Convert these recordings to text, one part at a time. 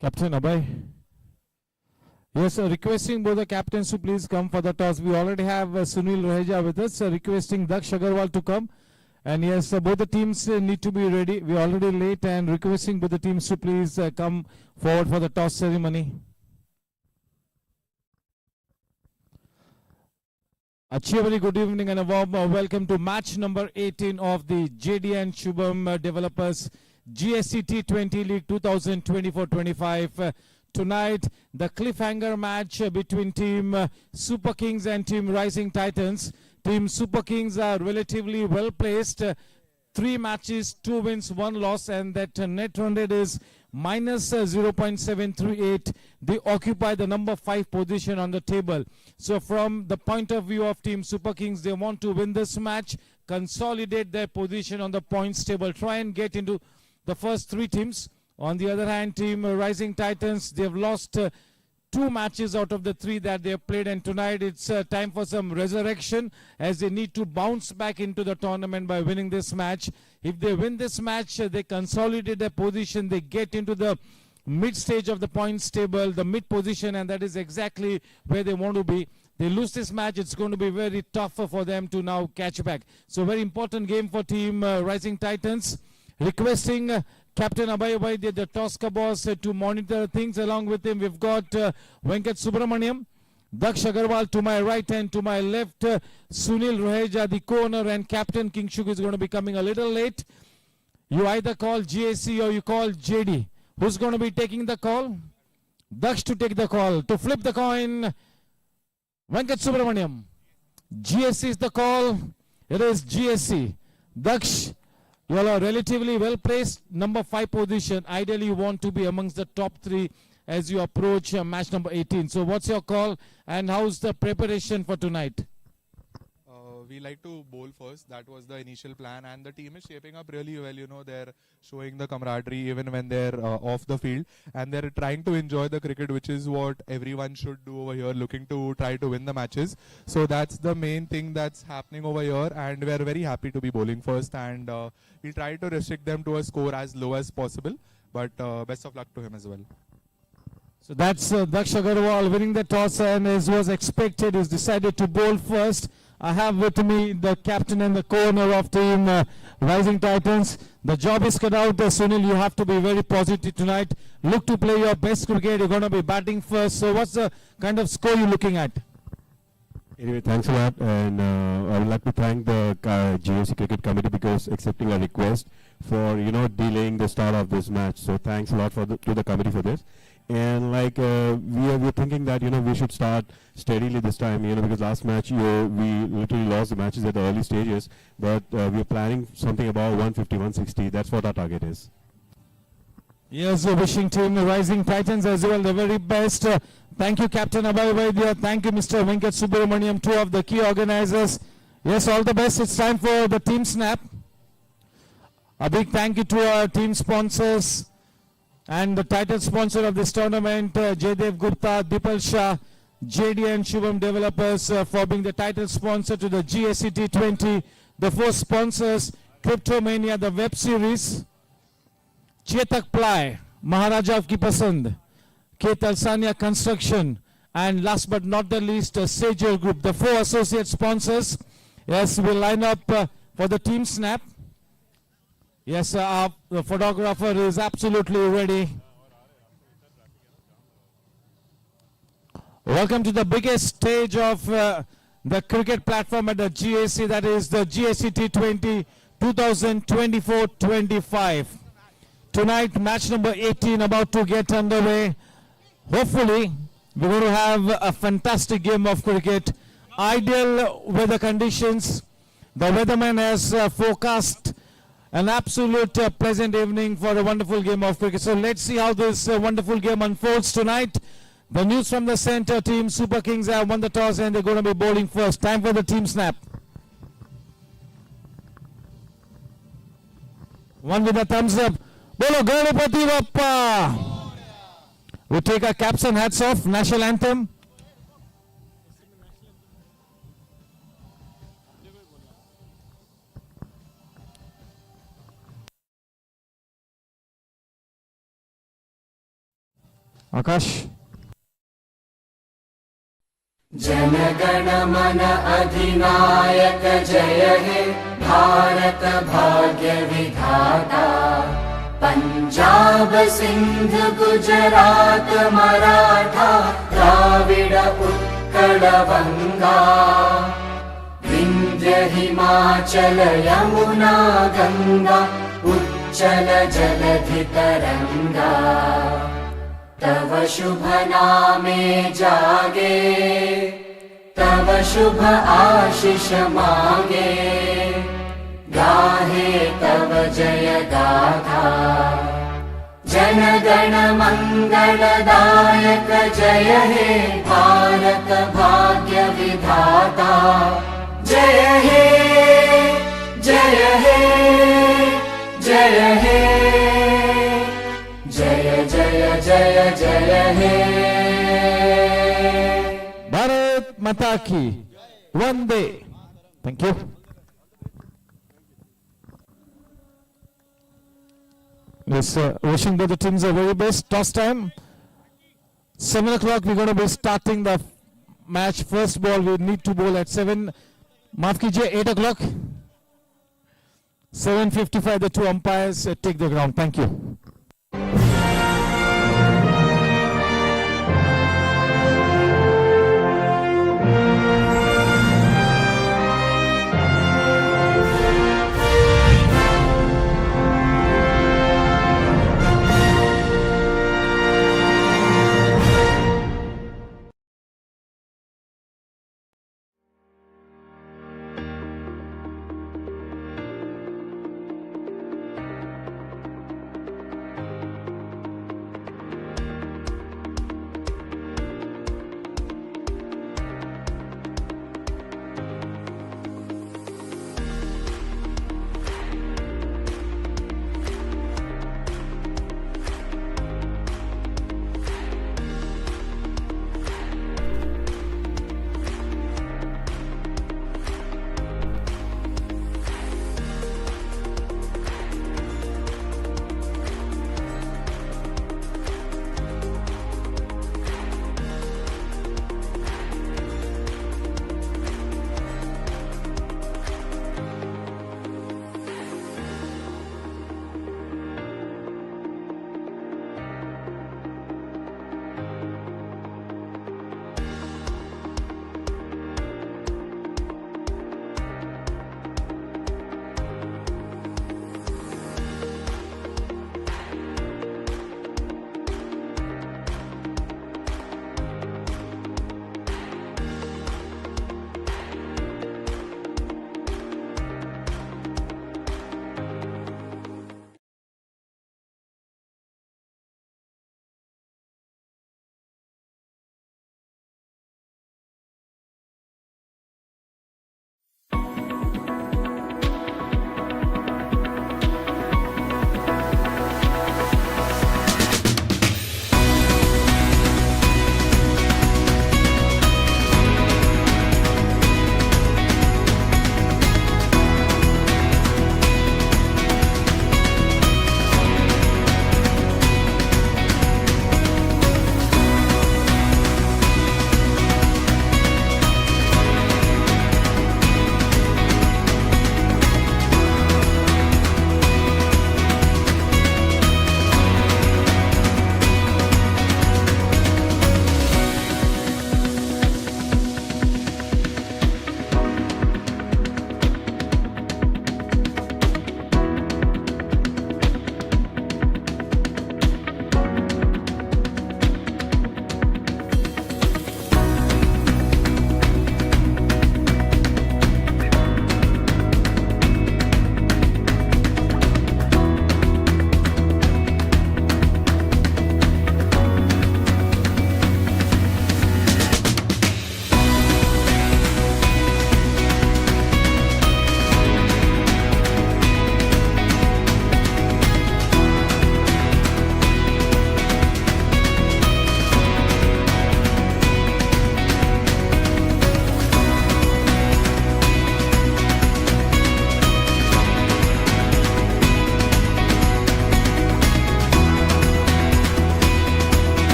Captain Abhay. Yes, requesting both the captains to please come for the toss. We already have Sunil Raheja with us, requesting Daksh Agarwal to come. And yes, both the teams need to be ready. We are already late and requesting both the teams to please come forward for the toss ceremony. A very good evening and a warm welcome to match number 18 of the JDN Shubham Developers GSC T20 League 2024-25. Tonight, the cliffhanger match between Team Super Kings and Team Rising Titans. Team Super Kings are relatively well placed. 3 matches, 2 wins, 1 loss, and that net run rate is minus 0.738. They occupy the number 5 position on the table. So from the point of view of Team Super Kings, they want to win this match, consolidate their position on the points table, try and get into the first 3 teams. On the other hand, Team Rising Titans, they've lost 2 matches out of the 3 that they have played, and tonight it's time for some resurrection as they need to bounce back into the tournament by winning this match. If they win this match, they consolidate their position, they get into the mid stage of the points table, the mid position, and that is exactly where they want to be. They lose this match, it's going to be very tough for them to now catch back. So very important game for Team Rising Titans. Requesting Captain Abhay, the Tosca boss, to monitor things. Along with him, we've got Venkat Subramaniam, Daksh Agarwal to my right, and to my left, Sunil Raheja, the co-owner, and Captain Kingshuk is going to be coming a little late. You either call GSC or you call JD. Who's going to be taking the call? Daksh to take the call. To flip the coin, Venkat Subramaniam. GSC is the call. It is GSC. Daksh, you all are relatively well placed, number 5 position. Ideally, you want to be amongst the top 3 as you approach match number 18. So what's your call and how's the preparation for tonight? We like to bowl first. That was the initial plan, and the team is shaping up really well. You know, they're showing the camaraderie even when they're off the field, and they're trying to enjoy the cricket, which is what everyone should do over here, looking to try to win the matches. So that's the main thing that's happening over here, and we're very happy to be bowling first, and we'll try to restrict them to a score as low as possible, but best of luck to him as well. So that's Daksh Agarwal winning the toss, and as was expected, he's decided to bowl first. I have with me the captain and the co-owner of Team Rising Titans. The job is cut out. Sunil, you have to be very positive tonight. Look to play your best cricket. You're going to be batting first. So what's the kind of score you're looking at? Anyway, thanks a lot, and I would like to thank the GSC Cricket Committee because accepting a request for delaying the start of this match. So thanks a lot to the committee for this. And like we're thinking that we should start steadily this time, because last match we literally lost the matches at the early stages, but we're planning something about 150, 160. That's what our target is. Yes, wishing Team Rising Titans as well the very best. Thank you, Captain Abhay Vaidya. Thank you, Mr. Venkat Subramaniam, 2 of the key organizers. Yes, all the best. It's time for the team snap. A big thank you to our team sponsors and the title sponsor of this tournament, Jaydev Gupta, Dipal Shah, JDN Shubham Developers for being the title sponsor to the GSC T20. The 4 sponsors, Cryptomania, the web series, Chetak Ply, Maharaja of Ki Pasand, K. Talsania Construction, and last but not the least, Sejal Group. The 4 associate sponsors. Yes, we'll line up for the team snap. Yes, the photographer is absolutely ready. Welcome to the biggest stage of the cricket platform at the GSC, that is the GSC T20 2024-25. Tonight, match number 18 about to get underway. Hopefully, we're going to have a fantastic game of cricket. Ideal weather conditions. The weatherman has forecast an absolute pleasant evening for a wonderful game of cricket. So let's see how this wonderful game unfolds tonight. The news from the center, Team Super Kings have won the toss and they're going to be bowling first. Time for the team snap. One with a thumbs up. Bolo Ganapati Bappa. We take our caps and hats off. National anthem. Akash. जनगण मन अधिनायक जय हे भारत भाग्य विधाता पंजाब सिंध गुजरात मराठा द्राविड उत्कल बंगा विंध्य हिमाचल यमुना गंगा उच्चल जलधि तरंगा तव शुभ नामे जागे तव शुभ आशीष मांगे गाहे तव जय गाथा जन गण मंगलदायक जय हे भारत भाग्य विधाता जय हे जय हे जय हे जय जय जय जय हे Bharat Mata Ki Vande. Thank you. Yes, wishing both the teams the very best. Toss time 7 o'clock. We're going to be starting the match. First ball we need to bowl at 7. Maaf kijiye, 8 o'clock. 7:55. The two umpires take the ground. Thank you.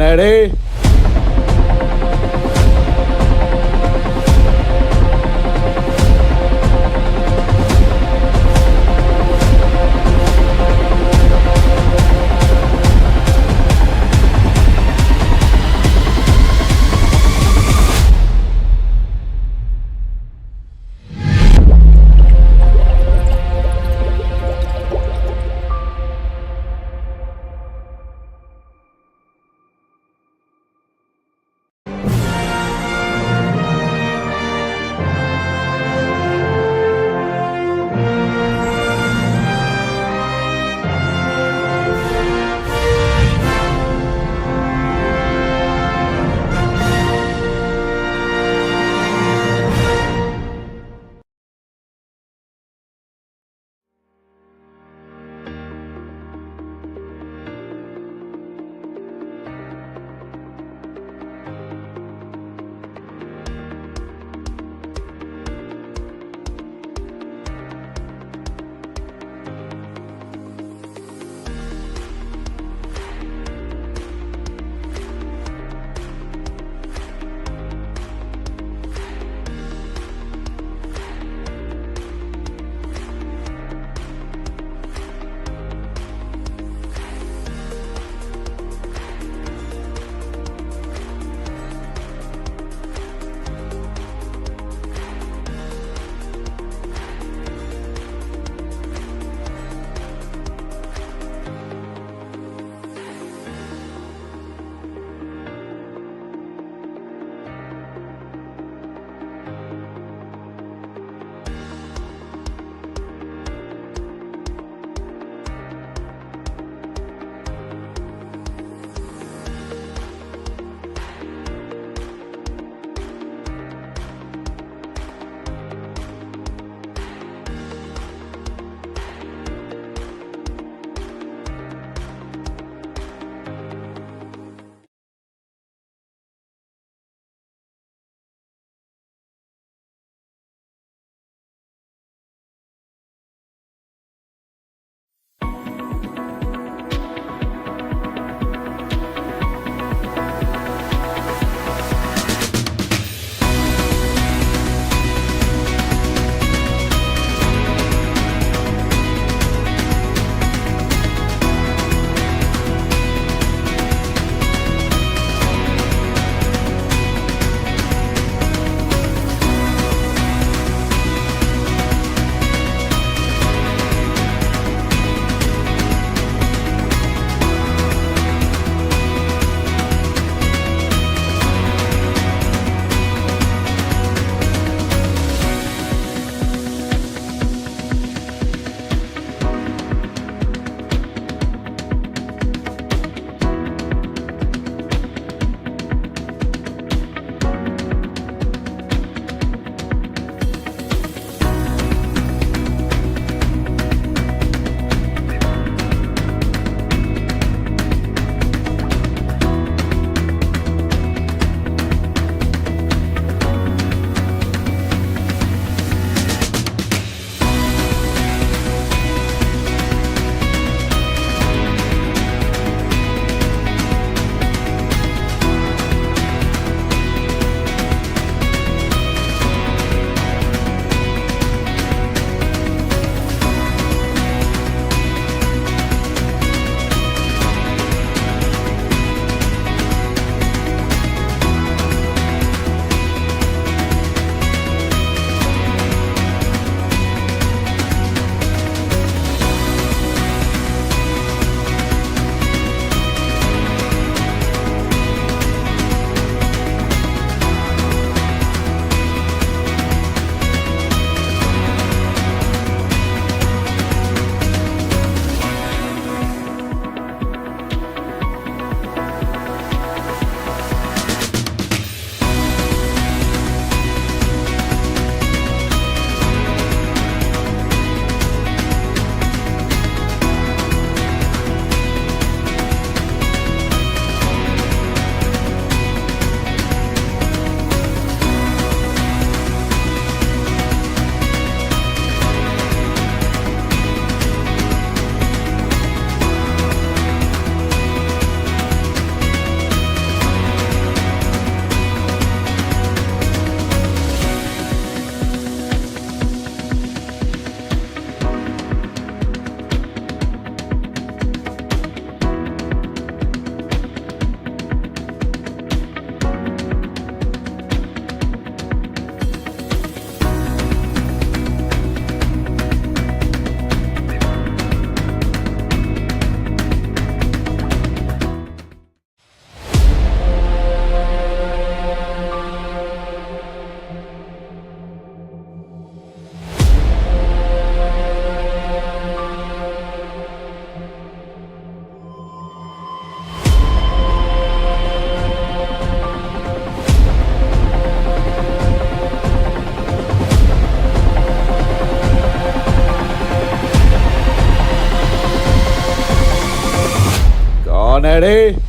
Ready? 180.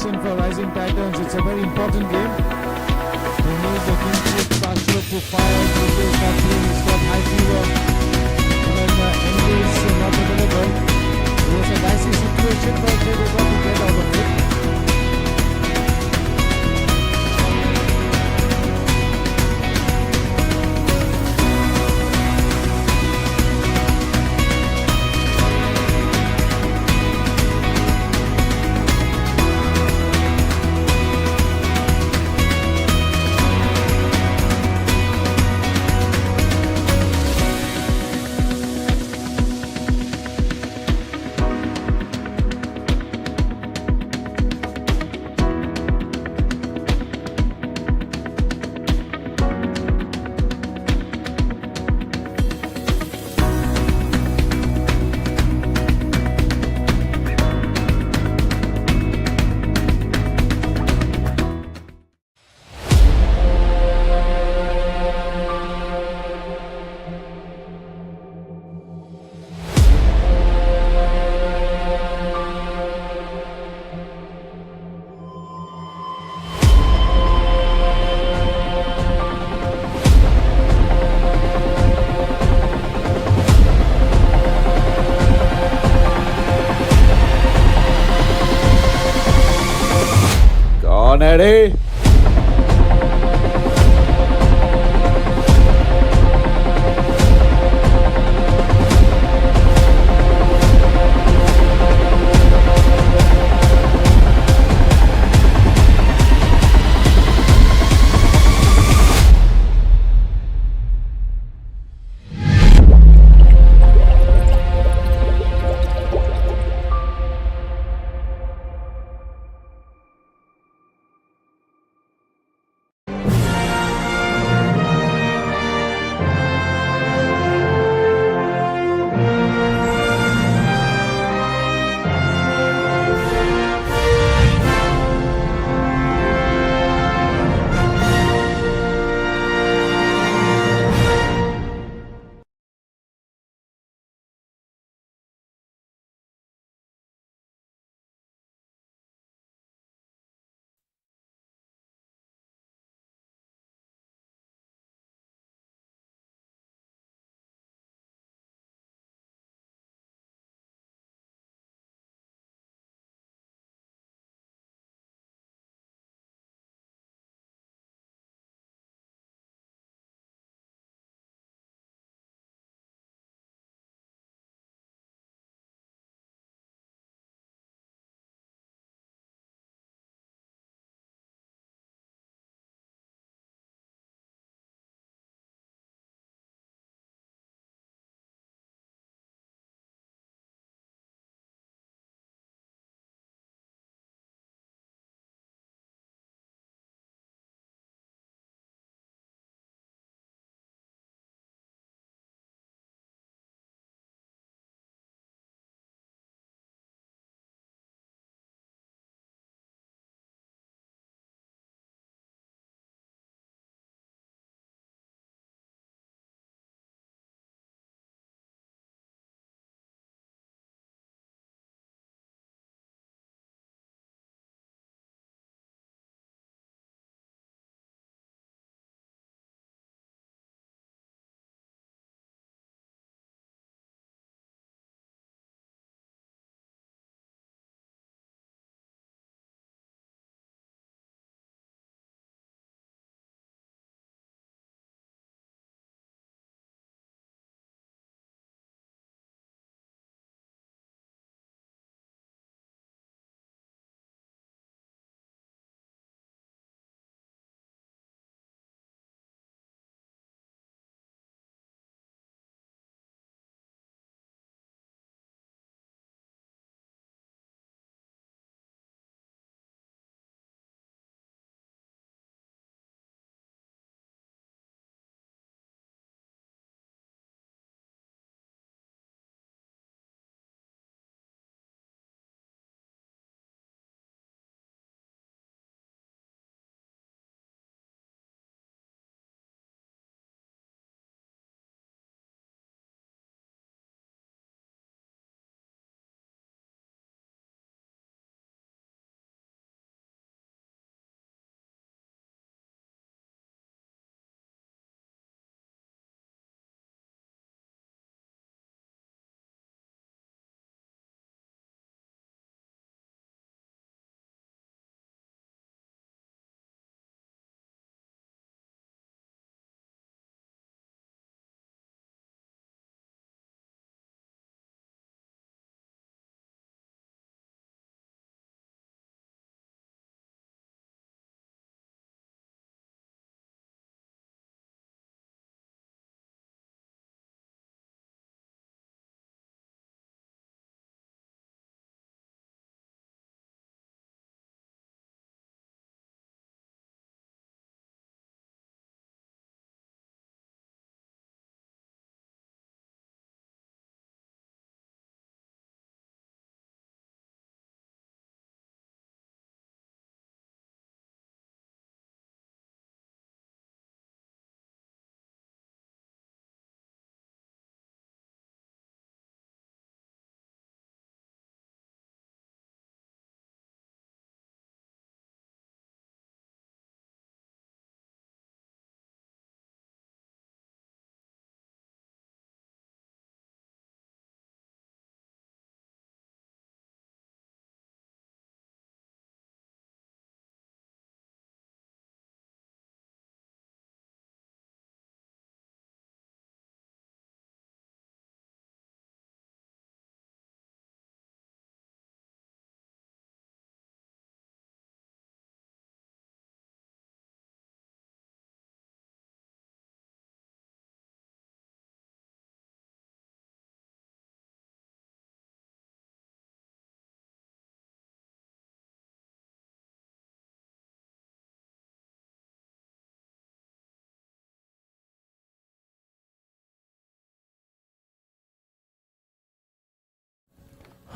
situation for Rising Titans. It's a very important game. They need the Kingsley Castro to fire. Kingsley Castro has got high fever. When Henry is not available, it was a dicey situation, but they were able to get out of it. कौन है रे?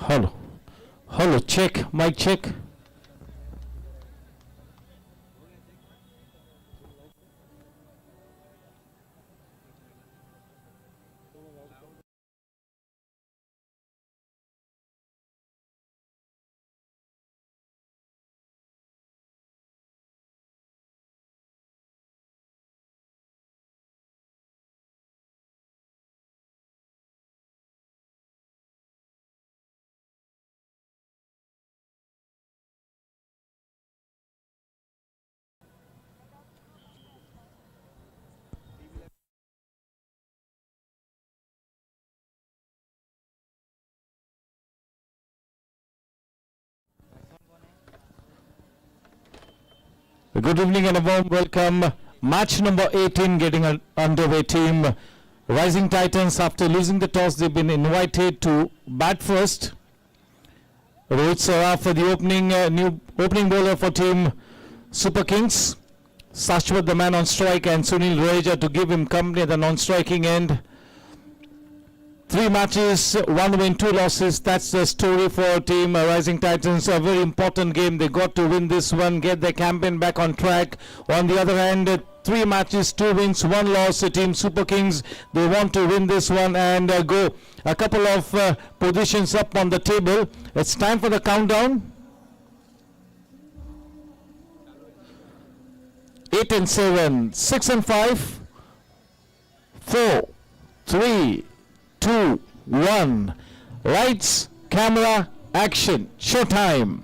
Hello. Hello, check. Mic check. Good evening and a warm welcome. Match number 18 getting underway. Team Rising Titans, after losing the toss, they've been invited to bat first. Rohit Saraf for the new opening bowler for team Super Kings. Sashwat, the man on strike, and Sunil Roheja to give him company at the non-striking end. 3 matches, 1 win, 2 losses. That's the story for team Rising Titans. A very important game. They got to win this one, get their campaign back on track. On the other hand, 3 matches, 2 wins, 1 loss. Team Super Kings, they want to win this one and go a couple of positions up on the table. It's time for the countdown. 8 and 7, 6 and 5, 4, 3, 2, 1. Lights, camera, action. Showtime.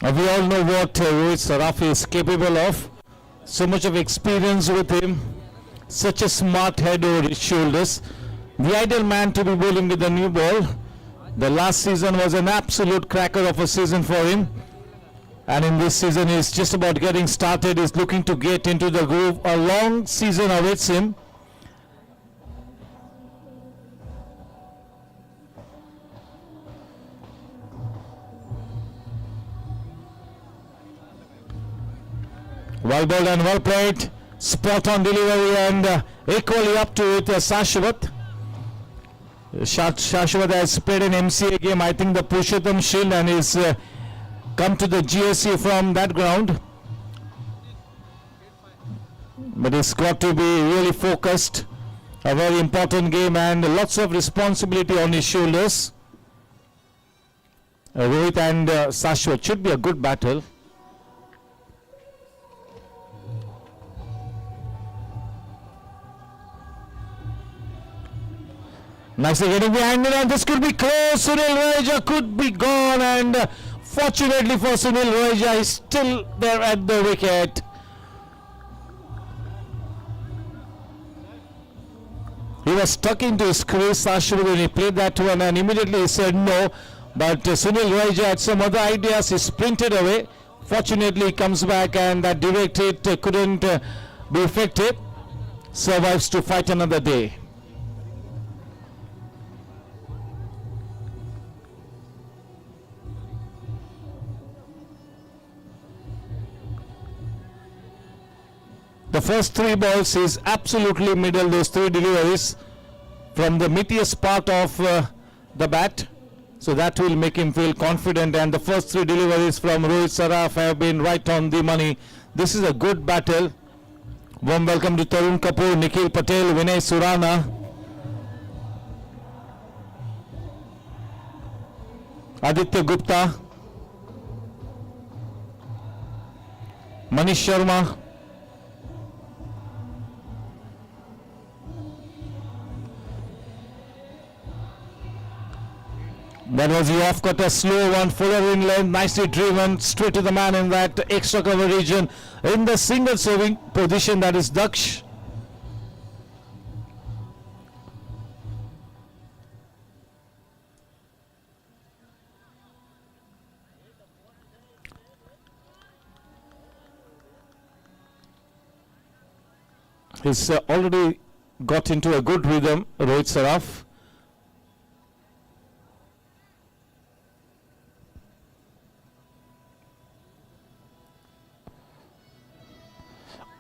We all know what Rohit Saraf is capable of. So much of experience with him. Such a smart head over his shoulders. The ideal man to be bowling with the new ball. The last season was an absolute cracker of a season for him. And in this season he's just about getting started. He's looking to get into the groove. A long season awaits him. Well bowled and well played. Spot on delivery and equally up to it, Sashwat. Sashwat has played an MCA game, I think the Purushottam Shield, and is come to the GSC from that ground. But he's got to be really focused. A very important game and lots of responsibility on his shoulders. Rohit and Sashwat should be a good battle. Nicely getting behind it, and this could be close. Sunil Roheja could be gone, and fortunately for Sunil Roheja, he's still there at the wicket. He was stuck into his crease, Ashwin, when he played that one, and immediately he said no. But Sunil Roheja had some other ideas. He sprinted away. Fortunately, he comes back, and that direct hit couldn't be effective. Survives to fight another day. The first 3 balls is absolutely middle, those 3 deliveries from the meatiest part of the bat. So that will make him feel confident, and the first 3 deliveries from Rohit Saraf have been right on the money. This is a good battle. Warm welcome to Tarun Kapoor, Nikhil Patel, Vinay Surana, Aditya Gupta, Manish Sharma, that was the off cut, a slow one, fuller in length, nicely driven, straight to the man in that extra cover region. In the single serving position, that is Daksh. He's already got into a good rhythm, Rohit Saraf.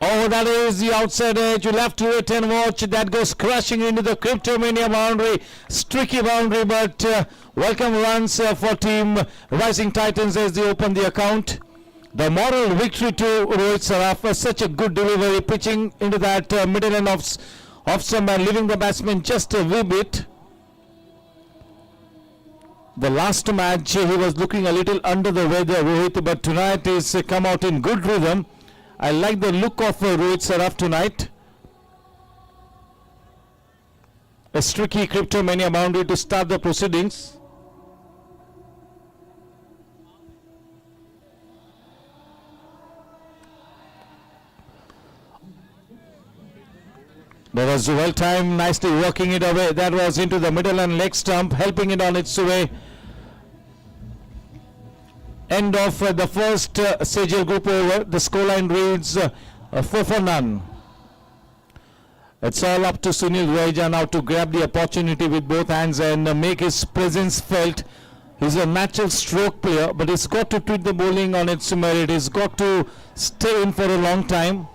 Oh, that is the outside edge. You'll have to wait and watch. That goes crashing into the Cryptomania boundary. Streaky boundary, but welcome runs for team Rising Titans as they open the account. The moral victory to Rohit Saraf. Such a good delivery, pitching into that middle end of stump and leaving the batsman just a wee bit. The last match he was looking a little under the weather, Rohit, but tonight he's come out in good rhythm. I like the look of Rohit Saraf tonight. A streaky Cryptomania boundary to start the proceedings. That was well timed, nicely working it away. That was into the middle and leg stump, helping it on its way. End of the first Sejal group over. The scoreline reads 4-0. It's all up to Sunil Raja now to grab the opportunity with both hands and make his presence felt. He's a natural stroke player, but he's got to treat the bowling on its merit. He's got to stay in for a long time.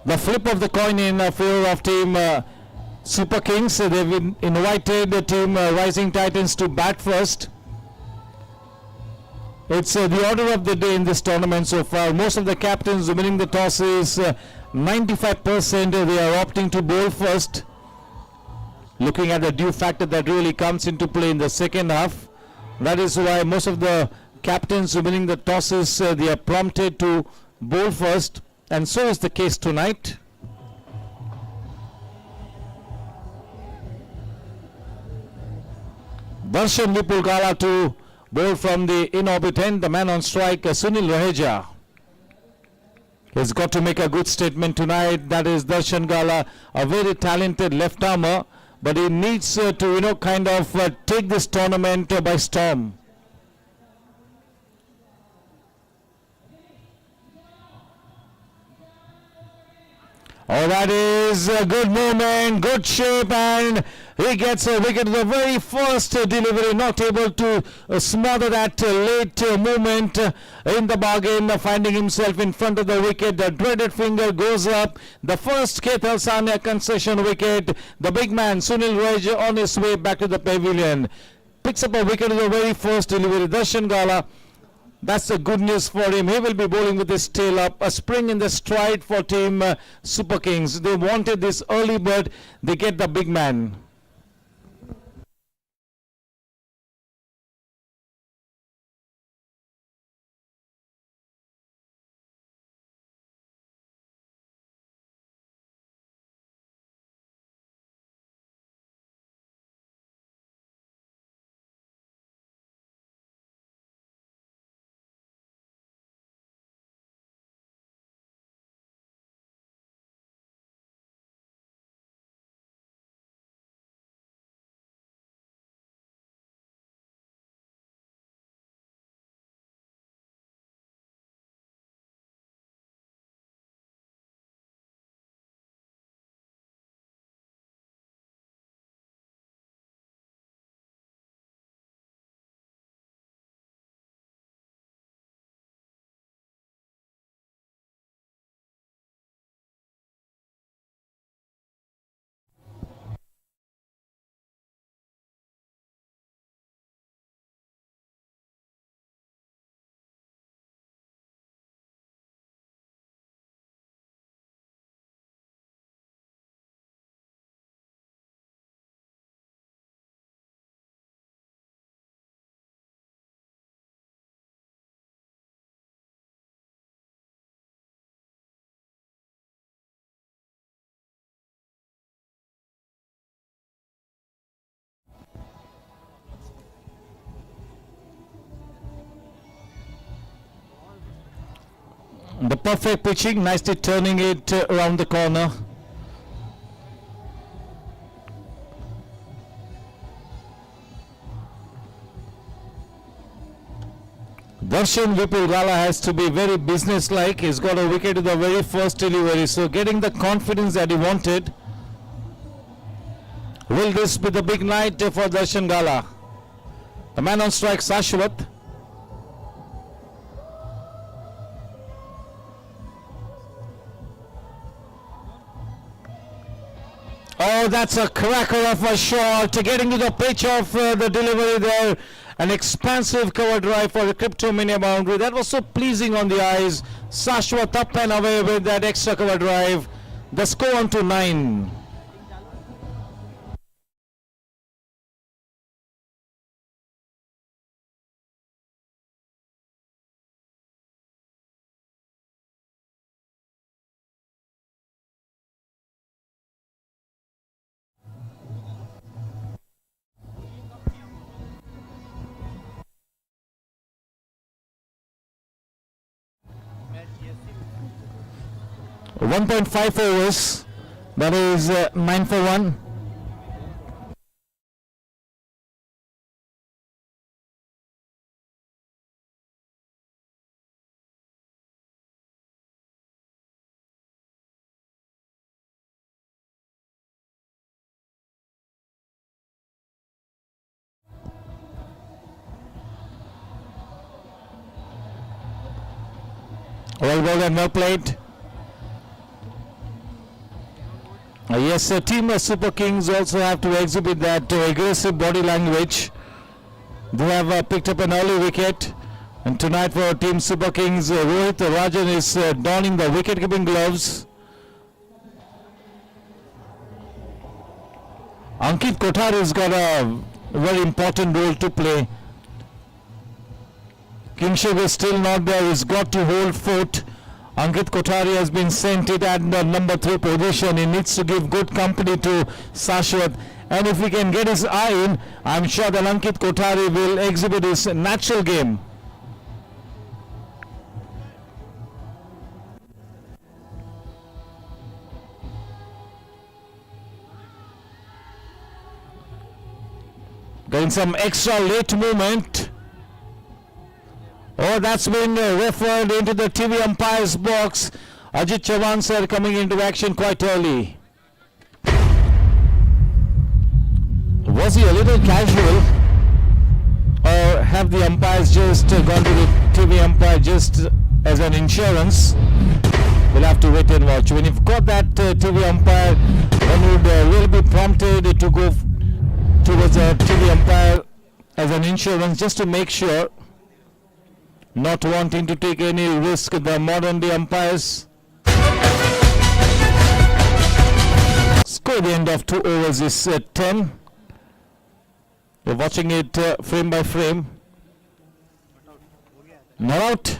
The flip of the coin in favor of team Super Kings. They've invited the team Rising Titans to bat first. It's the order of the day in this tournament so far. Most of the captains winning the toss is 95%. They are opting to bowl first. Looking at the due factor that really comes into play in the second half. That is why most of the captains winning the tosses, they are prompted to bowl first. And so is the case tonight. Darshan Vipulgala to bowl from the in-orbit end. The man on strike, Sunil Raheja. He's got to make a good statement tonight. That is Darshan Gala, a very talented left-armer. But he needs to, kind of take this tournament by storm. Oh, that is a good movement, good shape, and he gets a wicket. The very first delivery, not able to smother that late movement in the bargain, finding himself in front of the wicket. The dreaded finger goes up. The first Ketal Sania concession wicket. The big man, Sunil Raj, on his way back to the pavilion. Picks up a wicket in the very first delivery. Darshan Gala. That's the good news for him. He will be bowling with his tail up. A spring in the stride for team Super Kings. They wanted this early bird. They get the big man. The perfect pitching, nicely turning it around the corner. Darshan Vipul Gala has to be very business-like. He's got a wicket to the very first delivery, so getting the confidence that he wanted. Will this be the big night for Darshan Gala? The man on strike, Sashwat. Oh, that's a cracker of a shot. Getting to the pitch of the delivery there. An expansive cover drive for the Crypto Mania boundary. That was so pleasing on the eyes. Sashwat up and away with that extra cover drive. The score on to 9. Uh, 1.5 overs. That is 9 for 1. Well bowled and well played. Yes, Team Super Kings also have to exhibit that aggressive body language. They have picked up an early wicket. And tonight for Team Super Kings, Rohit Rajan is donning the wicket-keeping gloves. Ankit Kothari has got a very important role to play. Kingship is still not there. He's got to hold fort. Ankit Kothari has been sent it at the number 3 position. He needs to give good company to Sashwat. And if he can get his eye in, I'm sure that Ankit Kothari will exhibit his natural game. Getting some extra late movement. Oh, that's been referred into the TV umpire's box. Ajit Chavan sir coming into action quite early. Was he a little casual, or have the umpires just gone to the TV umpire just as an insurance? We'll have to wait and watch. When you've got that TV umpire, one would really be prompted to go towards a TV umpire as an insurance just to make sure. Not wanting to take any risk, the modern day umpires. Score the end of 2 overs is 10. We're watching it frame by frame. Not out.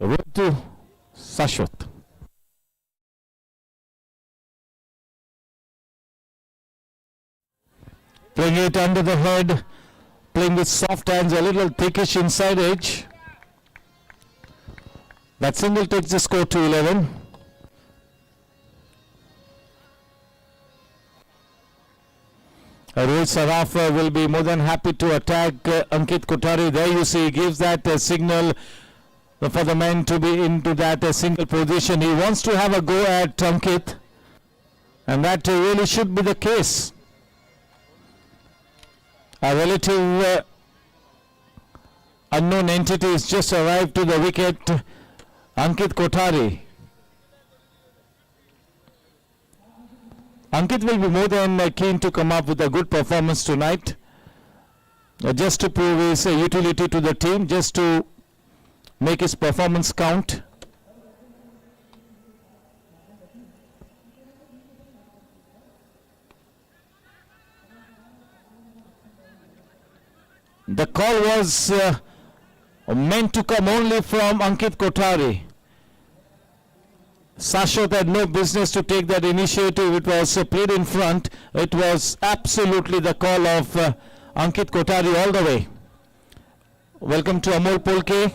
Road to Sashwat. Playing it under the head, playing with soft hands, a little thickish inside edge. That single takes the score to 11. Rohit Saraf will be more than happy to attack Ankit Kothari. There you see, he gives that signal for the man to be into that single position. He wants to have a go at Ankit, and that really should be the case. A relative unknown entity has just arrived to the wicket, Ankit Kothari. Ankit will be more than keen to come up with a good performance tonight, just to prove his utility to the team, just to make his performance count. The call was meant to come only from Ankit Kothari. Sashwat had no business to take that initiative. It was played in front. It was absolutely the call of Ankit Kothari all the way. Welcome to Amol Polke.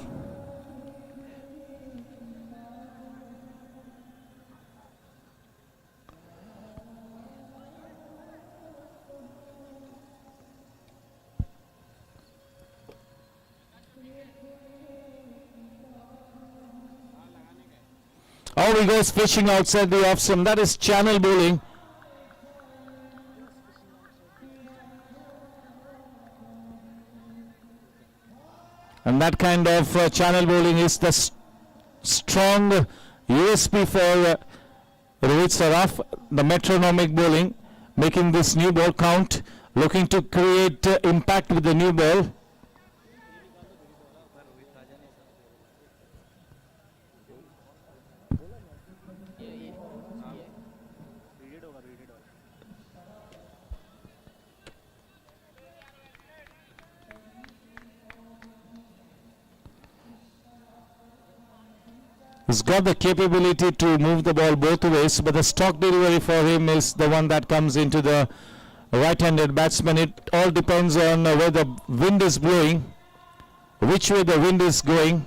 Out he goes fishing outside the off stump. That is channel bowling. And that kind of channel bowling is the strong USP for Rohit Saraf, the metronomic bowling, making this new ball count, looking to create impact with the new ball. He's got the capability to move the ball both ways, but the stock delivery for him is the one that comes into the right-handed batsman. It all depends on where the wind is blowing, which way the wind is going.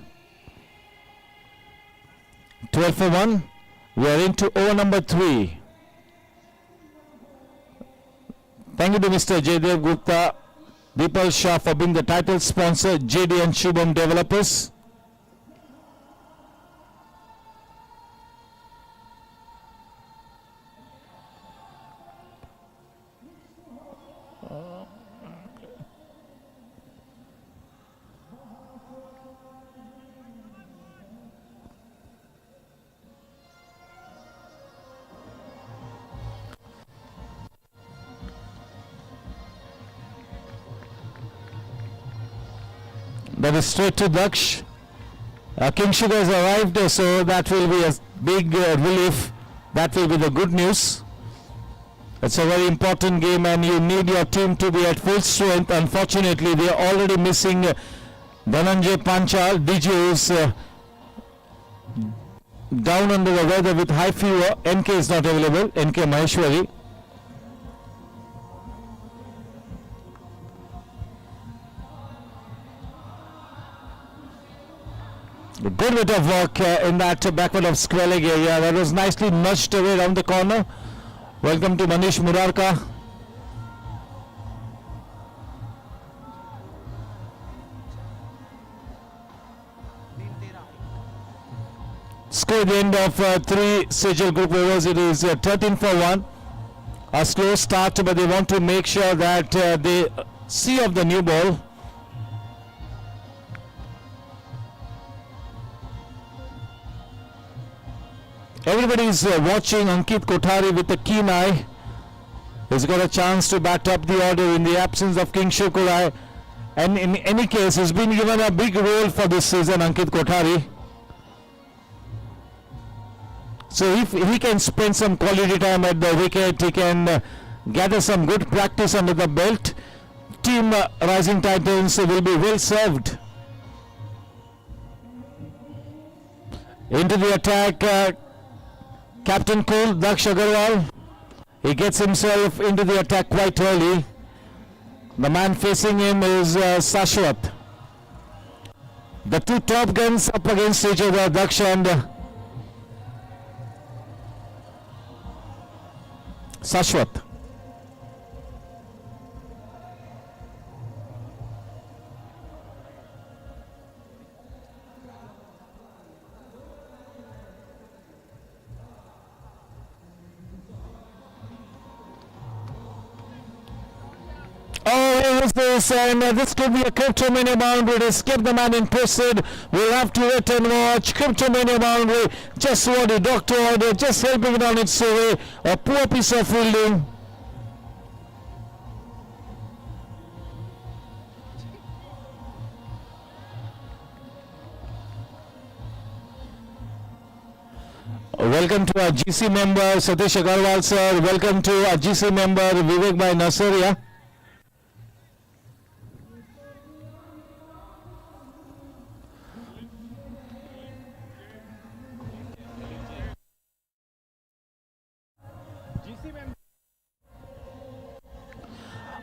12 for 1. We are into over number 3. Thank you to Mr. Jaydev Gupta, Deepal Shah for being the title sponsor, JD and Shubham Developers. That is straight to Daksh. King Sugar has arrived, so that will be a big relief. That will be the good news. It's a very important game and you need your team to be at full strength. Unfortunately, they are already missing Dhananjay Panchal. DJ is down under the weather with high fever. NK is not available. NK Maheshwari. A good bit of work in that backward of square leg area. That was nicely nudged away around the corner. Welcome to Manish Murarka. Score at the end of 3 Sejal group overs. It is 13 for 1. A slow start, but they want to make sure that they see of the new ball. Everybody is watching Ankit Kothari with a keen eye. He's got a chance to bat up the order in the absence of King Shukurai. And in any case, he's been given a big role for this season, Ankit Kothari. So if he can spend some quality time at the wicket, he can gather some good practice under the belt. Team Rising Titans will be well served. Into the attack. Captain Cole, Daksh Agarwal, he gets himself into the attack quite early. The man facing him is Sashwat. The two top guns up against each other, Daksh and Sashwat. Oh, here's this, and this could be a cryptomania boundary. They skip the man in pursuit. We'll have to wait and watch. Cryptomania boundary, just what the doctor ordered, just helping it on its way. A poor piece of fielding. Welcome to our GC member Satish Agarwal sir. Welcome to our GC member Vivek Bhai Nasaria.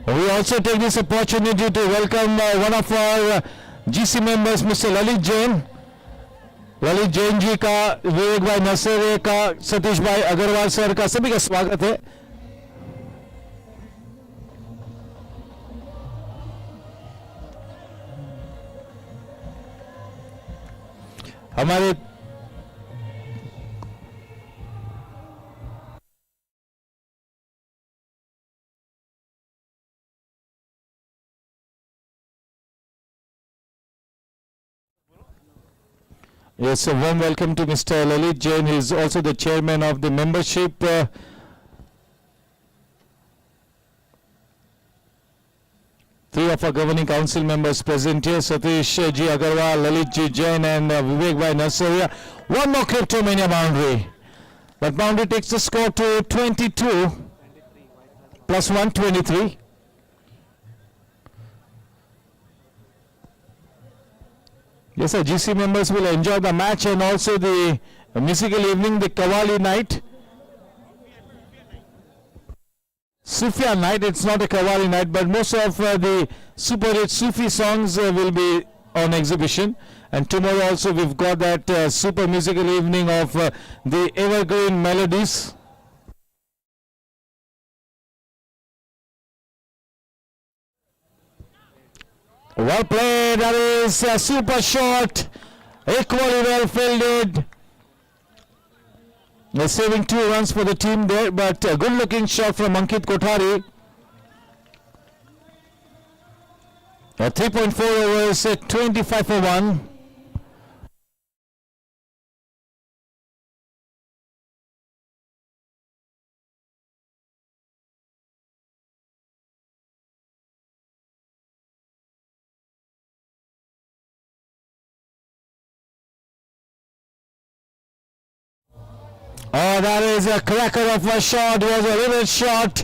We also take this opportunity to welcome one of our GC members, Mr. Lalit Jain. Lalit Jain ji का, विवेक भाई नरसरे का, सतीश भाई Agarwal sir का, सभी का स्वागत है. हमारे Yes, a warm welcome to Mr. Lalit Jain. He is also the chairman of the membership. Three of our governing council members present here: Satish G. Agarwal, Lalit G. Jain, and Vivek Bhai Narsaria. One more Cryptomania boundary. That boundary takes the score to 22 plus 1, 23. Yes, sir, GC members will enjoy the match and also the musical evening, the Qawwali night. Sufia night, it's not a Qawwali night, but most of the super hit Sufi songs will be on exhibition. And tomorrow also we've got that super musical evening of the evergreen melodies. Well played, that is a super shot, equally well fielded. They're saving 2 runs for the team there, but a good looking shot from Ankit Kothari. 3.4 overs, 25 for 1. Oh, that is a cracker of a shot. It was a little shot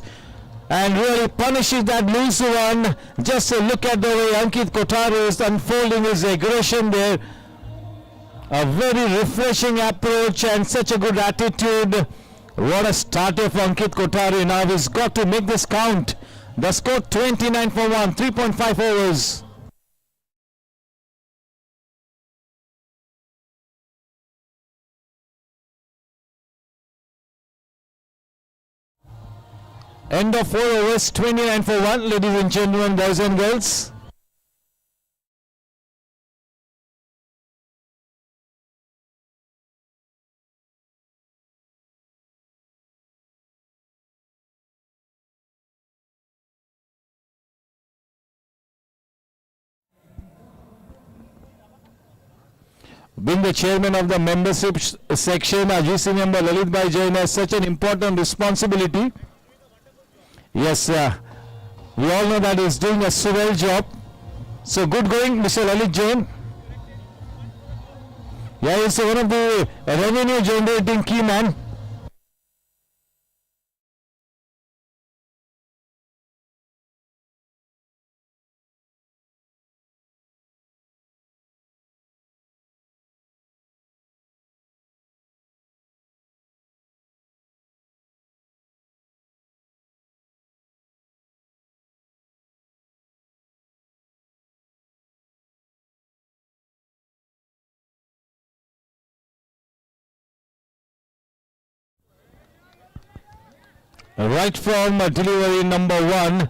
and really punishes that loose one. Just a look at the way Ankit Kothari is unfolding his aggression there. A very refreshing approach and such a good attitude. What a starter for Ankit Kothari. Now he's got to make this count. The score 29 for 1, 3.5 overs. End of 4 overs, 29 for 1, ladies and gentlemen, boys and girls. Being the chairman of the membership section, our GC member Lalit Bhai Jain has such an important responsibility. Yes, we all know that he's doing a swell job. So good going, Mr. Lalit Jain. Yeah, he's one of the revenue generating key man. Right from delivery number 1,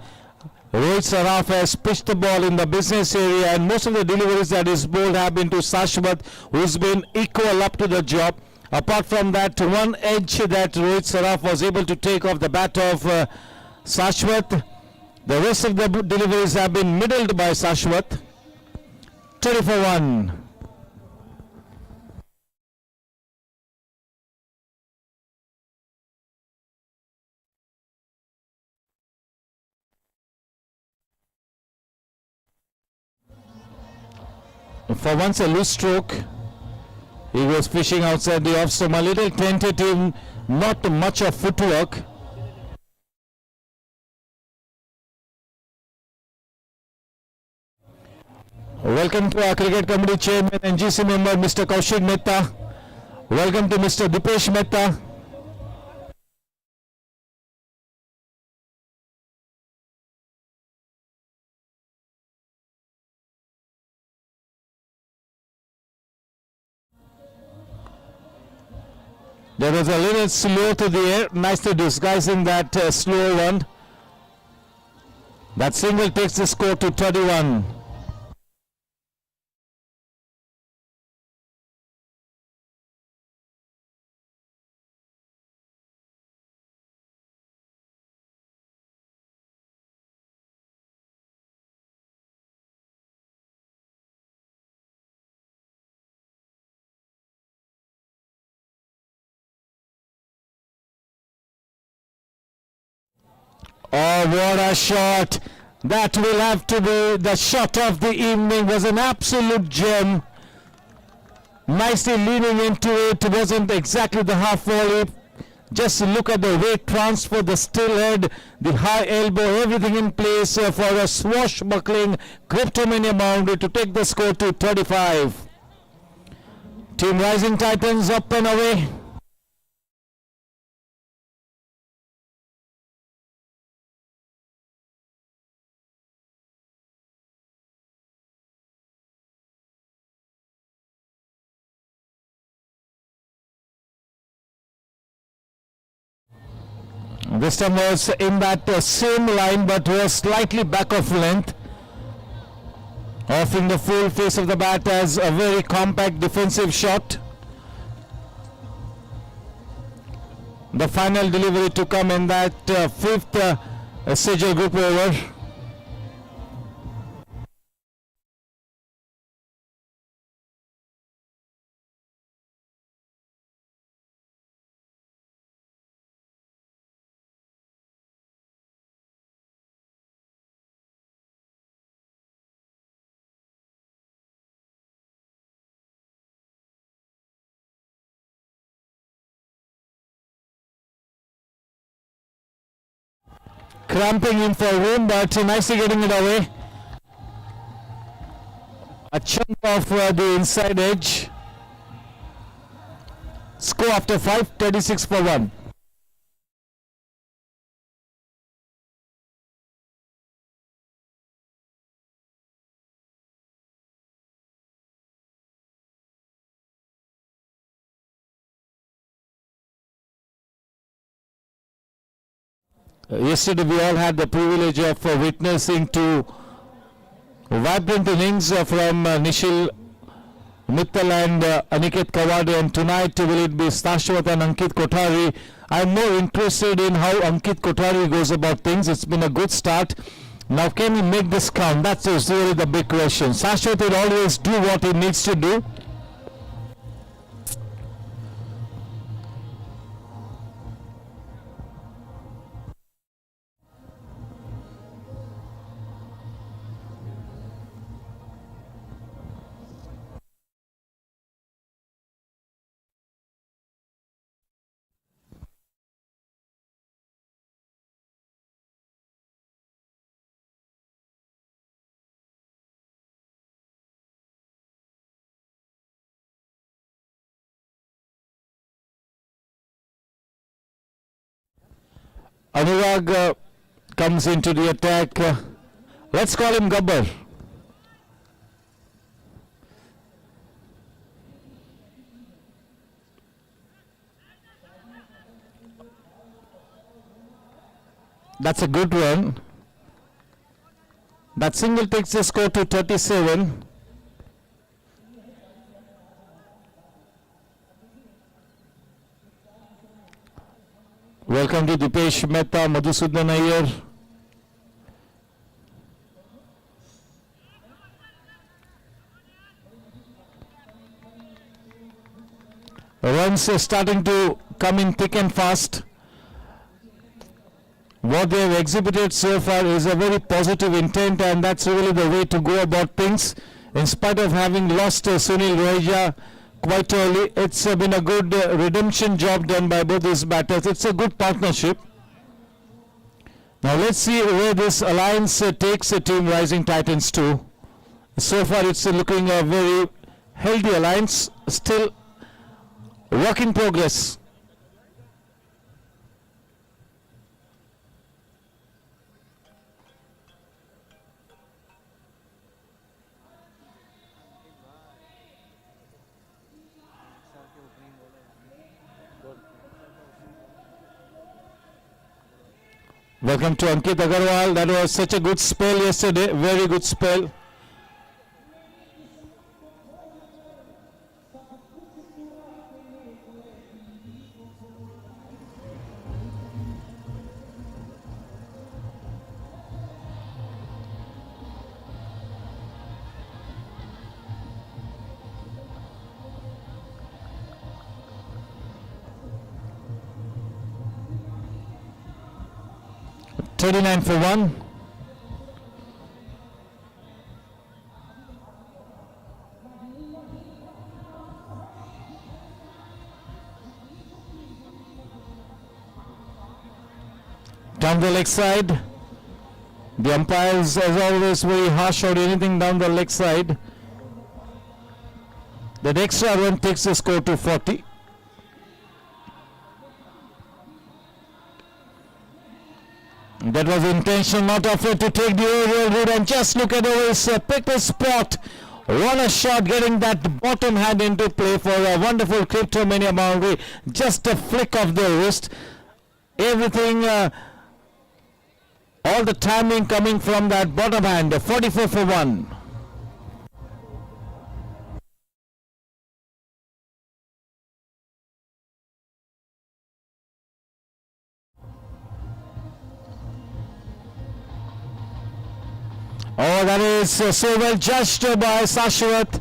Rohit Saraf has pitched the ball in the business area, and most of the deliveries that is bowled have been to Shashwat, who's been equal up to the job. Apart from that, one edge that Rohit Saraf was able to take off the bat of Shashwat, the rest of the deliveries have been middled by Shashwat. 30 for 1. For once a loose stroke. He was fishing outside the off stump, a little tentative, not much of footwork. Welcome to our cricket committee chairman and GC member Mr. Kaushik Mehta. Welcome to Mr. Dipesh Mehta. There was a little slow to the air, nicely disguising that slow one. That single takes the score to 31. Oh, what a shot! That will have to be the shot of the evening. Was an absolute gem. Nicely leaning into it. Wasn't exactly the half volley. Just look at the weight transfer, the still head, the high elbow, everything in place for a swashbuckling Cryptomania boundary to take the score to 35. Team Rising Titans up and away. This time was in that same line, but was slightly back of length, offering the full face of the bat as a very compact defensive shot. The final delivery to come in that fifth Sejal group over. Cramping in for room, but nicely getting it away. A chunk of the inside edge. Score after 5, 36 for 1. Yesterday we all had the privilege of witnessing two vibrant innings from Nishil Mittal and Aniket Kawade, and tonight will it be Stashwat and Ankit Kothari. I'm more interested in how Ankit Kothari goes about things. It's been a good start. Now can he make this count? That's really the big question. Stashwat will always do what he needs to do. Anurag comes into the attack. Let's call him Gabbar. That's a good one. That single takes the score to 37. Welcome to Dipesh Mehta, Madhusudan Iyer. Runs are starting to come in thick and fast. What they have exhibited so far is a very positive intent, and that's really the way to go about things. In spite of having lost Sunil Roija quite early, it's been a good redemption job done by both these batters. It's a good partnership. Now let's see where this alliance takes Team Rising Titans to. So far it's looking a very healthy alliance, still work in progress. Welcome to Ankit Agarwal. That was such a good spell yesterday. Very good spell. $39 for 1. Down the leg side. The umpires, as always, very harsh on anything down the leg side. That extra run takes the score to 40. That was intentional, not afraid to take the aerial route, and just look at his picked a spot. What a shot, getting that bottom hand into play for a wonderful Cryptomania boundary. Just a flick of the wrist. Everything, all the timing coming from that bottom hand. 44 for 1. Oh, that is so well judged by Sashwat.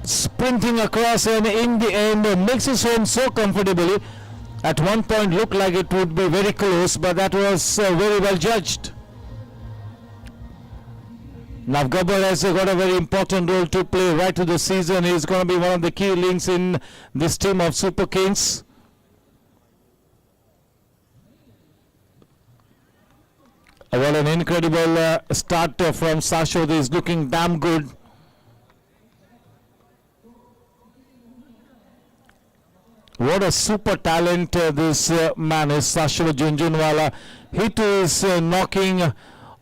Sprinting across, and in the end makes his home so comfortably. At one point looked like it would be very close, but that was very well judged. Now Gabbar has got a very important role to play right to the season. He's going to be one of the key links in this team of Super Kings. What an incredible start from Sashwat. He's looking damn good. What a super talent this man is, Sashwat Junjunwala. He too is knocking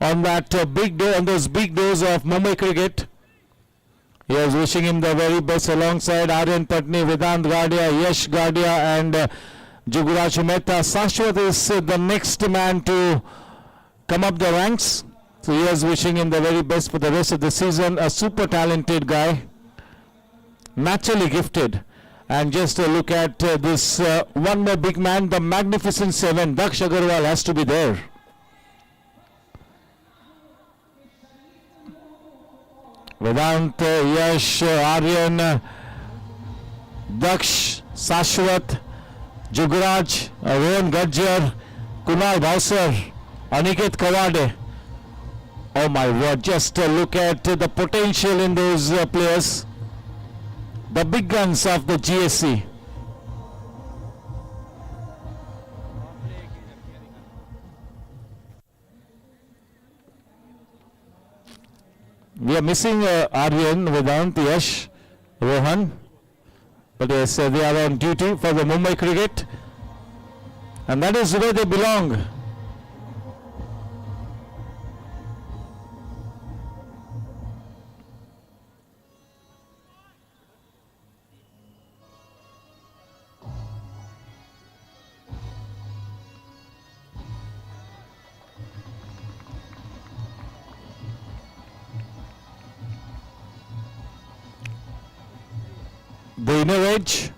on that big door, on those big doors of Mumbai cricket. He is wishing him the very best alongside Aryan Patni, Vedant Gadia, Yash Gadia, and Juguraj Mehta. Sashwat is the next man to come up the ranks. So he is wishing him the very best for the rest of the season. A super talented guy, naturally gifted. And just look at this one more big man, the magnificent seven. Daksh Agarwal has to be there. Vedant, Yash, Aryan, Daksh, Sashwat, Jugraj, Rohan Gajjar, Kunal Bhausar, Aniket Kawade. Oh my word, just look at the potential in those players. The big guns of the GSC. We are missing Aryan, Vedant, Yash, Rohan. But yes, they are on duty for the Mumbai cricket. And that is where they belong. The inner edge,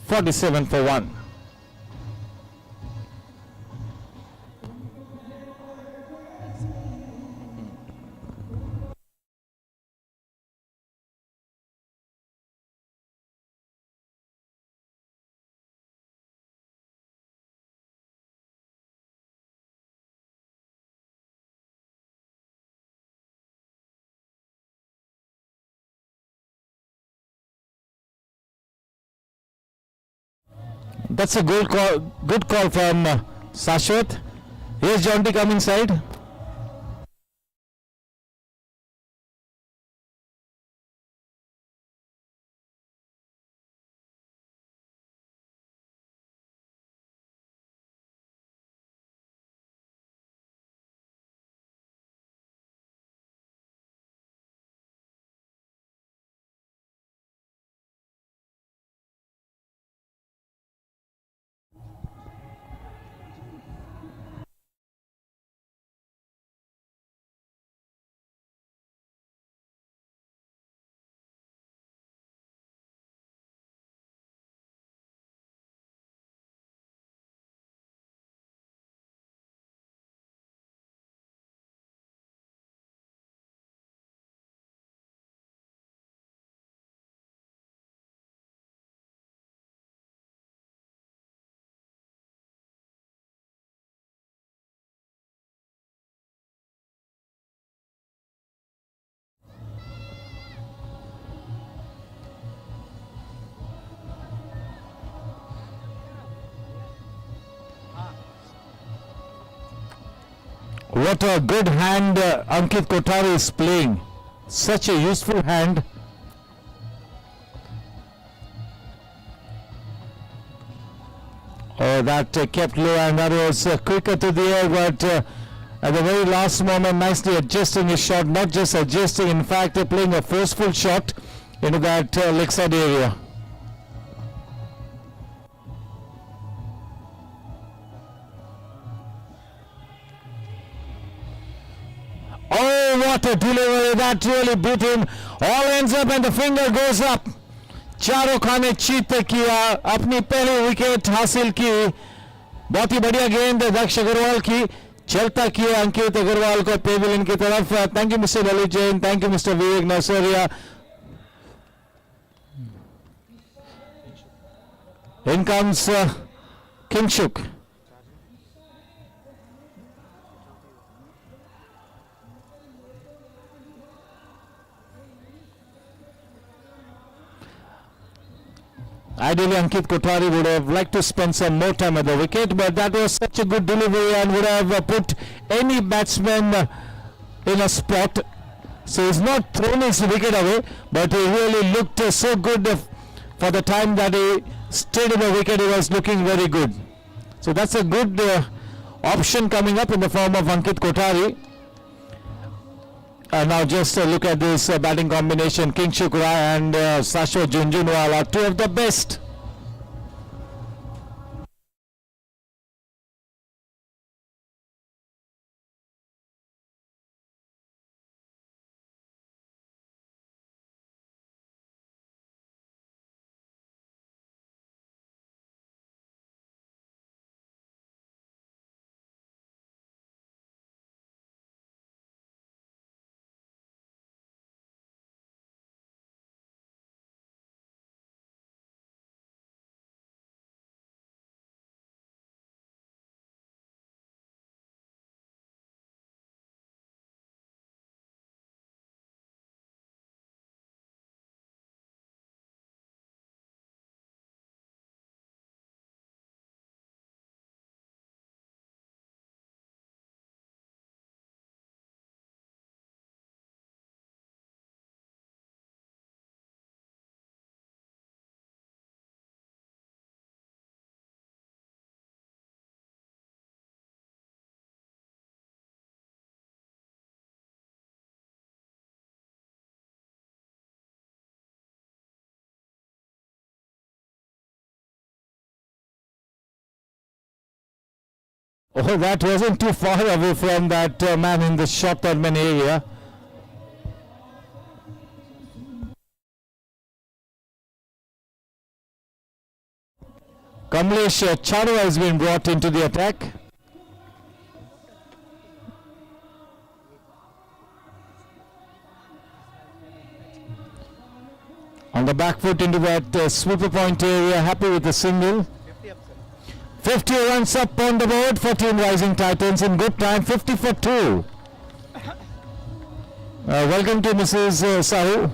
47 for 1. That's a good call from Sashwat. Here's Jonty coming inside. What a good hand Ankit Kothari is playing. Such a useful hand. Oh, that kept low, and that was quicker to the air, but at the very last moment, nicely adjusting his shot. Not just adjusting, in fact, playing a forceful shot into that leg side area. Oh, what a delivery. That really beat him. All ends up and the finger goes up. चारों खाने चीत किया, अपनी पहली wicket हासिल की. बहुत ही बढ़िया गेंद दक्ष अग्रवाल की. चलता किया अंकित अग्रवाल को पेविलियन की तरफ. Thank you mister Lalit Jain, thank you mister Vivek Narsaria. In comes Kingshuk. Ideally, Ankit Kothari would have liked to spend some more time at the wicket, but that was such a good delivery and would have put any batsman in a spot. So he's not thrown his wicket away, but he really looked so good for the time that he stayed in the wicket. He was looking very good. So that's a good option coming up in the form of Ankit Kothari. Now just look at this batting combination. Kingshuk Rai and Sashwat Junjunwala, two of the best. Oh, that wasn't too far away from that man in the short third-man area. Kamlesh Charu has been brought into the attack. On the back foot into that sweeper point area, happy with the single. 50 runs up on the board for Team Rising Titans in good time, 50 for 2. Welcome to Mrs. Sahu.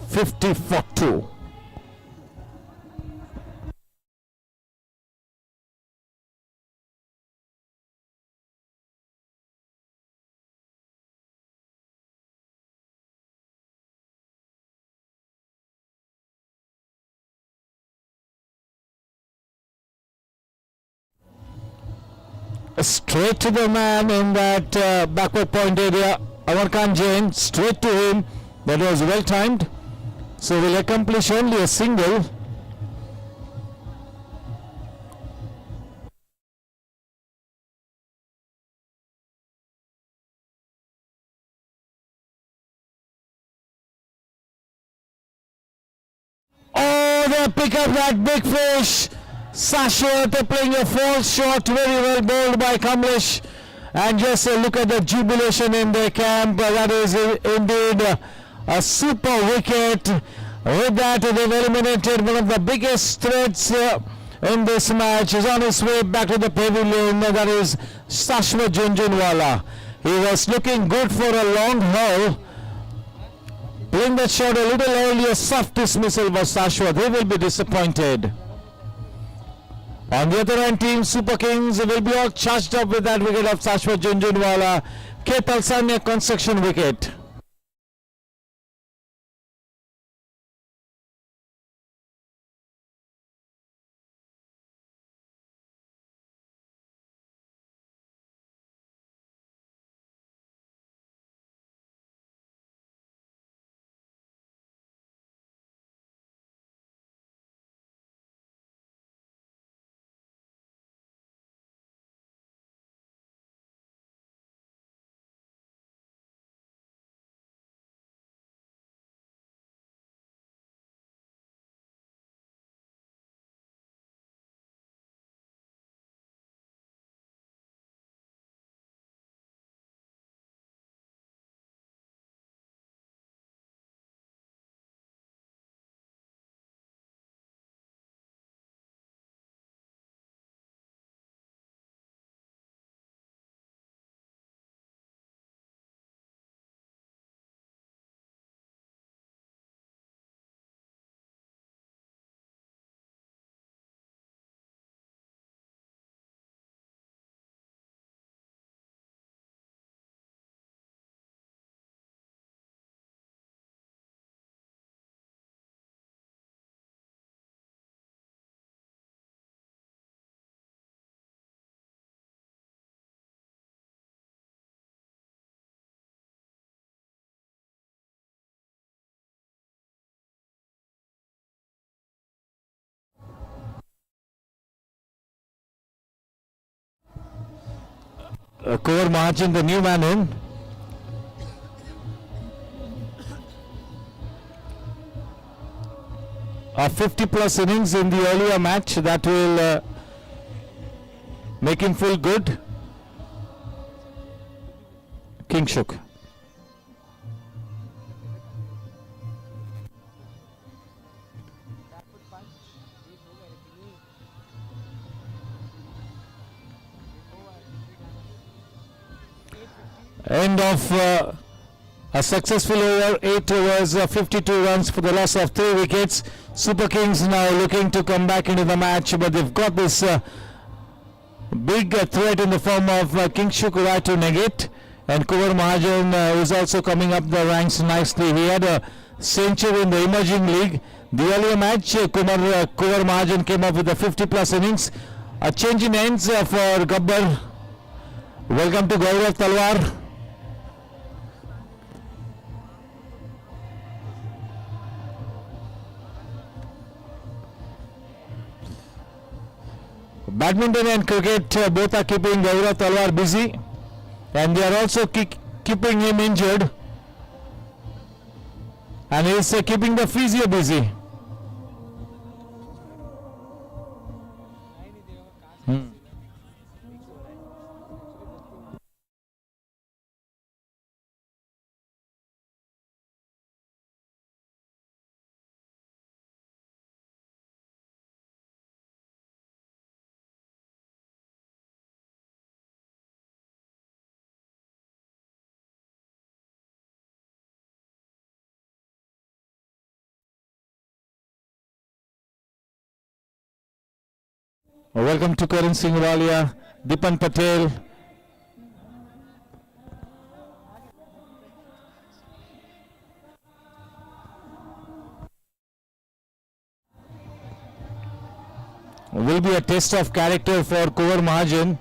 $50 for 2. Straight to the man in that backward point area, Amarkan Jain, straight to him. That was well timed. So will accomplish only a single. Oh, they pick up that big fish. Sashwat playing a false shot, very well bowled by Kamlesh. And just look at the jubilation in the camp. That is indeed a super wicket. With that, they've eliminated one of the biggest threats in this match. He's on his way back to the pavilion. That is Sashwat Junjunwala. He was looking good for a long haul. Playing that shot a little earlier, soft dismissal was Ashwath. They will be disappointed. On the other hand, Team Super Kings will be all charged up with that wicket of Shashwat Junjunwala. K. Talsania construction wicket. Cover Mahajan, the new man in. A 50 plus innings in the earlier match that will make him feel good. Kingshuk. End of a successful over, 8 overs, 52 runs for the loss of 3 wickets. Super Kings now looking to come back into the match, but they've got this big threat in the form of Kingshuk to negate, and Kumar Mahajan is also coming up the ranks nicely. He had a century in the emerging league. The earlier match, Kumar Mahajan came up with a 50 plus innings. A change in ends for Gabbar. Welcome to Gaurav Talwar. Badminton and cricket both are keeping Gaurav Talwar busy, and they are also keeping him injured, and he is keeping the physio busy. Welcome to Karan Singh Walia, Dipan Patel. Will be a test of character for Kumar Mahajan.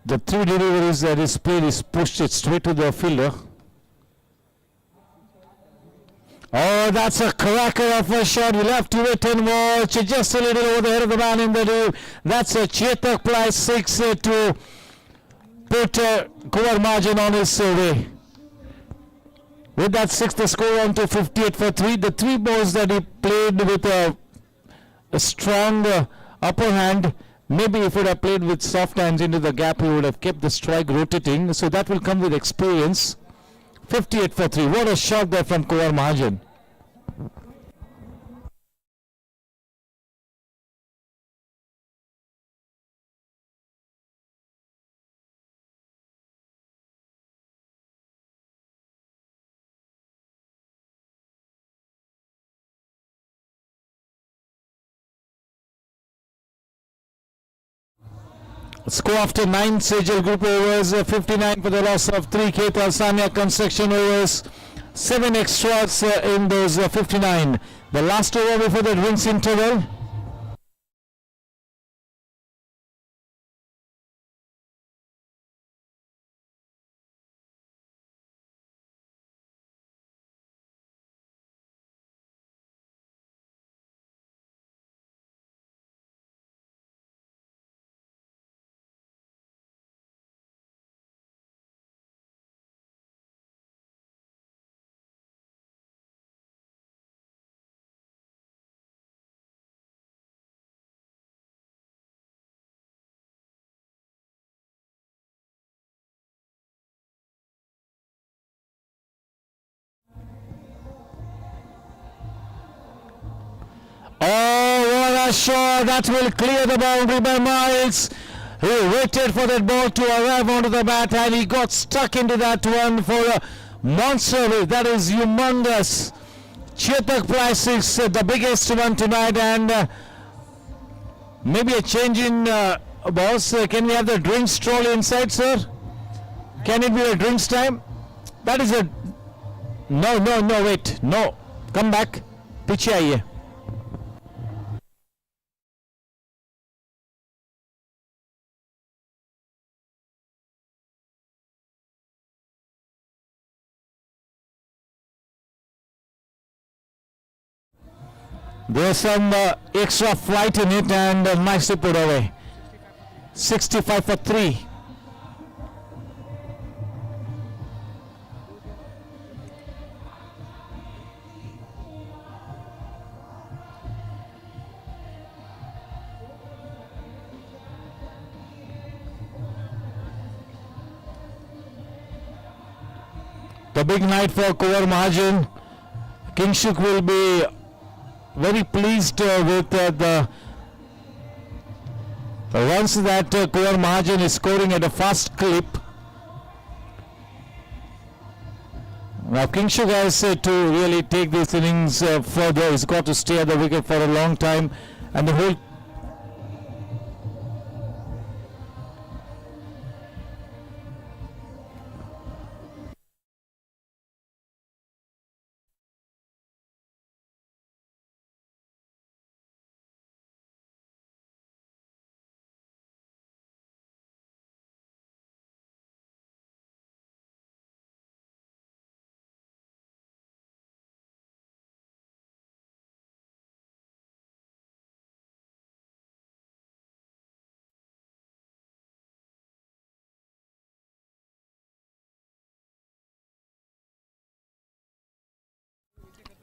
The 3 deliveries that is played is pushed it straight to the fielder. Oh, that's a cracker of a shot. You'll have to wait and watch. Just a little over the head of the man in the deep. That's a Chetak plus 6 to put Kumar Mahajan on his way. With that 6, the score on to 58 for 3. The 3 balls that he played with a strong upper hand. Maybe if he would have played with soft hands into the gap, he would have kept the strike rotating. So that will come with experience. 58 for 3. What a shot there from Kumar Mahajan. Score after 9 Sejal group overs, 59 for the loss of 3 Ketal Sanya construction overs, 7 extras in those 59. The last over before the drinks interval. Oh, what a shot! That will clear the boundary by Miles. He waited for that ball to arrive onto the bat and he got stuck into that one for a monster wave. That is humongous. Chetak plus 6, the biggest one tonight, and maybe a change in boss. Can we have the drinks trolley inside, sir? Can it be a drinks time? That is a... No, wait. No. Come back. Piche aiye. There's some extra flight in it and nicely put away. 65 for 3. The big night for Kumar Mahajan. Kingshuk will be very pleased with the runs that Kumar Mahajan is scoring at a fast clip. Now Kingshuk has to really take these innings further. He's got to stay at the wicket for a long time, and the whole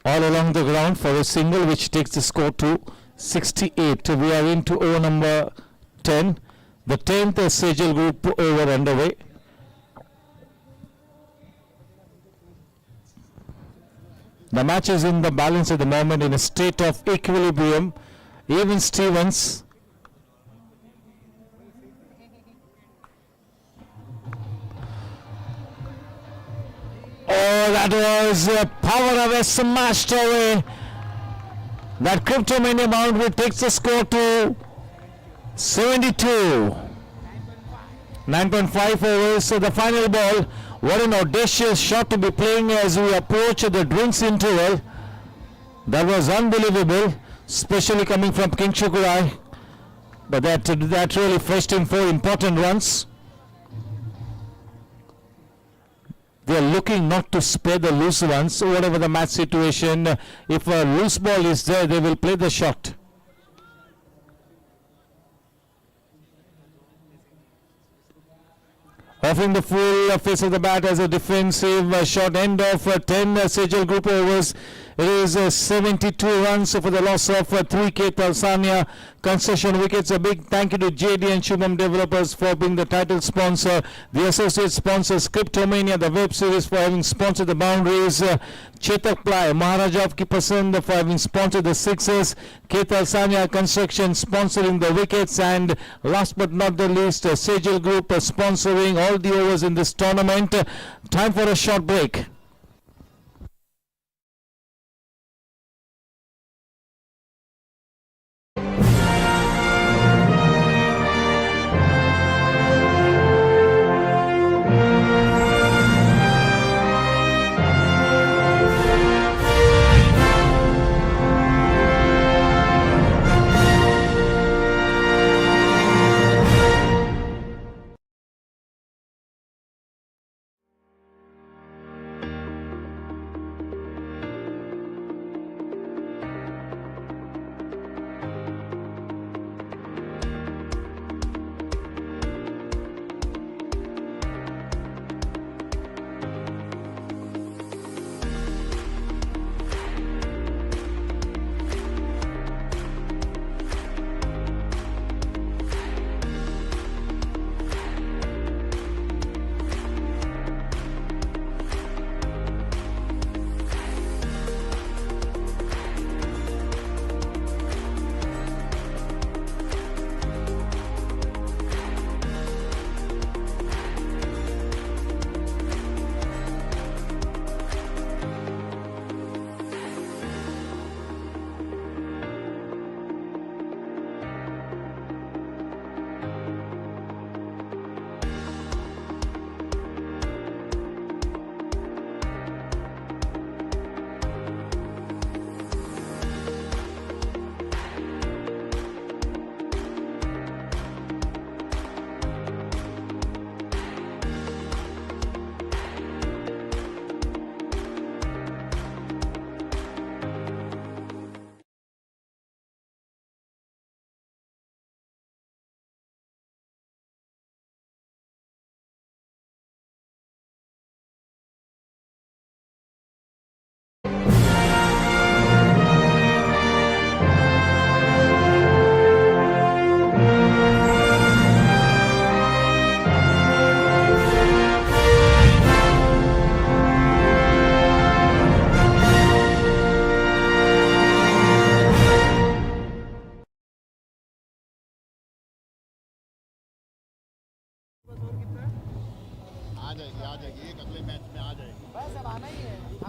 all along the ground for a single which takes the score to 68. We are into over number 10. The 10th Sejal group over underway. The match is in the balance at the moment in a state of equilibrium. Even Stevens. Oh, that was power away, smashed away. That Cryptomania boundary takes the score to 72. 9.5 overs, so the final ball. What an audacious shot to be playing as we approach the drinks interval. That was unbelievable, especially coming from King Chukurai. But that really fetched him 4 important runs. They are looking not to spare the loose ones. So whatever the match situation, if a loose ball is there, they will play the shot. Offering the full face of the bat as a defensive shot. End of 10 Sejal group overs. It is 72 runs for the loss of 3K Talsania. Concession wickets. A big thank you to JD and Shubham Developers for being the title sponsor. The associate sponsors Cryptomania, the web series, for having sponsored the boundaries. Chetak Ply, Maharaja of Kipasand, for having sponsored the sixes. K Talsania Construction sponsoring the wickets. And last but not the least, Sejal Group sponsoring all the overs in this tournament. Time for a short break.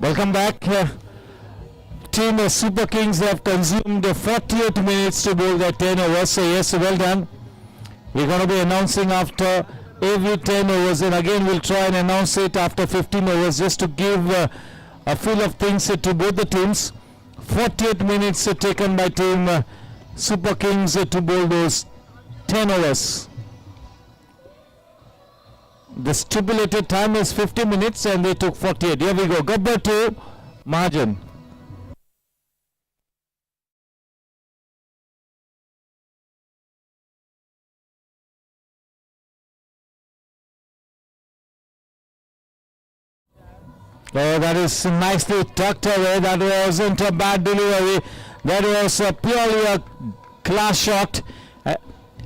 Welcome back. Team Super Kings have consumed 48 minutes to bowl their 10 overs. So yes, well done. We're going to be announcing after every 10 overs, and again we'll try and announce it after 15 overs just to give a feel of things to both the teams. 48 minutes taken by Team Super Kings to bowl those 10 overs. The stipulated time is 50 minutes and they took 48. Here we go. Gabbar to Mahajan. Oh, that is nicely tucked away. That wasn't a bad delivery. That was purely a class shot.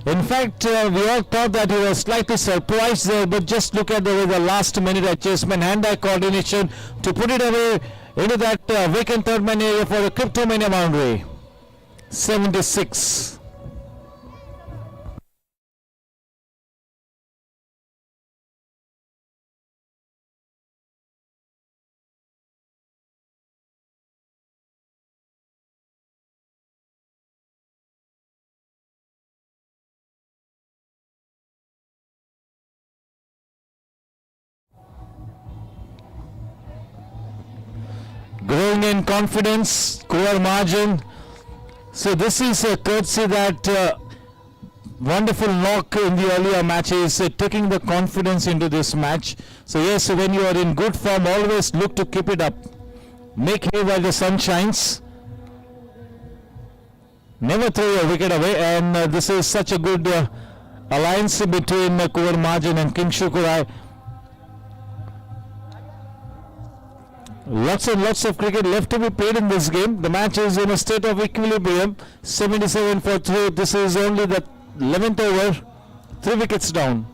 In fact, we all thought that he was slightly surprised there, but just look at the way the last minute adjustment, hand-eye coordination to put it away into that vacant third man area for the Cryptomania boundary. 76. Growing in confidence, Kuwar Margin. So this is a courtesy that Wonderful knock in the earlier matches, taking the confidence into this match. So yes, when you are in good form, always look to keep it up. Make hay while the sun shines. Never throw your wicket away, and this is such a good alliance between Kuvar Mahajan and King Shukurai. Lots and lots of cricket left to be played in this game. The match is in a state of equilibrium. 77 for 3. This is only the 11th over. 3 wickets down.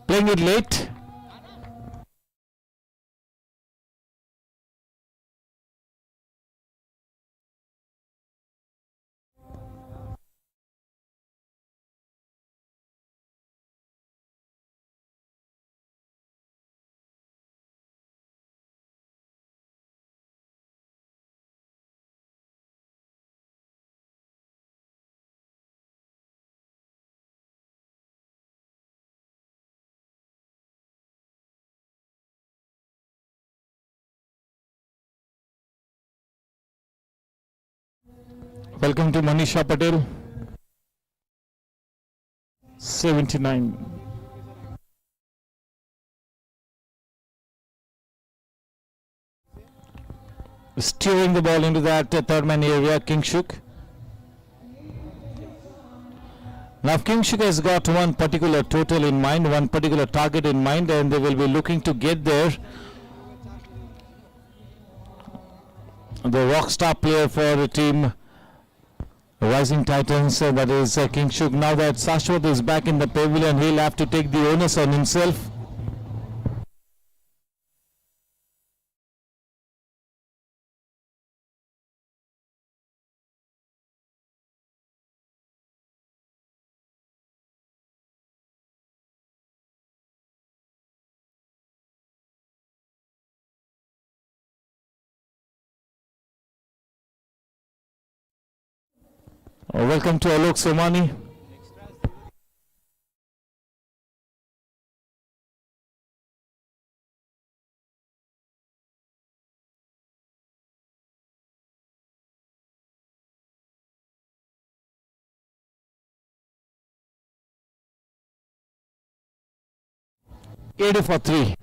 Playing it late. Welcome to Manisha Patel. 79. Steering the ball into that third man area, Kingshuk. Now Kingshuk has got one particular total in mind, one particular target in mind, and they will be looking to get there. The rock star player for the team Rising Titans, that is Kingshuk. Now that Shashwat is back in the pavilion, he'll have to take the onus on himself. Welcome to Alok Somani. Eighty for 3.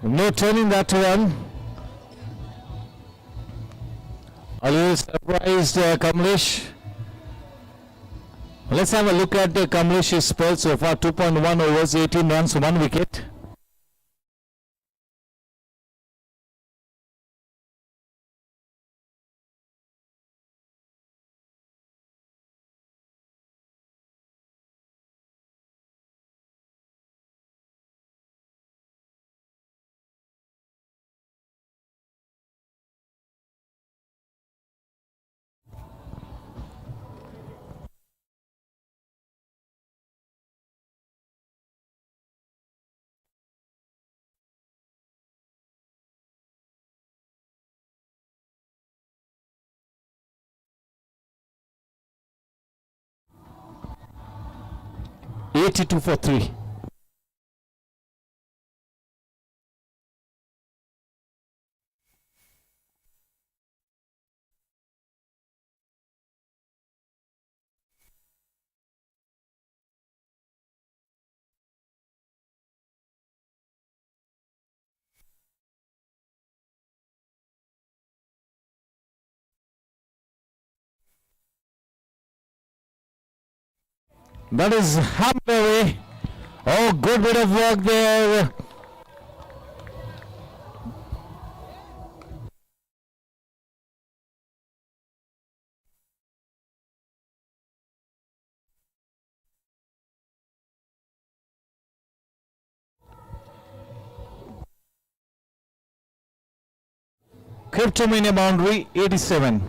No turning that one. A little surprised Kamlesh. Let's have a look at Kamlesh's spell so far. 2.1 overs, 18 runs, 1 wicket. $82 for 3. That is hammered away. Oh, good bit of work there. Cryptomania boundary 87.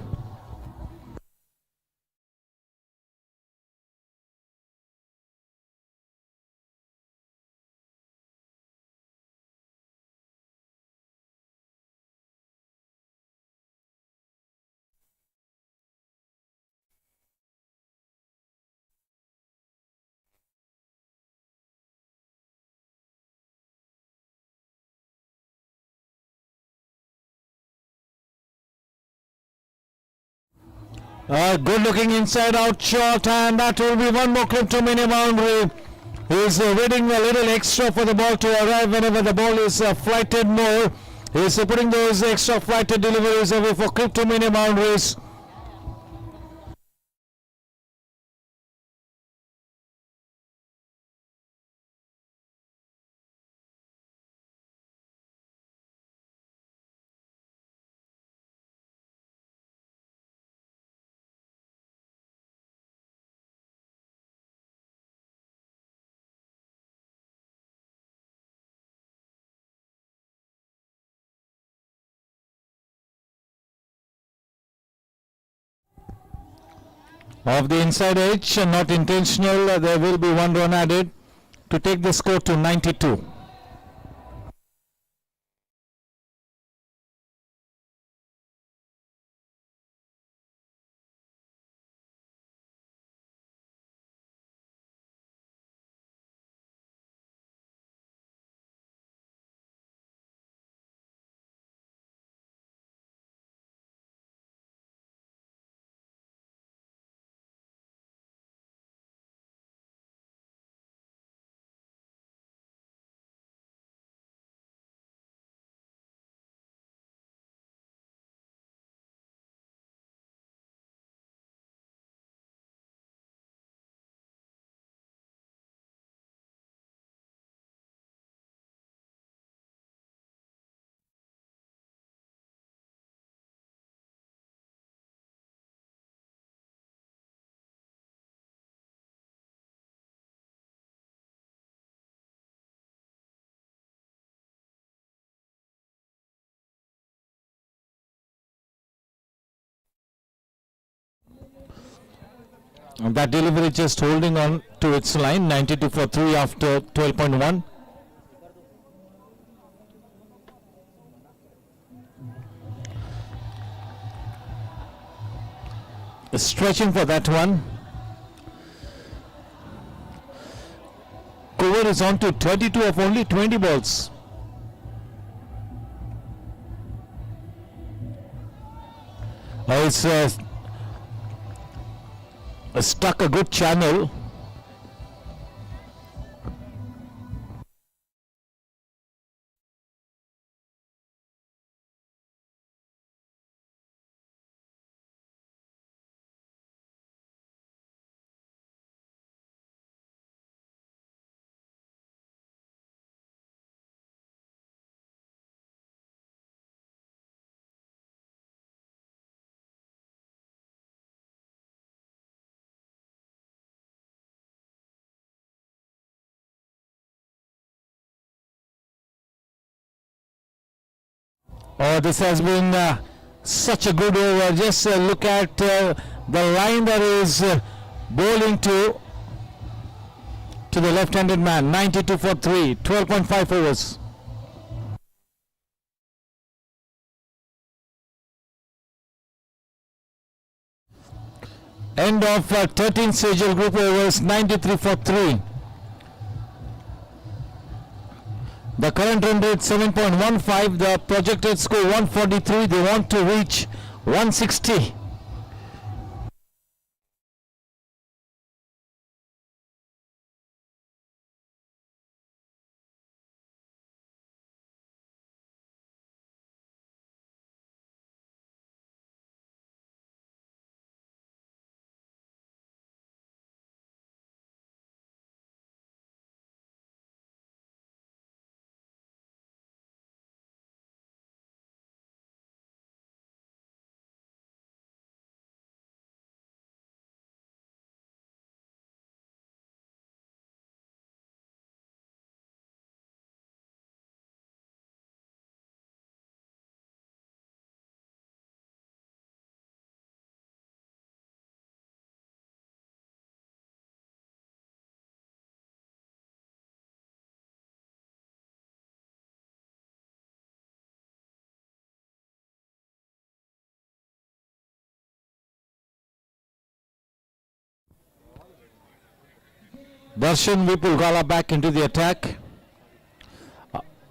Good looking inside out shot, and that will be one more Cryptomania boundary. He's waiting a little extra for the ball to arrive whenever the ball is flighted more. He's putting those extra flighted deliveries away for Cryptomania boundaries. Of the inside edge, not intentional, there will be one run added to take the score to 92. And that delivery just holding on to its line, 92 for 3 after 12.1. Stretching for that one. Cover is on to 32 of only 20 balls. It's stuck a good channel. Oh, this has been such a good over. Just look at the line that is bowling to the left-handed man. 92 for 3, 12.5 overs. End of 13 Sejal group overs, 93 for 3. The current run rate 7.15, the projected score 143. They want to reach 160. Darshan Vipulgala back into the attack.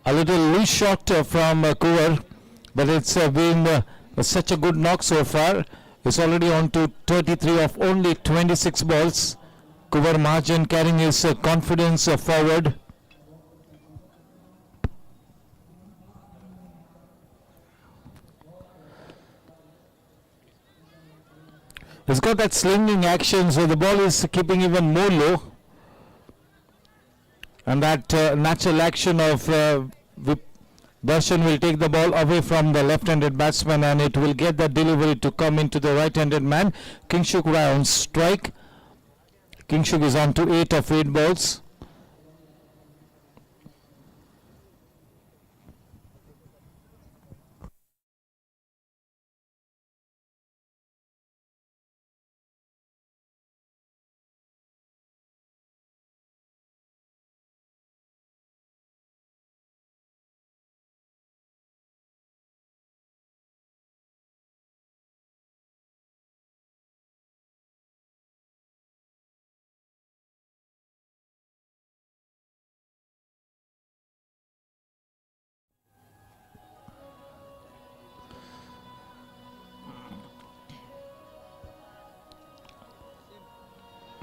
A little loose shot from Kuvar, but it's been such a good knock so far. It's already on to 33 of only 26 balls. Kuvar Mahajan carrying his confidence forward. He's got that slinging action, so the ball is keeping even more low. And that natural action of Darshan will take the ball away from the left-handed batsman, and it will get that delivery to come into the right-handed man. Kingshuk on strike. Kingshuk is on to 8 of 8 balls.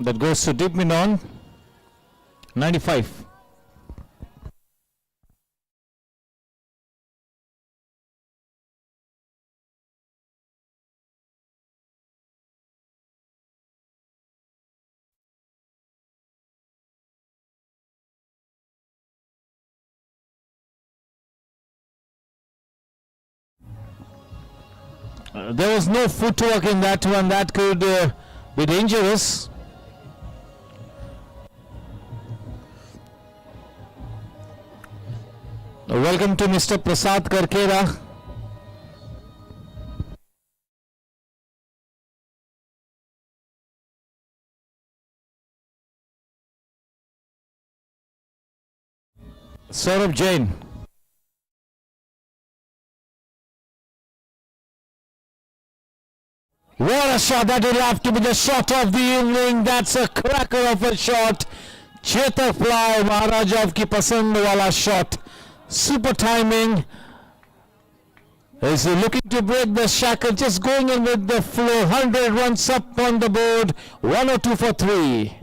That goes to deep mid on 95. There was no footwork in that one. That could be dangerous. Welcome to Mr. Prasad Karkera. Saurabh Jain. What a shot! That will have to be the shot of the evening. That's a cracker of a shot. Chetak fly, Maharajav ki pasand wala shot. Super timing. Is looking to break the shackle, just going in with the flow. 100 runs up on the board. 102 for 3.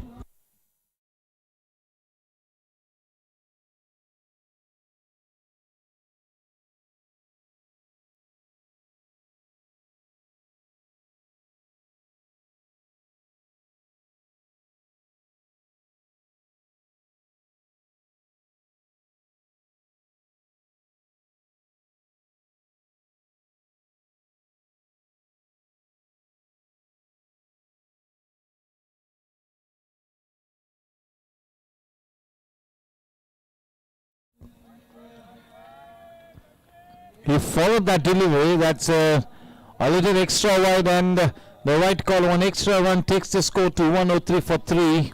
He followed that delivery. That's a little extra wide, and the right call. One extra run takes the score to 103 for 3.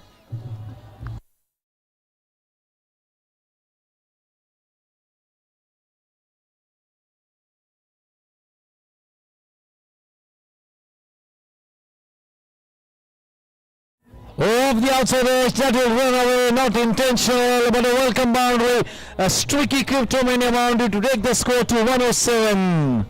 Off the outside edge, that will run away, not intentional, but a welcome boundary. A streaky Cryptomania boundary to take the score to 107.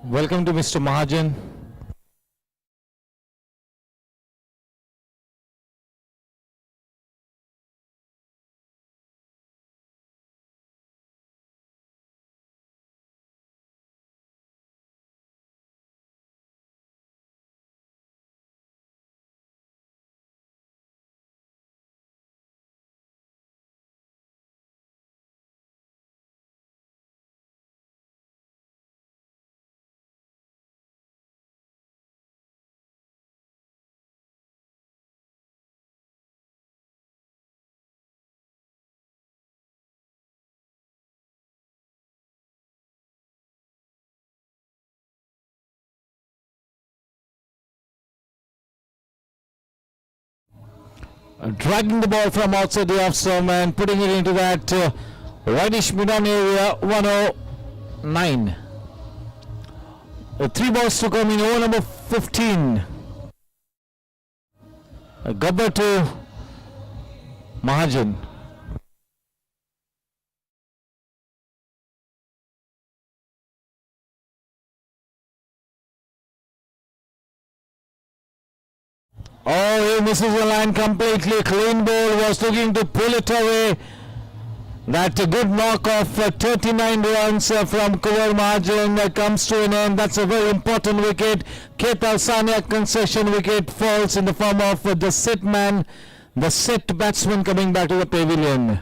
Welcome to Mr. Mahajan. Dragging the ball from outside the off stump and putting it into that whitish mid-on area, 109. 3 balls to come in over number 15. Gabbar to Mahajan. Oh, he misses the line completely. Clean ball, was looking to pull it away. That good knock of 39 runs from Kuvar Mahajan comes to an end. That's a very important wicket. Ketal Sania concession wicket falls in the form of the set man, the set batsman coming back to the pavilion.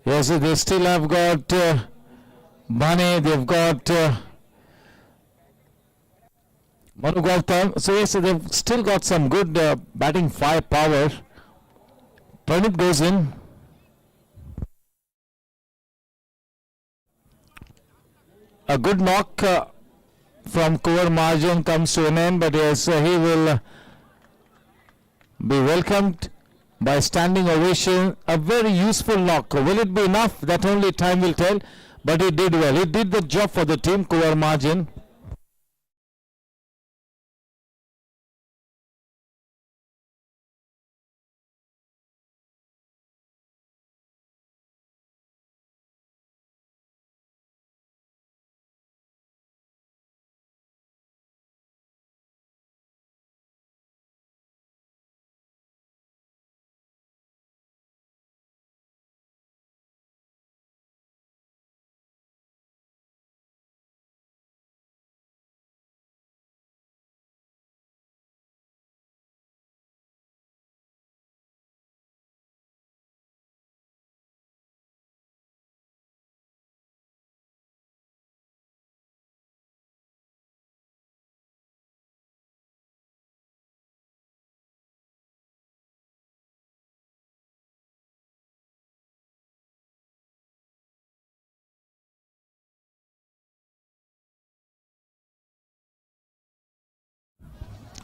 Yes, they still have got Bane, they've got Manu Gautam. So yes, they've still got some good batting firepower. Pranit goes in. A good knock from Kuvar Mahajan comes to an end, but yes, he will be welcomed by standing ovation. A very useful knock. Will it be enough? That only time will tell. But he did well. He did the job for the team, Kuvar Mahajan.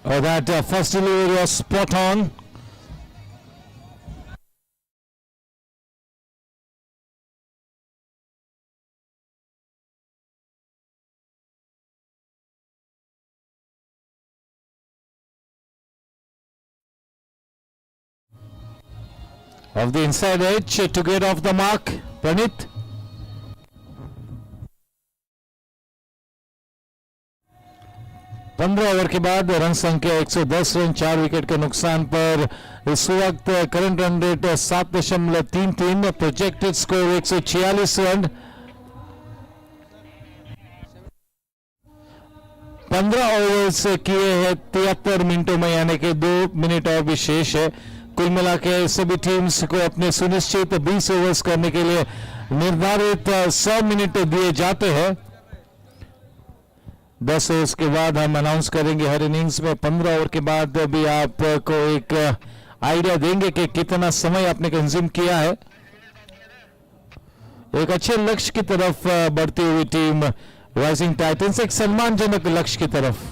That first delivery was spot on. Of the inside edge to get off the mark, Pranit. पंद्रह over के बाद run संख्या 110 run 4 wicket के नुकसान पर इस वक्त current run rate 7.33, projected score 146 run. 15 overs किए हैं 73 मिनटों में, यानी कि 2 मिनट और विशेष है। कुल मिला के सभी टीम्स को अपने सुनिश्चित 20 ओवर्स करने के लिए निर्धारित 100 मिनट दिए जाते हैं। 10 ओवर्स के बाद हम अनाउंस करेंगे हर इनिंग्स में। 15 ओवर के बाद भी आपको एक आइडिया देंगे कि कितना समय आपने कंज्यूम किया है। एक अच्छे लक्ष्य की तरफ बढ़ती हुई टीम राइजिंग टाइटंस, एक सम्मानजनक लक्ष्य की तरफ।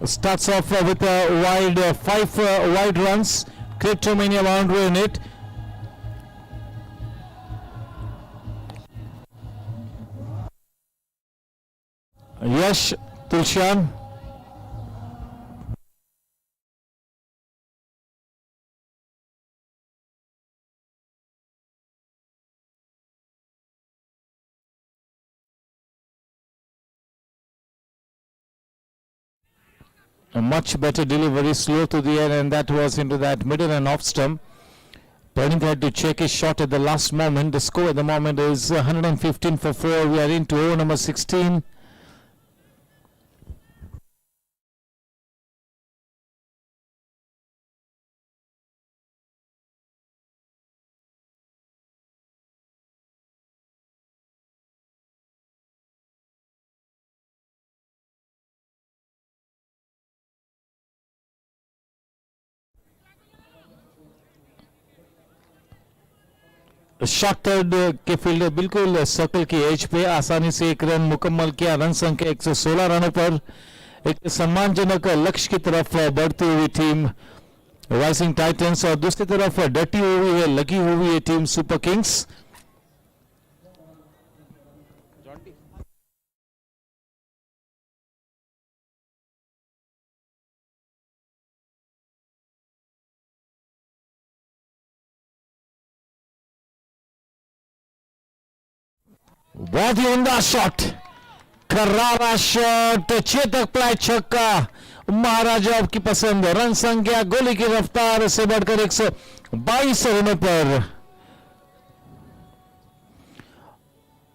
starts off with a wide 5 wide runs. Cryptomania boundary in it. Yash Tulshan. A much better delivery, slow to the end, and that was into that middle and off stump. Pennington had to check his shot at the last moment. The score at the moment is 115 for 4. We are into over number 16. Shorted के fielder बिल्कुल circle की as पे आसानी से एक run मुकम्मल किया. Run संख्या 116 रनों पर एक सम्मानजनक लक्ष्य की तरफ बढ़ती हुई टीम राइजिंग टाइटंस और दूसरी तरफ डटी हुई है, लगी हुई है टीम सुपर किंग्स. बहुत ही उम्दा शॉट, करारा शॉट, चेतक प्लाई छक्का. महाराजा आपकी पसंद. रन संख्या गोली की रफ्तार से बढ़कर 122 रनों पर.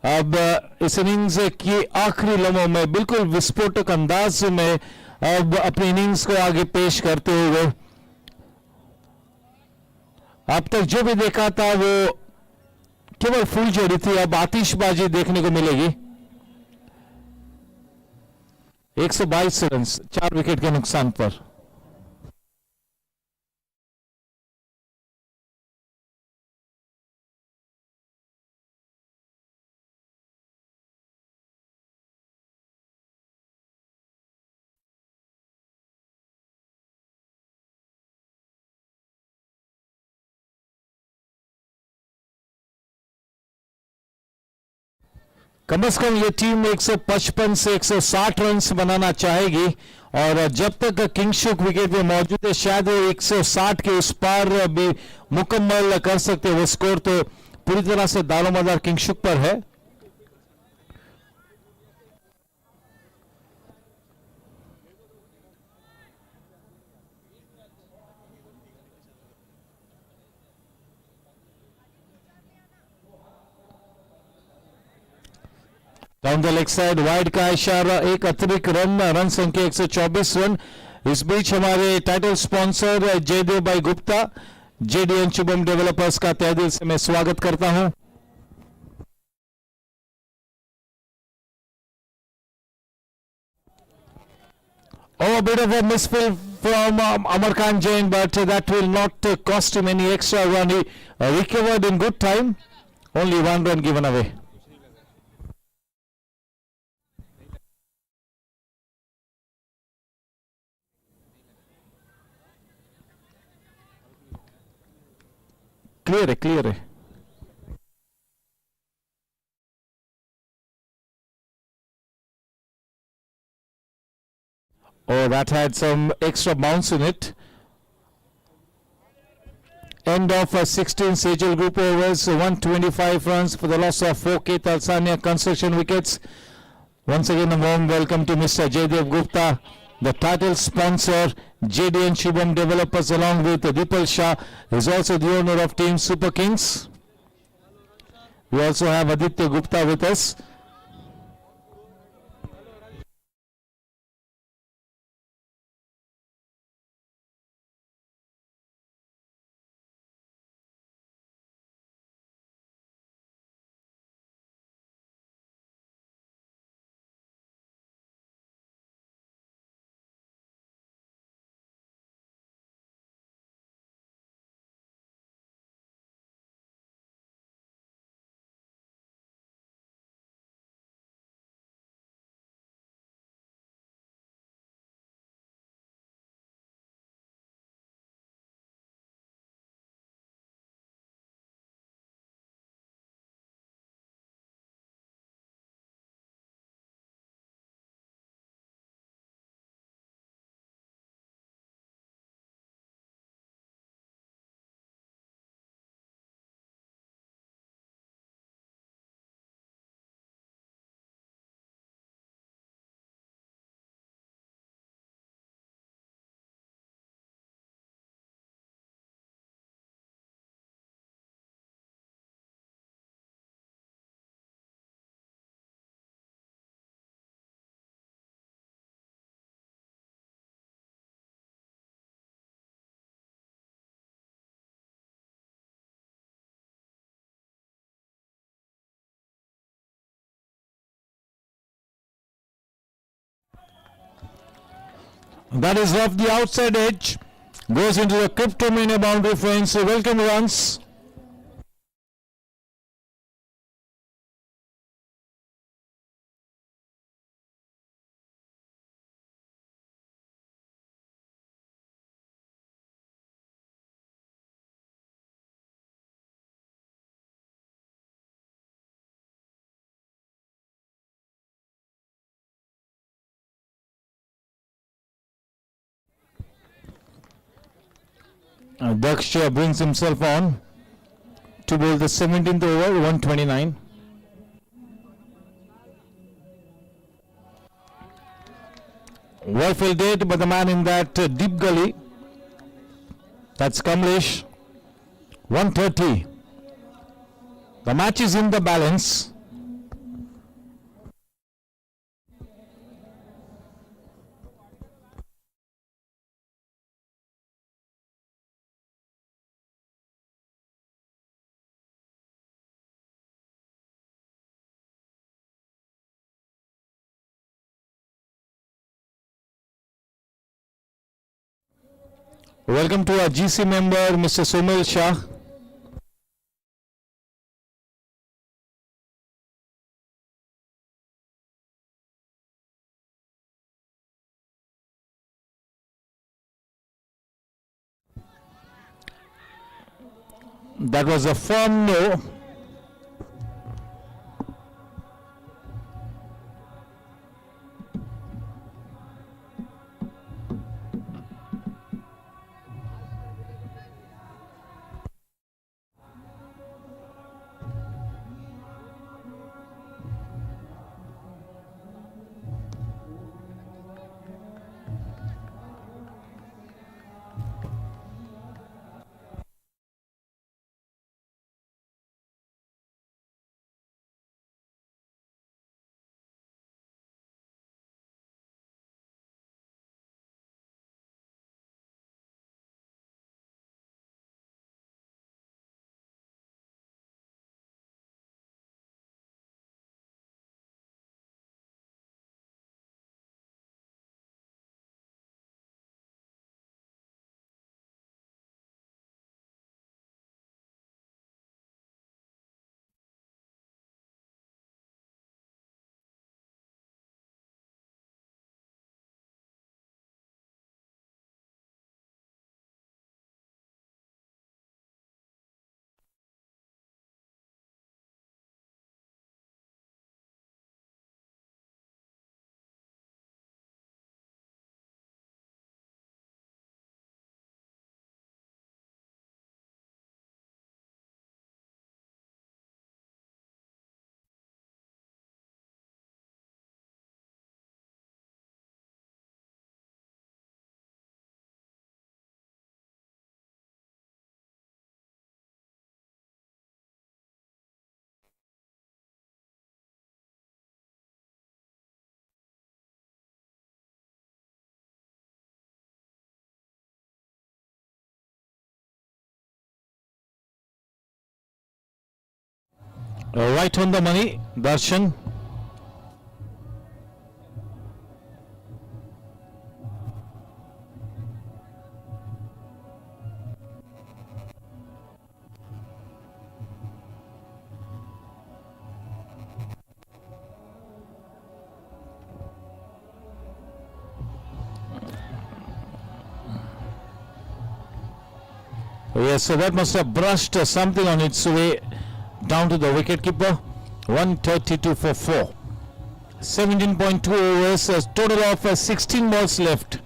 अब इस इनिंग्स की आखिरी लम्हों में बिल्कुल विस्फोटक अंदाज में अब अपनी इनिंग्स को आगे पेश करते हुए अब तक जो भी देखा था वो केवल फूल जोड़ी थी. अब आतिशबाजी देखने को मिलेगी. 122 रन 4 विकेट के नुकसान पर. कम से कम ये टीम 155 से 160 रन बनाना चाहेगी और जब तक किंगशुक विकेट पे मौजूद है शायद वो 160 के उस पार भी मुकम्मल कर सकते हैं. वो स्कोर तो पूरी तरह से दारोमदार किंगशुक पर है. Down the leg side wide का इशारा, एक अतिरिक्त रन संख्या 124 रन. इस बीच हमारे टाइटल स्पॉन्सर जयदेव भाई गुप्ता जेडीएन शुभम डेवलपर्स का तहे दिल से मैं स्वागत करता हूं. Oh, a bit of a misfill from Amar Khan Jain, but that will not cost him any extra run. He recovered in good time. Only 1 run given away. Clear है. Oh, that had some extra bounce in it. End of 16 Sejal group overs, 125 runs for the loss of 4 K Talsania construction wickets. Once again, a warm welcome to Mr. Jaydev Gupta, the title sponsor, JDN Shubham Developers, along with Dipal Shah, is also the owner of Team Super Kings. We also have Aditya Gupta with us. That is off the outside edge. Goes into the cryptomania boundary fence. Welcome runs. Daksha brings himself on to bowl the 17th over, 129. Well fielded by the man in that deep gully. That's Kamlesh. 130. The match is in the balance. Welcome to our GC member, Mr. Somil Shah. That was a firm no. Right on the money, Darshan. Yes, so that must have brushed something on its way down to the wicketkeeper. 132 for 4. 17.2 overs, a total of 16 balls left.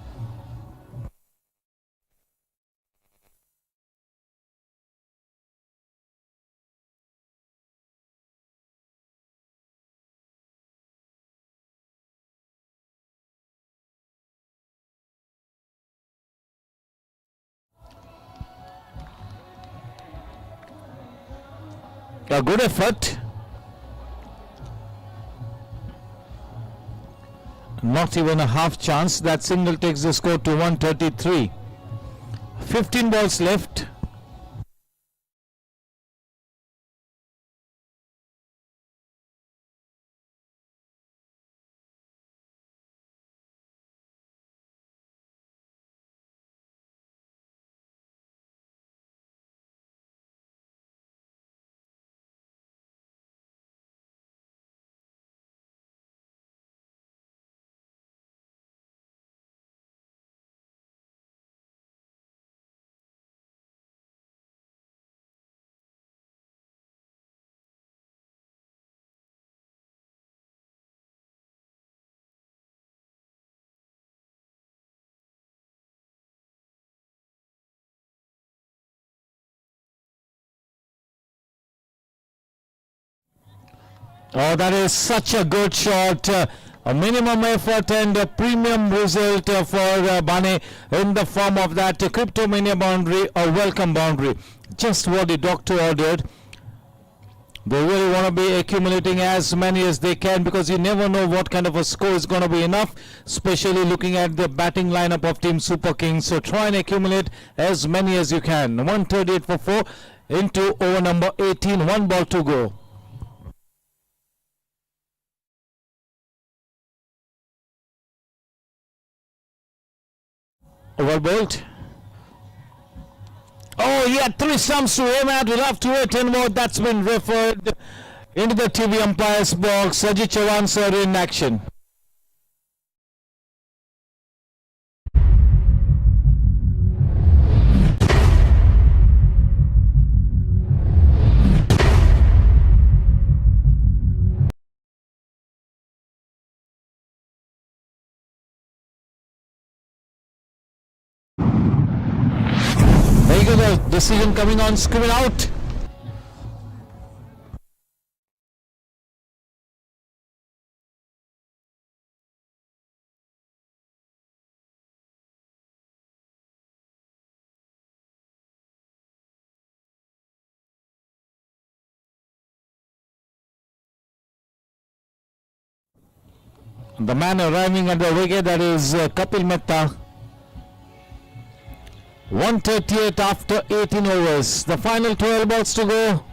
A good effort. Not even a half chance. That single takes the score to 133. 15 balls left. Oh, that is such a good shot. A minimum effort and a premium result for Bane in the form of that Cryptomania boundary, a welcome boundary. Just what the doctor ordered. They really want to be accumulating as many as they can, because you never know what kind of a score is going to be enough, especially looking at the batting lineup of Team Super Kings. So try and accumulate as many as you can. 138 for 4 into over number 18. 1 ball to go. Over bowled. Oh, he had 3 stumps to aim at. We'll have to wait 10 more. That's been referred into the TV umpire's box. Sajid Chavan sir in action. There you go, the decision coming on screen out. The man arriving at the wicket, that is Kapil Mehta. 138 after 18 overs. The final 12 balls to go.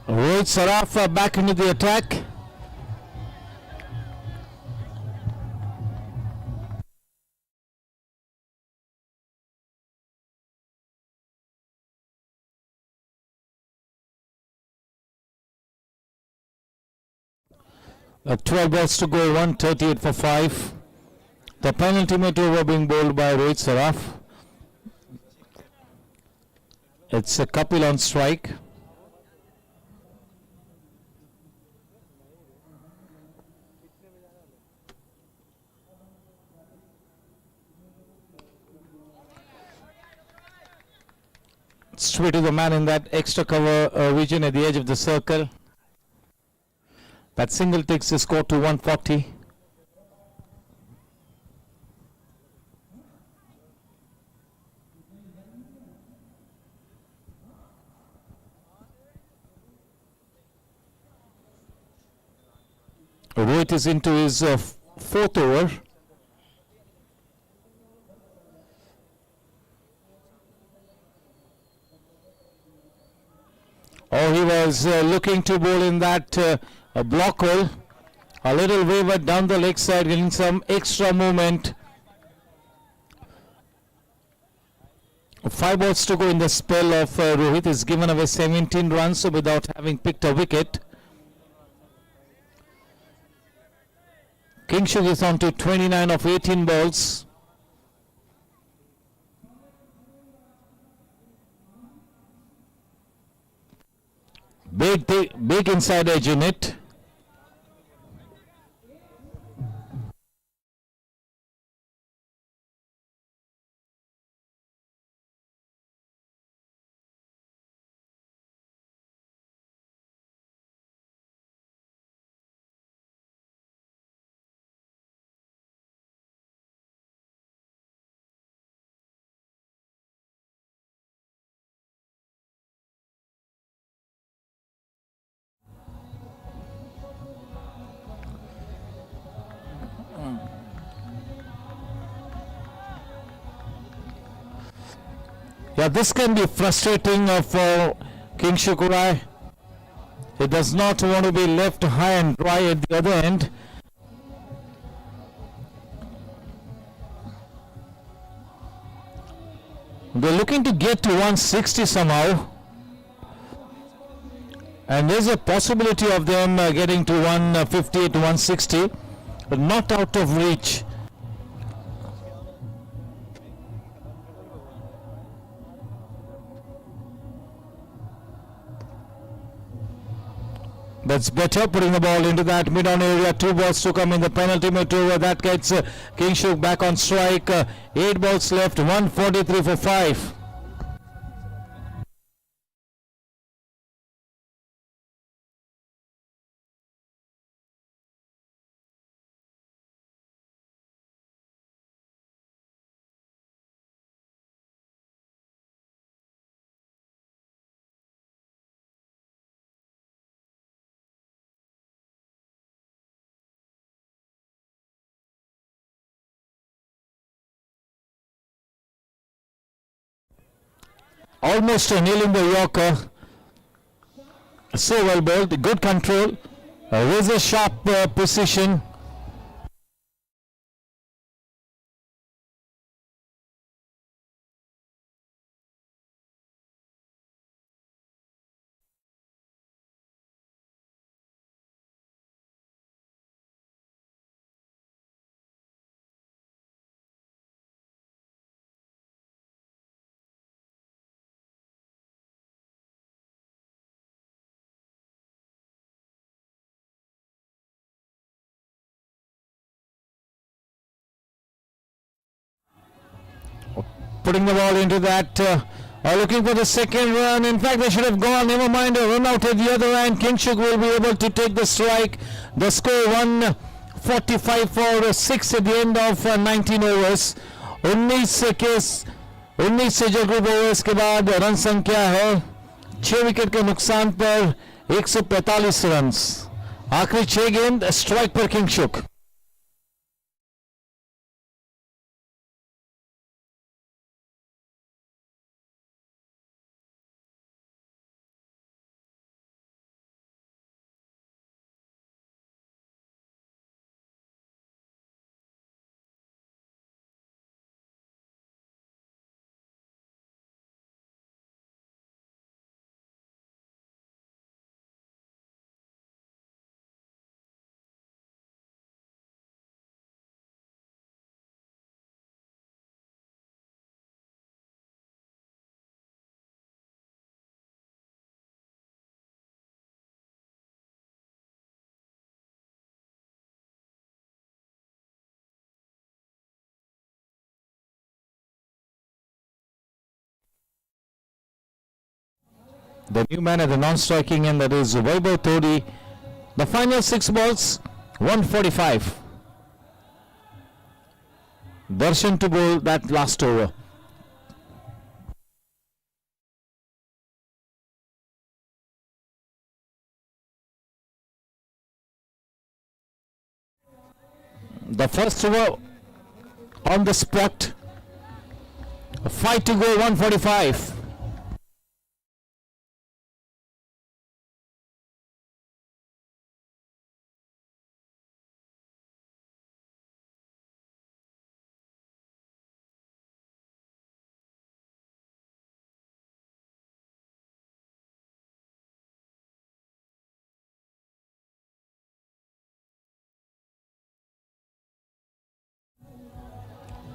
Rohit Saraf back into the attack. 12 balls to go, 138 for 5. The penultimate over being bowled by Rohit Saraf. It's a Kapil on strike. Straight to the man in that extra cover region at the edge of the circle. That single takes the score to 140. Rohit is into his 4th over. Oh, he was looking to bowl in that block hole. A little wavered down the leg side, getting some extra movement. 5 balls to go in the spell of Rohit. Is given away 17 runs without having picked a wicket. Kingshuk is on to 29 of 18 balls. Big inside edge in it. Yeah, this can be frustrating for King Shukurai. He does not want to be left high and dry at the other end. They're looking to get to 160 somehow. And there's a possibility of them getting to 150 to 160, but not out of reach. That's better, putting the ball into that mid-on area. 2 balls to come in the penalty over. That gets King Shuk back on strike. 8 balls left, 143 for 5. Almost nailing the Yorker. So well bowled, good control, razor sharp precision. Putting the ball into that, looking for the second run. In fact, they should have gone. Never mind, a run out at the other end. King Shuk will be able to take the strike. The score 145 for 6 at the end of 19 overs. 19 से जो group overs के बाद run संख्या है 6 wicket के नुकसान पर 145 run. आखिरी 6 गेंद स्ट्राइक पर Kingshuk. The new man at the non-striking end, that is Vaibhav Todi. The final 6 balls, 145. Darshan to bowl that last over. The first over on the spot. 5 to go, 145.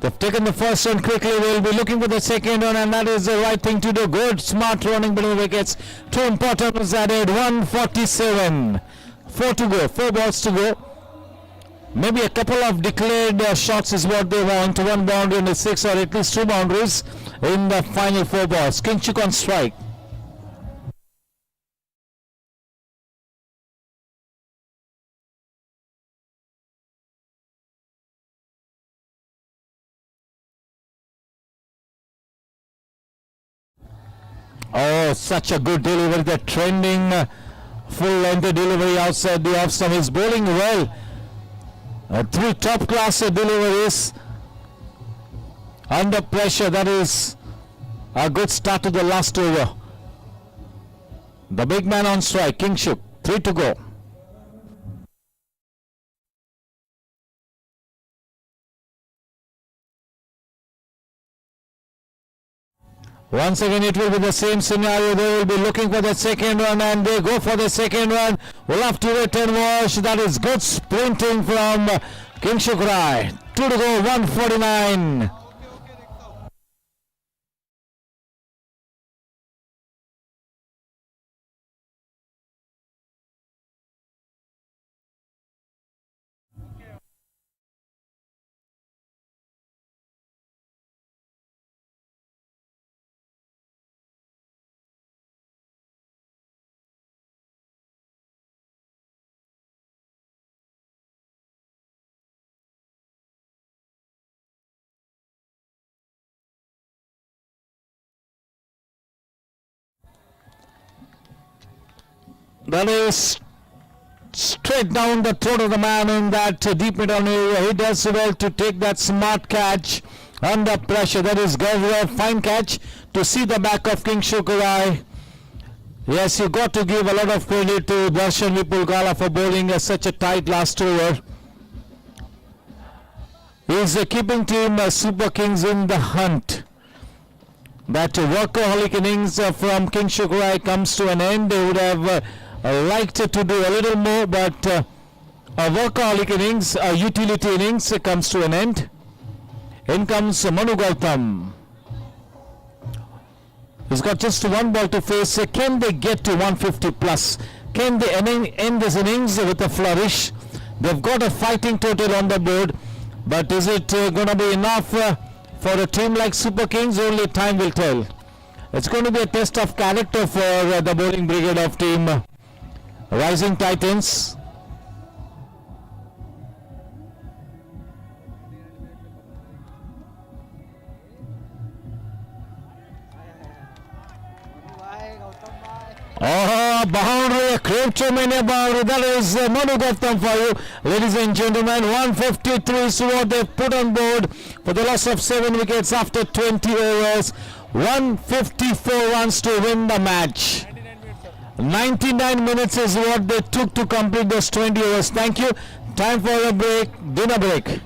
They've taken the first one quickly. They'll be looking for the second one, and that is the right thing to do. Good, smart running between wickets. 2 important ones added. 147. 4 to go. 4 balls to go. Maybe a couple of declared shots is what they want. 1 boundary in the 6, or at least 2 boundaries in the final 4 balls. King Shuk on strike. Oh, such a good delivery. The trending full-length delivery outside the off-stump. He's bowling well. 3 top-class deliveries under pressure. That is A good start to the last over. The big man on strike, Kingshuk. 3 to go. Once again, it will be the same scenario. They will be looking for the second run, and they go for the second run. We'll have to wait and watch. That is good sprinting from Kingshuk Rai. 2 to go, 149. That is straight down the throat of the man in that deep middle area. He does well to take that smart catch under pressure. That is a fine catch to see the back of Kingshuk Rai. Yes, you got to give a lot of credit to Darshan Vipulkala for bowling such a tight last over. He's keeping team Super Kings in the hunt. That workaholic innings from Kingshuk Rai comes to an end. They would have liked to do a little more, but a workaholic innings, a utility innings comes to an end. In comes Manu Gautam. He's got just one ball to face. Can they get to 150 plus? Can they end this innings with a flourish? They've got a fighting total on the board, but is it going to be enough for a team like Super Kings? Only time will tell. It's going to be a test of character for the bowling brigade of team Rising Titans. Boundary, Kripcho Mania boundary. That is Manu Gautam for you, ladies and gentlemen. 153 is what they've put on board for the loss of 7 wickets after 20 overs. 154 runs to win the match. 99 minutes is what they took to complete those 20 overs. Thank you. Time for a break, dinner break.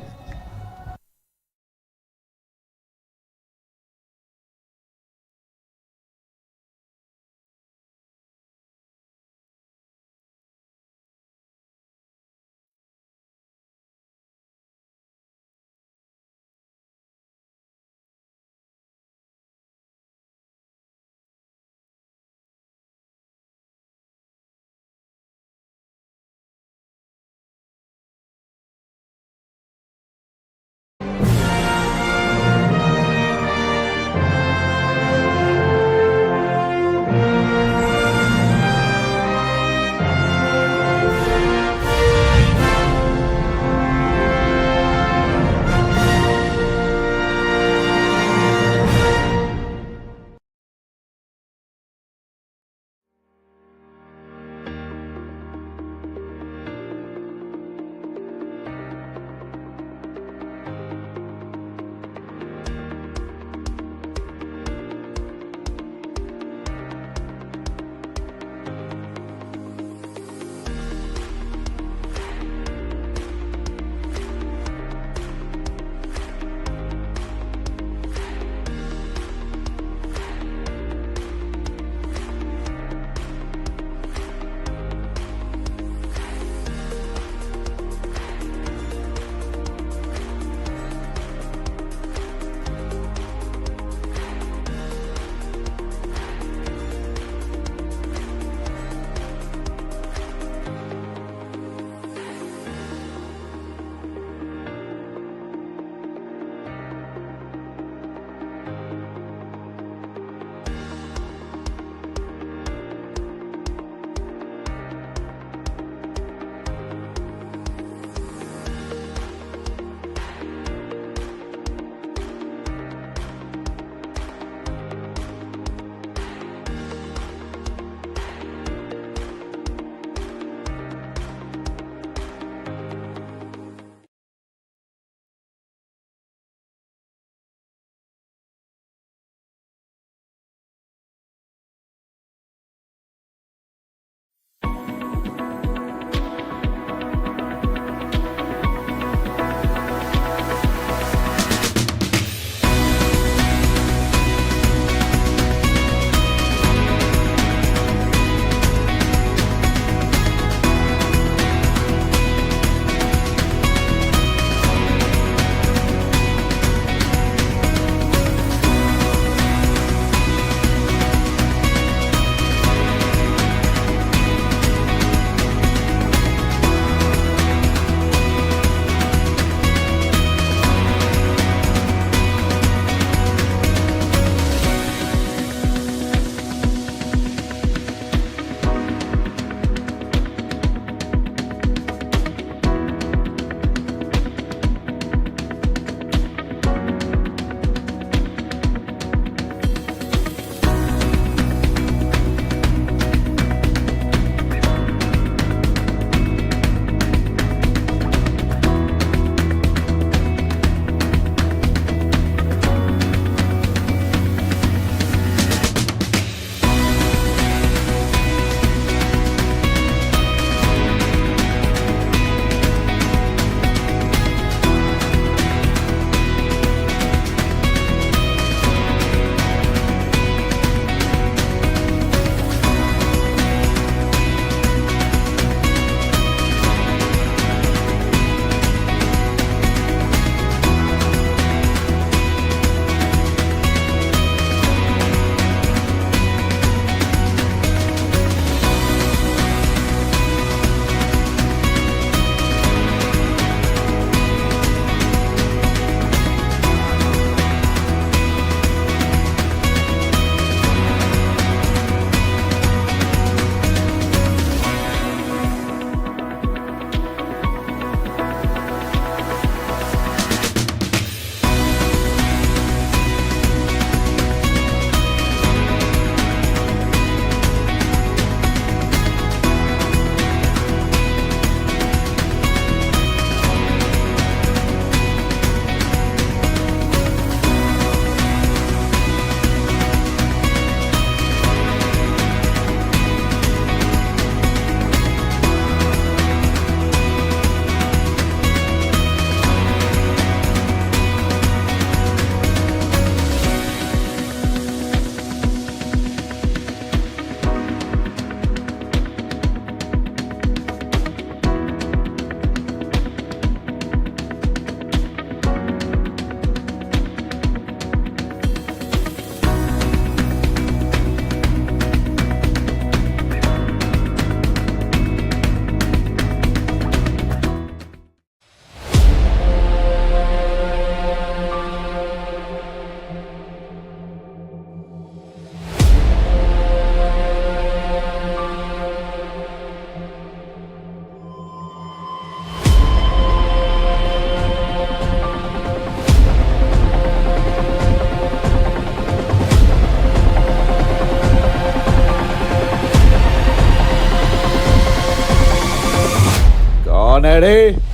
180.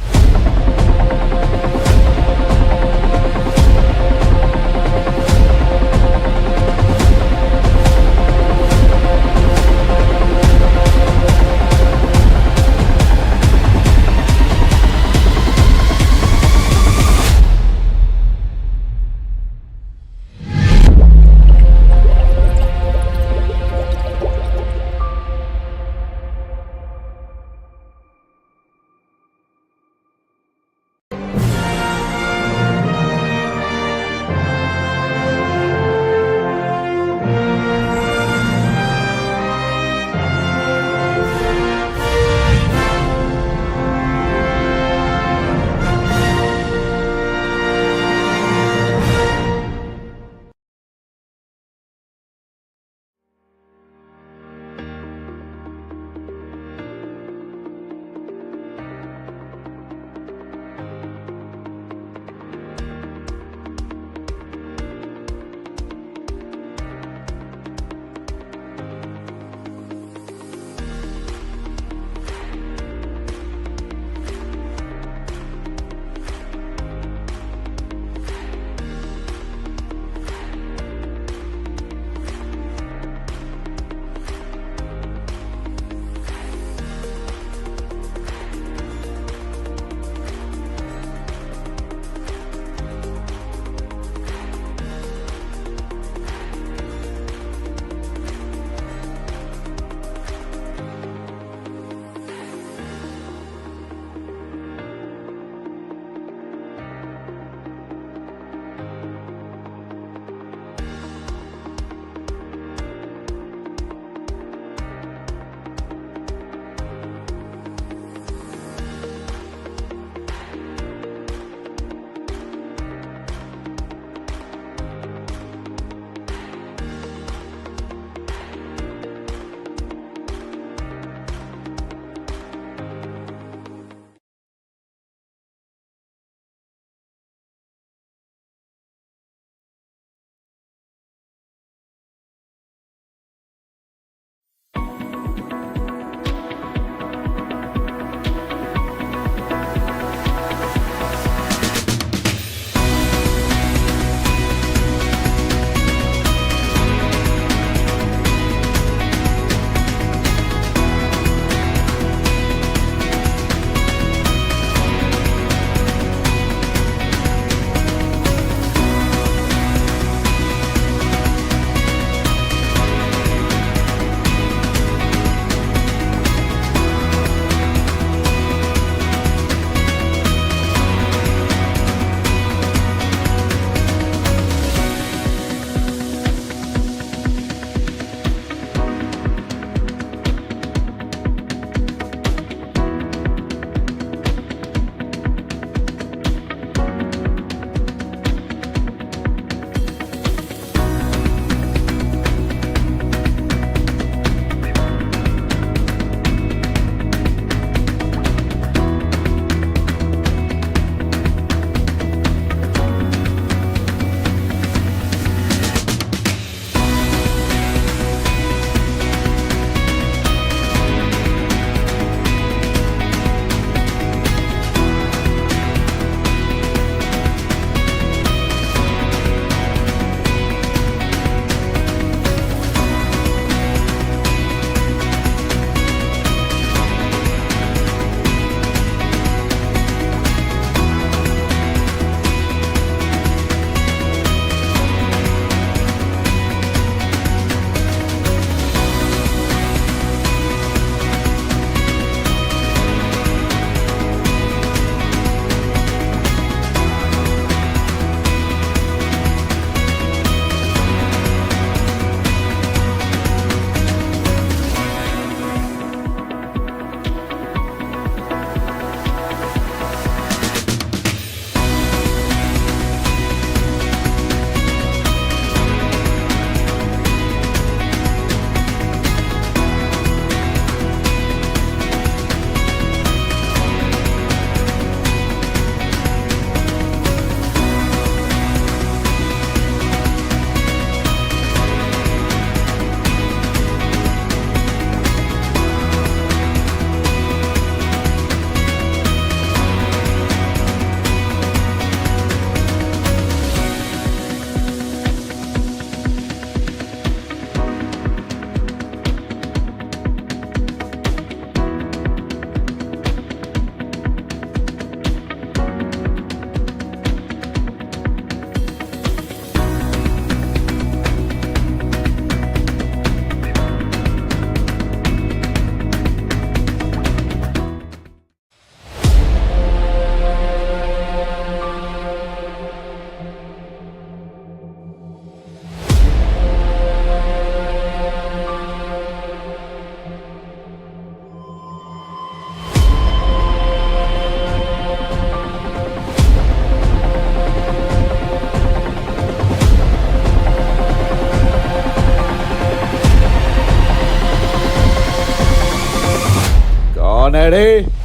कौन है रे?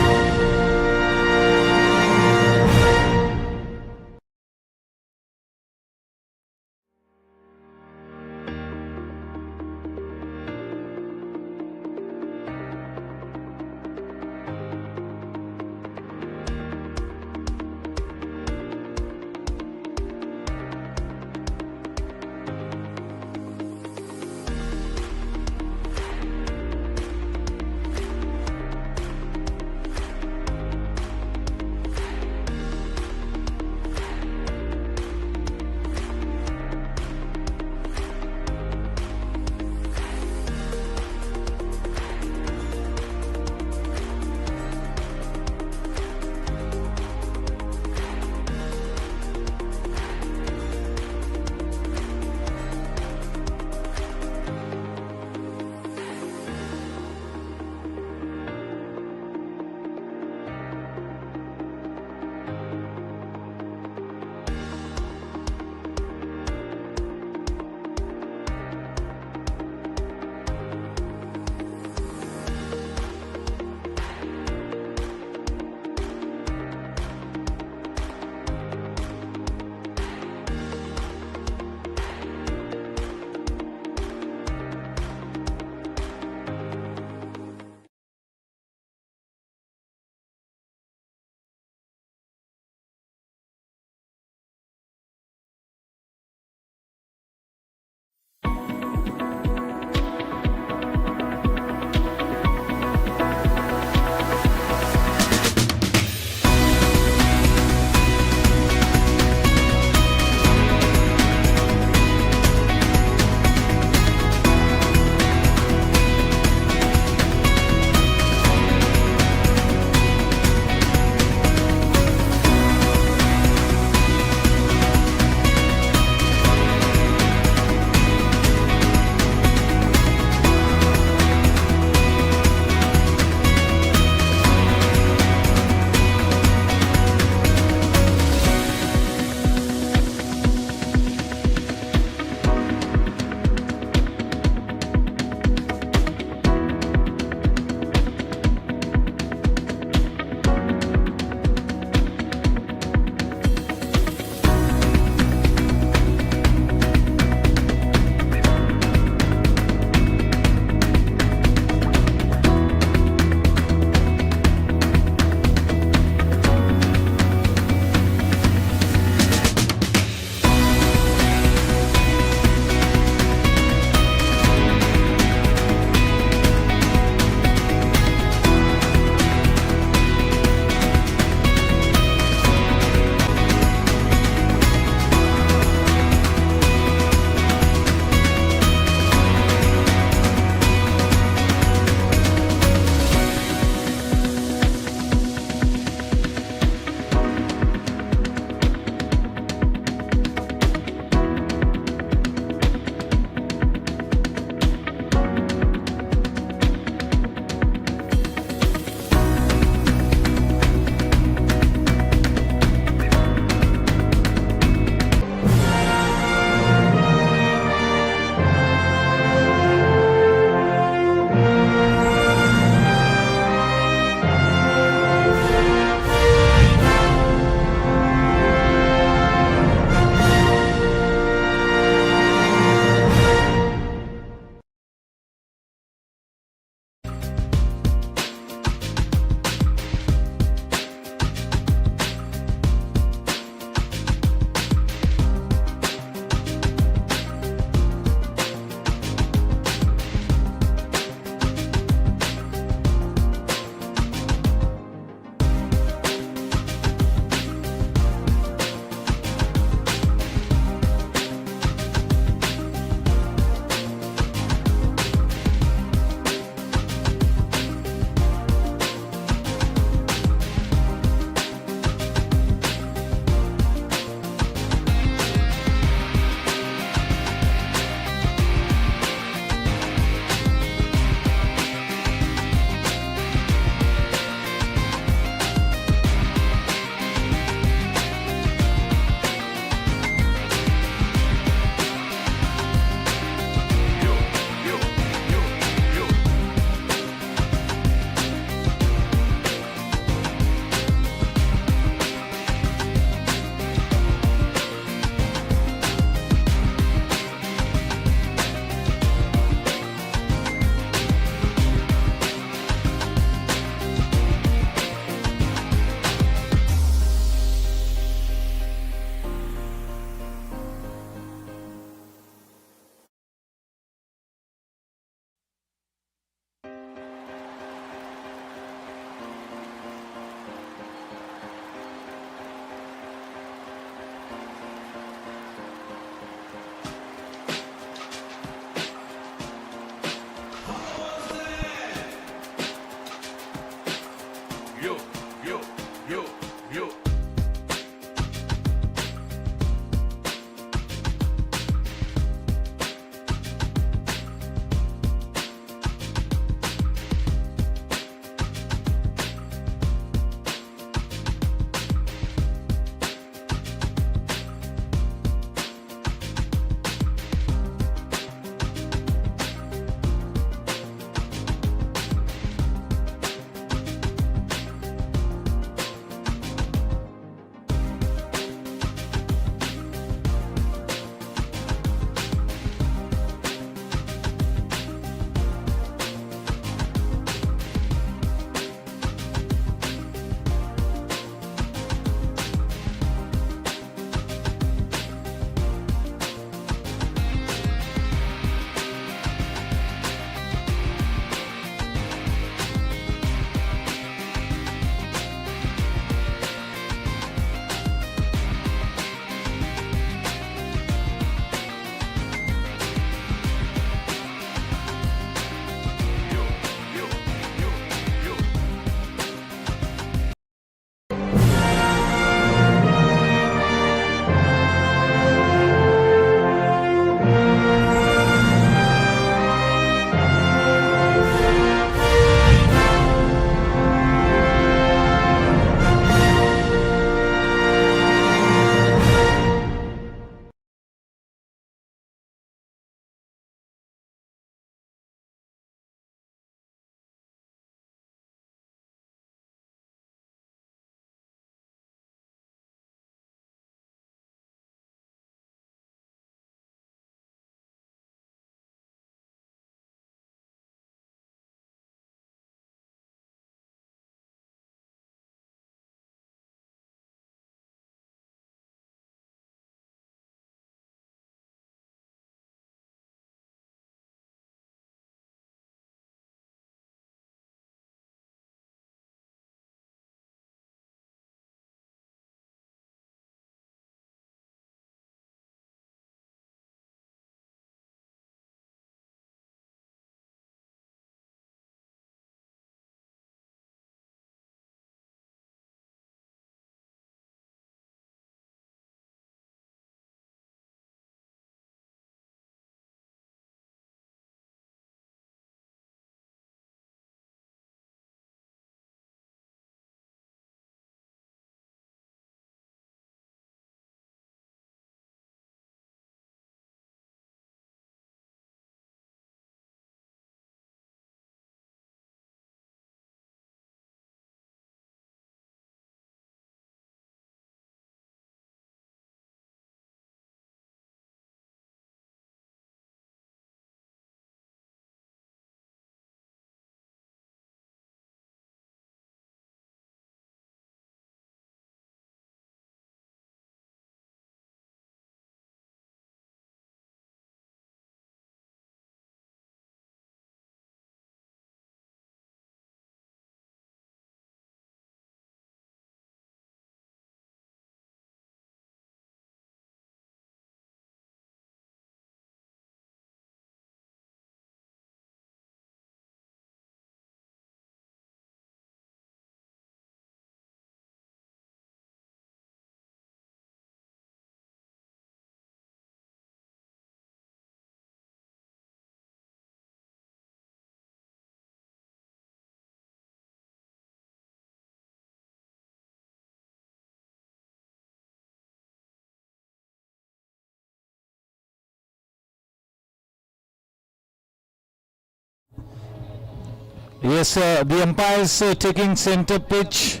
Yes, the umpires taking center pitch,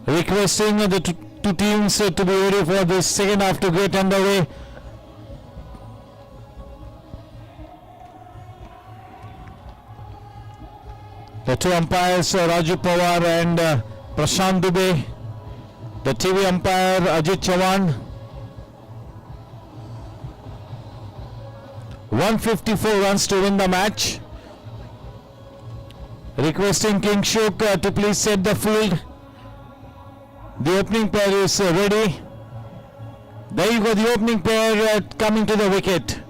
requesting the two teams to be ready for the second half to get underway. The two umpires, Raju Pawar and Prashant Dubey. The TV umpire, Ajit Chavan. 154 runs to win the match. Requesting King Shuk to please set the field. The opening pair is ready. There you go, the opening pair coming to the wicket.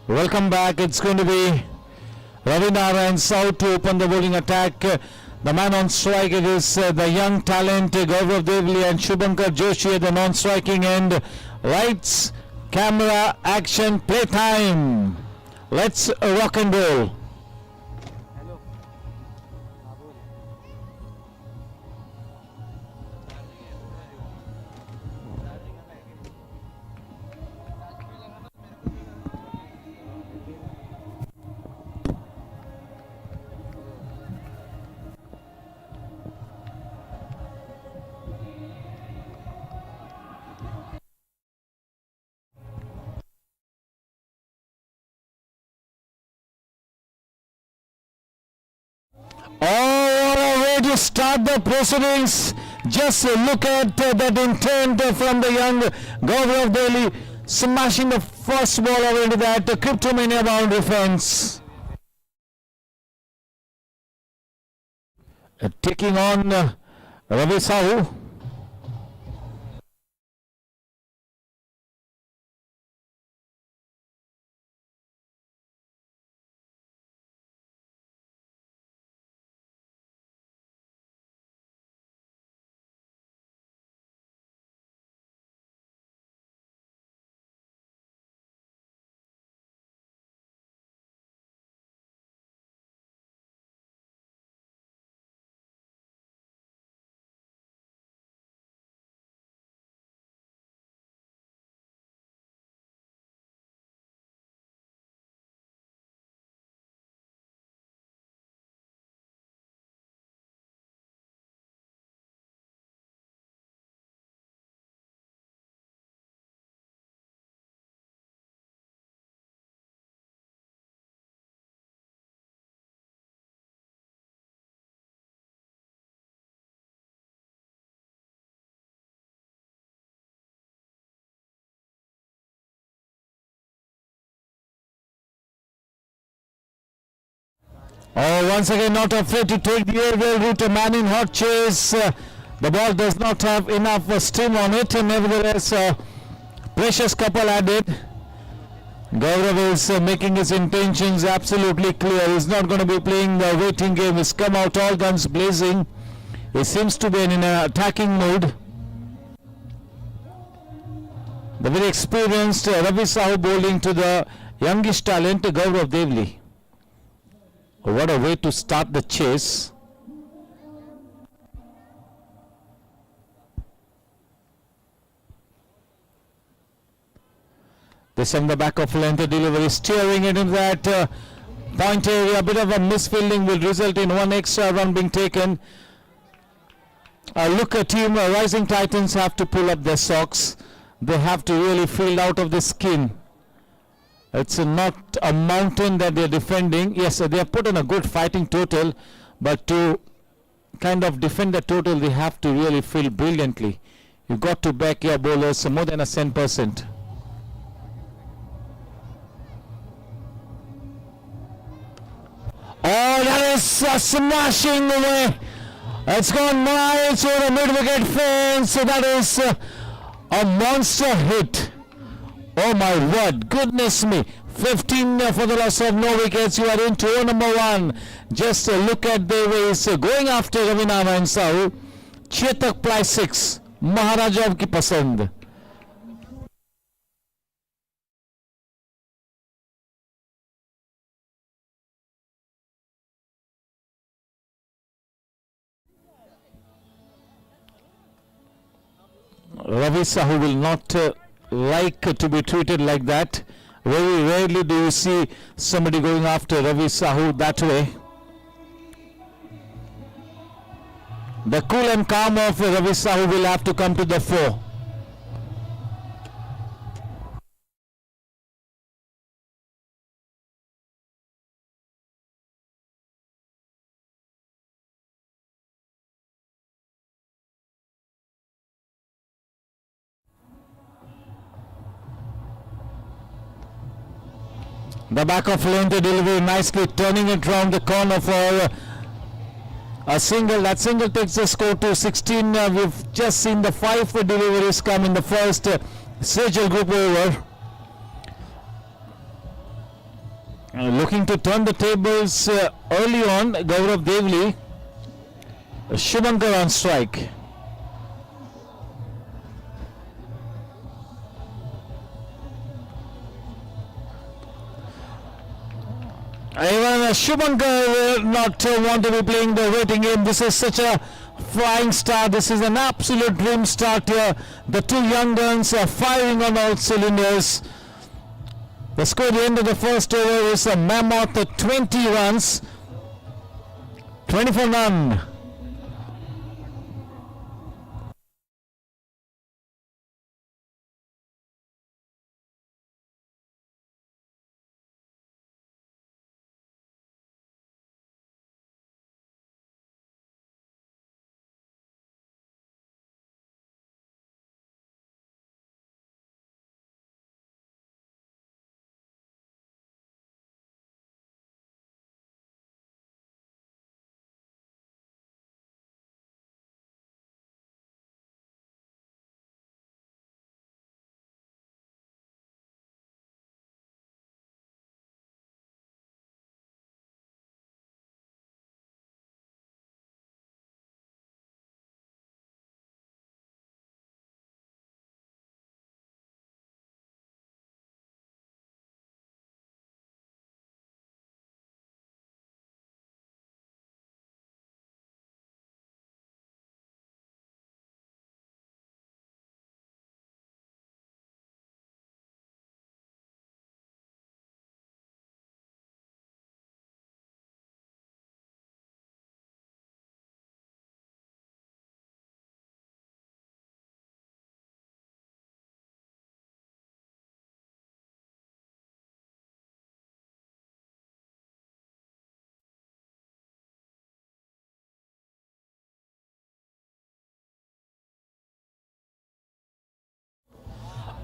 Welcome back. It's going to be Ravi Narayan South to open the bowling attack. The man on strike, it is the young talent Gaurav Devli and Shubhankar Joshi at the non-striking end. Lights, camera, action, playtime. Let's rock and roll. Oh, what a way to start the proceedings. Just look at that intent from the young Gaurav Devli, smashing the first ball over into that Cryptomania boundary fence. Taking on Ravi Sahu. Oh, once again not afraid to take the aerial route, a man in hot chase. The ball does not have enough steam on it, and nevertheless precious couple added. Gaurav is making his intentions absolutely clear. He's not going to be playing the waiting game. He's come out all guns blazing. He seems to be in an attacking mood. The very experienced Ravi Sahu bowling to the youngish talent Gaurav Devli. What a way to start the chase. This on the back of length delivery, steering it into that point area. A bit of a misfielding will result in one extra run being taken. Look at team, Rising Titans have to pull up their socks. They have to really field out of the skin. It's not a mountain that they're defending. Yes, they have put in a good fighting total, but to kind of defend the total, they have to really field brilliantly. You've got to back your bowlers more than a 10%. Oh, that is a smashing away. It's gone miles over the mid-wicket fence. So that is a monster hit. Oh my word, goodness me. 15 for the loss of no wickets. You are into over number 1. Just look at the ways going after Ravi Narayan Sahu. Chetak ply 6. Maharaja of ki pasand. Ravi Sahu will not like to be treated like that. Very rarely do you see somebody going after Ravi Sahu that way. The cool and calm of Ravi Sahu will have to come to the fore. The back of length delivery, nicely turning it round the corner for a single. That single takes the score to 16. We've just seen the 5 deliveries come in the first Sejal group over. Looking to turn the tables early on, Gaurav Devli. Shubhankar on strike. Even Shubhankar will not want to be playing the waiting game. This is such a flying start. This is an absolute dream start here. The two young guns are firing on all cylinders. The score at the end of the first over is a mammoth 20 runs. 24 none.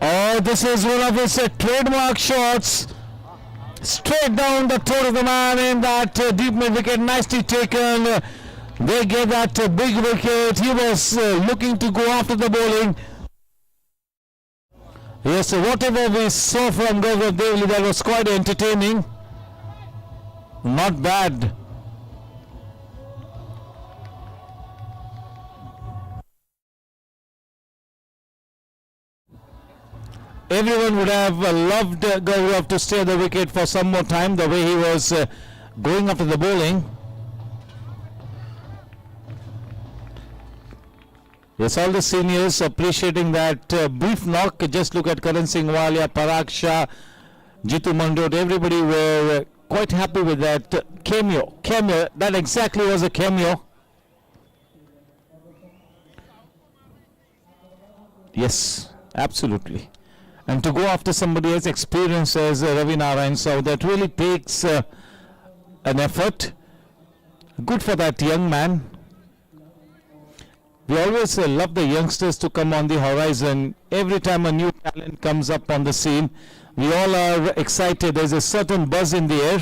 Oh, this is one of his trademark shots. straight down the throat of the man in that deep mid wicket, nicely taken. They gave that big wicket. He was looking to go after the bowling. Yes, whatever we saw from Gaurav Devli, that was quite entertaining. Not bad. Everyone would have loved Gaurav to stay at the wicket for some more time, the way he was going after the bowling. Yes, all the seniors appreciating that brief knock. Just look at Karan Singh Walia, Parag Shah, Jitu Mandot. Everybody were quite happy with that cameo. That exactly was a cameo. Yes, absolutely. And to go after somebody as experienced as Ravi Narayan, so that really takes an effort. Good for that young man. We always love the youngsters to come on the horizon. Every time a new talent comes up on the scene, we all are excited. There's a certain buzz in the air.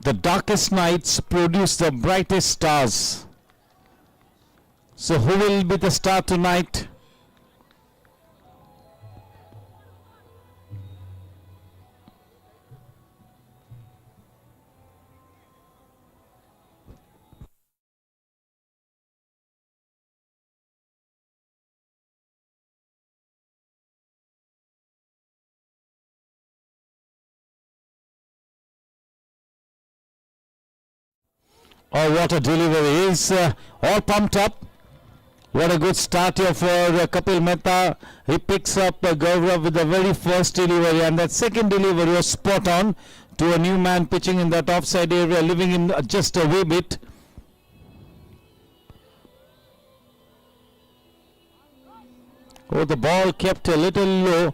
The darkest nights produce the brightest stars. So who will be the star tonight? Oh, what a delivery. Is all pumped up. What a good start here for Kapil Mehta. He picks up Gaurav with the very first delivery, and that second delivery was spot on to a new man pitching in that offside area, leaving him just a wee bit. Oh, the ball kept a little low.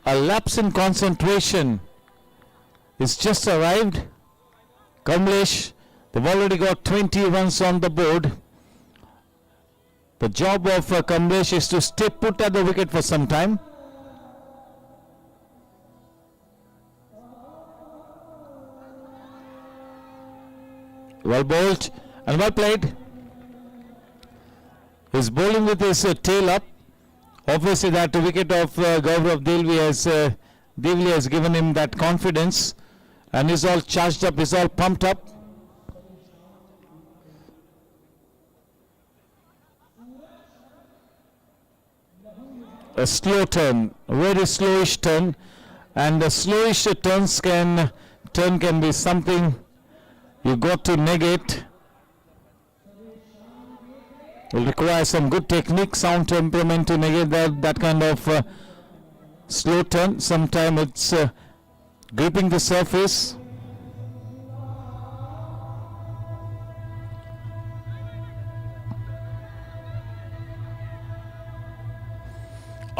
A lapse in concentration is just arrived. Kamlesh, they've already got 20 runs on the board. The job of Kamlesh is to stay put at the wicket for some time. Well bowled and well played. He's bowling with his tail up. Obviously that wicket of Gaurav Devli has given him that confidence, and he's all charged up, he's all pumped up. A slow turn, a very slowish turn, and the slowish turn can be something you got to negate. Will require some good technique, sound temperament to negate that kind of slow turn. Sometimes it's gripping the surface.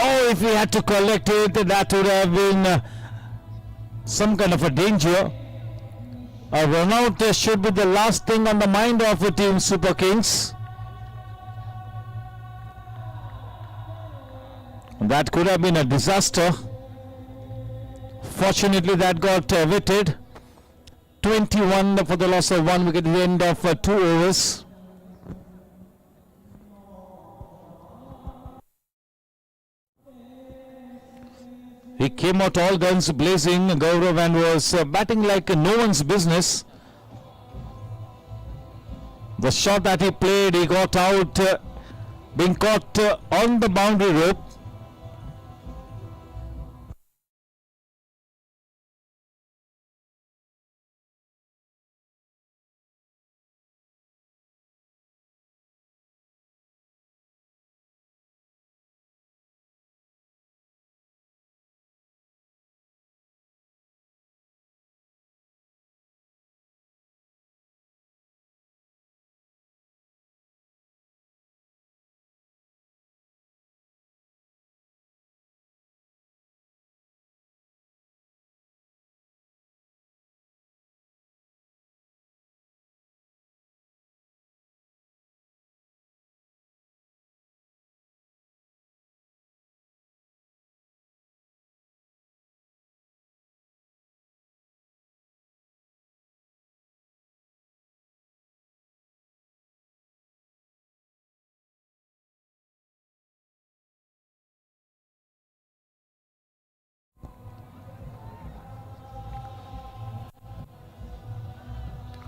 Oh, if he had to collect it, that would have been some kind of a danger. A run out should be the last thing on the mind of the team Super Kings. That could have been a disaster. Fortunately, that got evaded. 21 for the loss of 1 wicket at the end of 2 overs. He came out all guns blazing, Gaurav, and was batting like no one's business. The shot that he played, he got out, being caught on the boundary rope.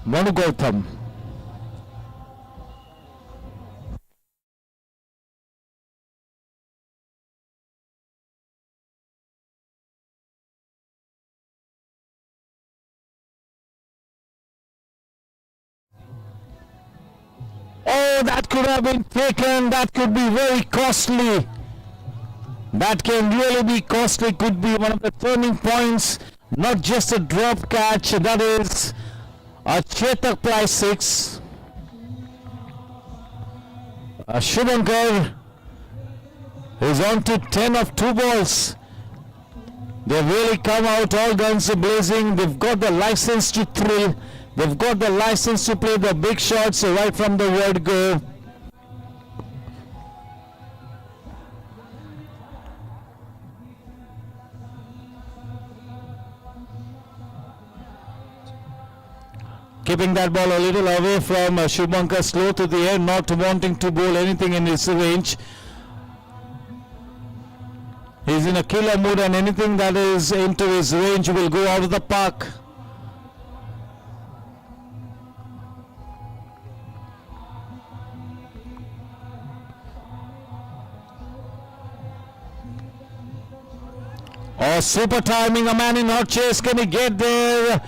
Manu Gautam. Oh, that could have been taken. That could be very costly. That can really be costly. Could be one of the turning points. Not just a drop catch. That is a Chetak price 6. Shubhankar is on to 10 of 2 balls. They've really come out all guns blazing. They've got the license to thrill. They've got the license to play the big shots right from the word go. Keeping that ball a little away from Shubhankar, slow to the air, not wanting to bowl anything in his range. He's in a killer mood and anything that is into his range will go out of the park. Oh, super timing, a man in hot chase, can he get there?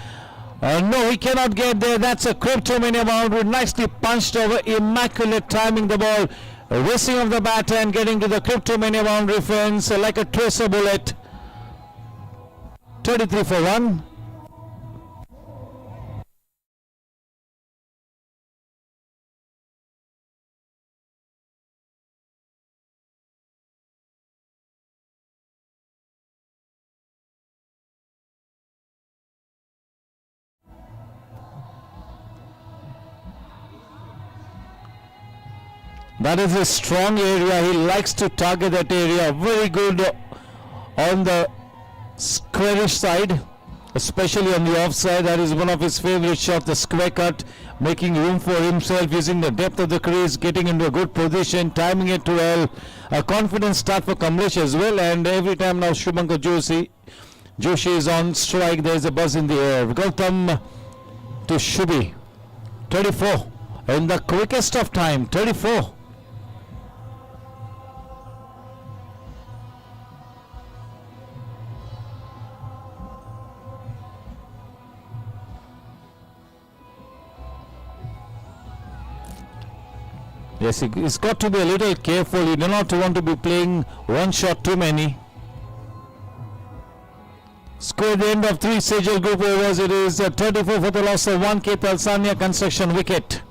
No, he cannot get there. That's a cryptomania boundary, nicely punched over, immaculate timing the ball. Racing of the batter and getting to the cryptomania boundary fence like a tracer bullet. 33 for 1. That is a strong area. He likes to target that area. Very good on the squarish side, especially on the offside. That is one of his favorite shots, the square cut, making room for himself, using the depth of the crease, getting into a good position, timing it well. A confident start for Kamlesh as well. And every time now Shubhankar Joshi is on strike, there is a buzz in the air. Gautam to Shubhi. 34 in the quickest of time. 34. Yes, he's got to be a little careful. You do not want to be playing one shot too many. Score at the end of 3 Sejal group overs. It is 34 for the loss of 1 K. Talsania Construction wicket.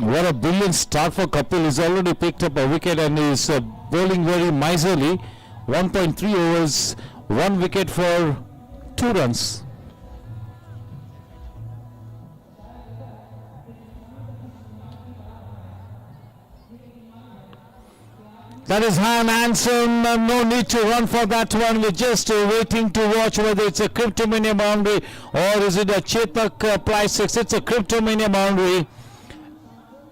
What a brilliant start for Kapil. He's already picked up a wicket and is bowling very miserly. 1.3 overs, 1 wicket for 2 runs. That is Han Hansen. No need to run for that one. We're just waiting to watch whether it's a Cryptomania boundary or is it a Chetak Ply 6. It's a Cryptomania boundary.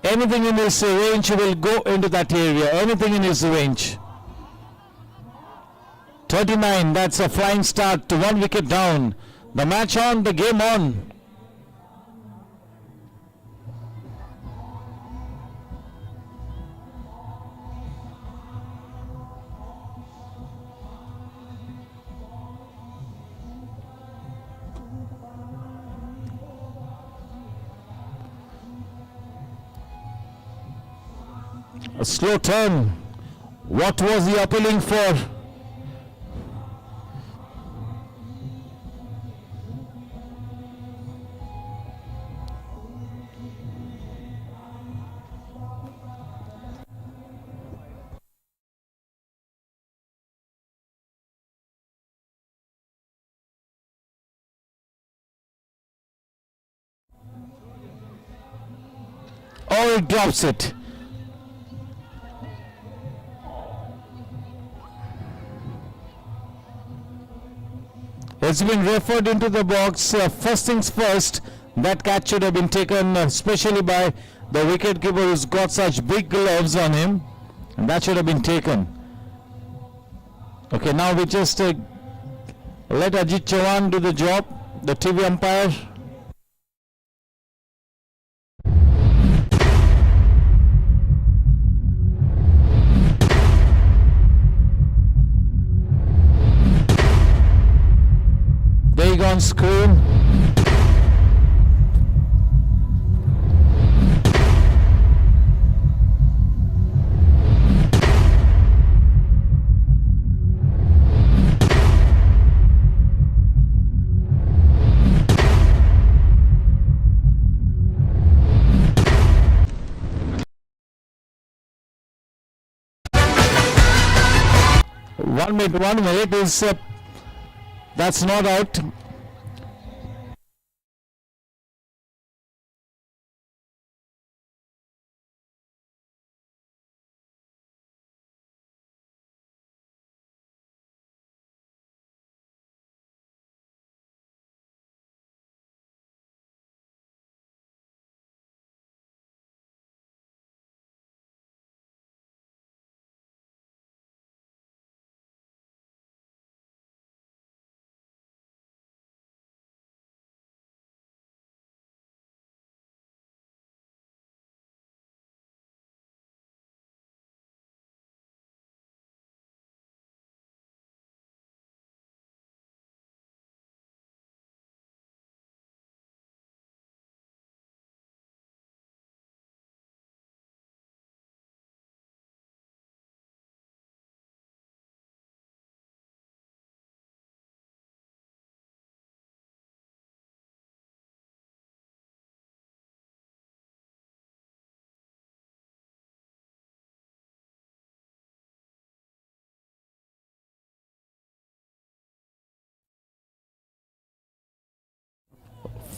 Anything in his range will go into that area. Anything in his range. 39. That's a flying start. 1 wicket down. The match on. The game on. A slow turn. What was he appealing for? Oh, he drops it. It's been referred into the box. First things first, that catch should have been taken, especially by the wicketkeeper who's got such big gloves on him. And that should have been taken. Okay, now we just let Ajit Chauhan do the job, the TV umpire. Big on screen. One minute is that's not out.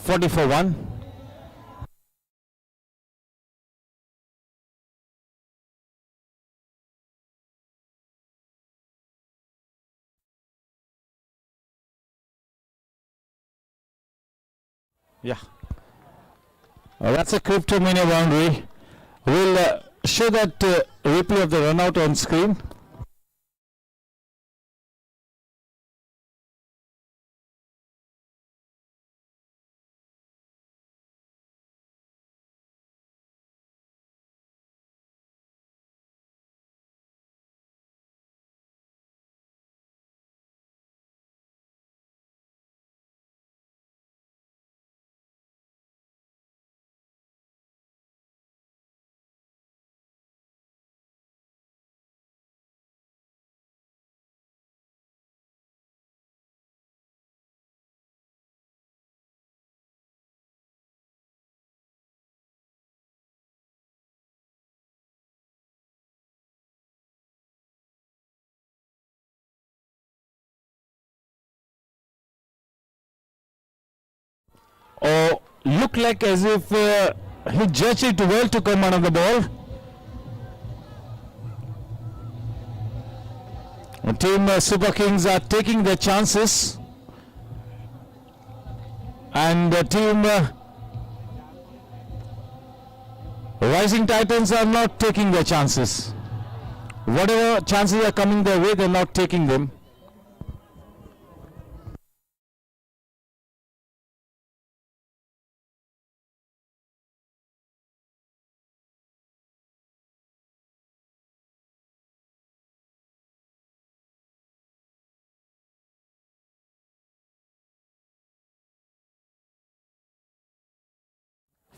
Forty for 1. Yeah. That's a Cryptomania boundary. We'll show that replay of the run out on screen. looked like as if he judged it well to come out of the ball. The team Super Kings are taking their chances, and the team Rising Titans are not taking their chances. Whatever chances are coming their way, they're not taking them.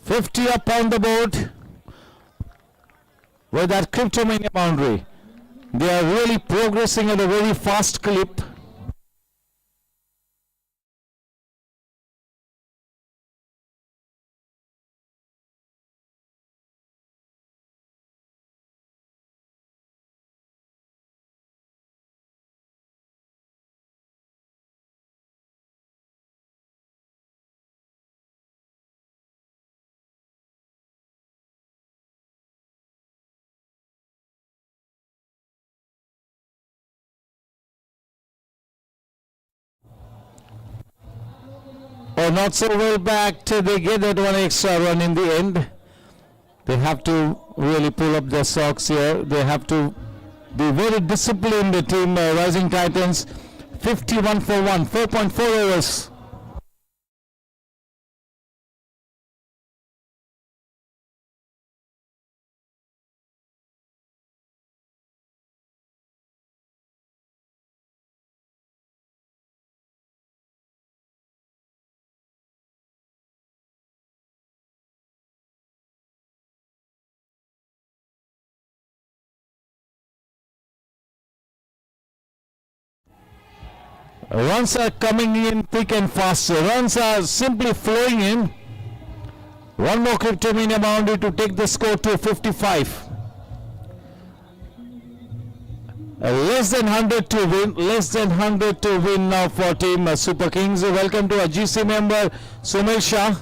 $50 up on the board with that Cryptomania boundary. They are really progressing at a very fast clip. Oh, not so well backed. They get that one extra run in the end. They have to really pull up their socks here. They have to be very disciplined, the team Rising Titans. 51 for 1, 4.4 overs. Runs are coming in thick and fast. Runs are simply flowing in. One more Cryptomania boundary to take the score to 55. Less than 100 to win. Less than 100 to win now for team Super Kings. Welcome to our GC member Sumel Shah.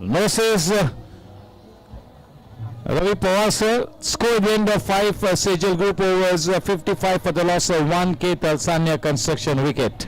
No says Ravi Pawar sir. Score at the end of 5 Sejal Group overs, 55 for the loss of 1 K Talsania Construction wicket.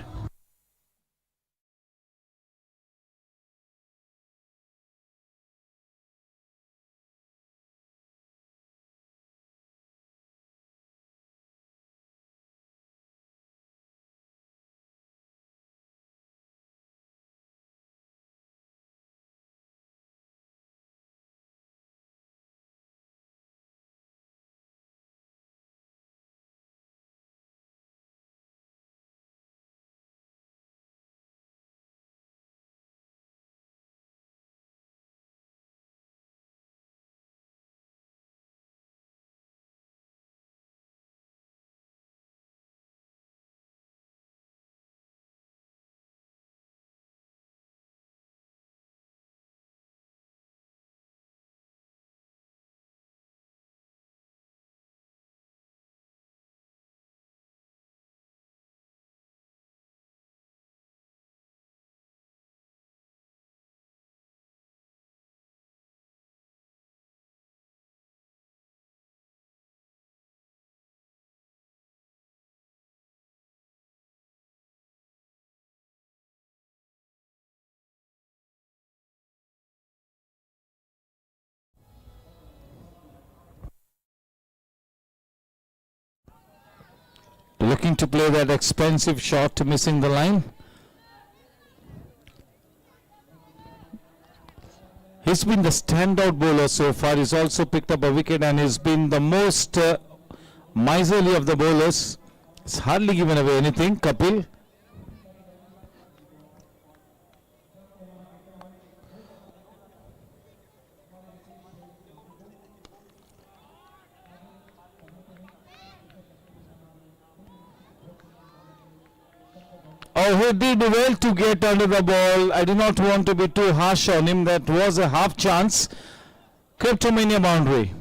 Looking to play that expensive shot, missing the line. He's been the standout bowler so far. He's also picked up a wicket and he's been the most miserly of the bowlers. He's hardly given away anything. Kapil. Oh, he did well to get under the ball. I do not want to be too harsh on him. That was a half chance. Cryptomania boundary.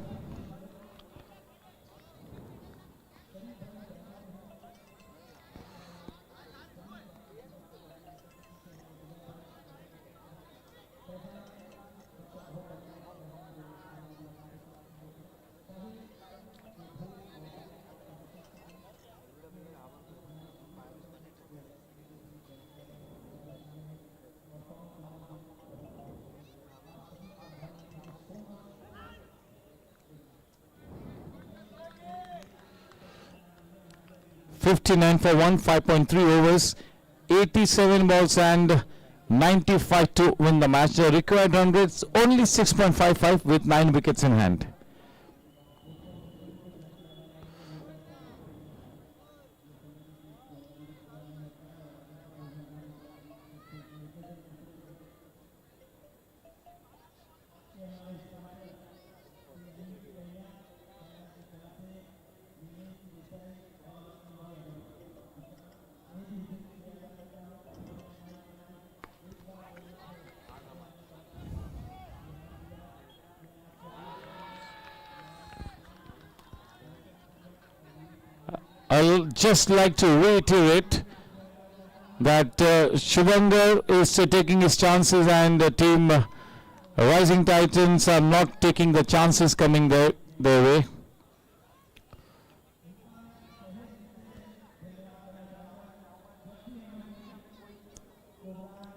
$59 for 1, 5.3 overs, 87 balls and 95 to win the match. The required run rates only 6.55 with 9 wickets in hand. I'll just like to reiterate that Shubhankar is taking his chances and the team Rising Titans are not taking the chances coming their way.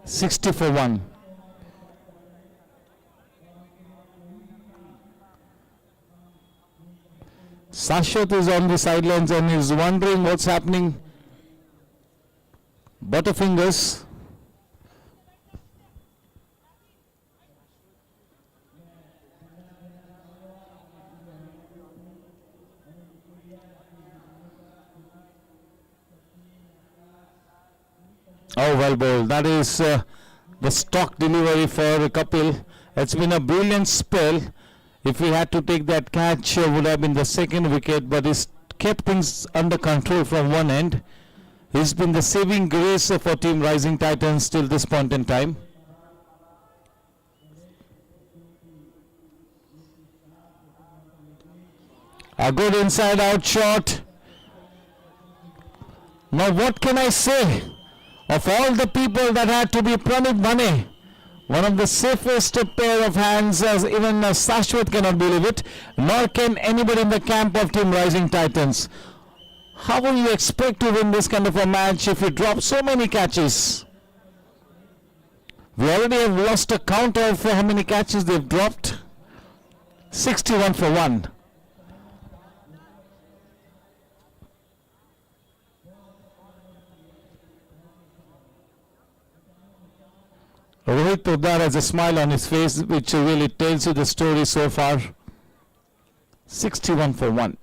$60 for 1. Sashwat is on the sidelines and is wondering what's happening. Butterfingers. Oh, well bowled. That is the stock delivery for Kapil. It's been a brilliant spell. If he had to take that catch, would have been the second wicket, but he's kept things under control from one end. He's been the saving grace for Team Rising Titans till this point in time. A good inside out shot. Now what can I say? Of all the people that had to be Pramit Bhane, one of the safest pair of hands, as even Sashwat cannot believe it, nor can anybody in the camp of Team Rising Titans. How will you expect to win this kind of a match if you drop so many catches? We already have lost a count of how many catches they've dropped. 61 for 1. Rohit Poddar has a smile on his face, which really tells you the story so far. 61 for 1.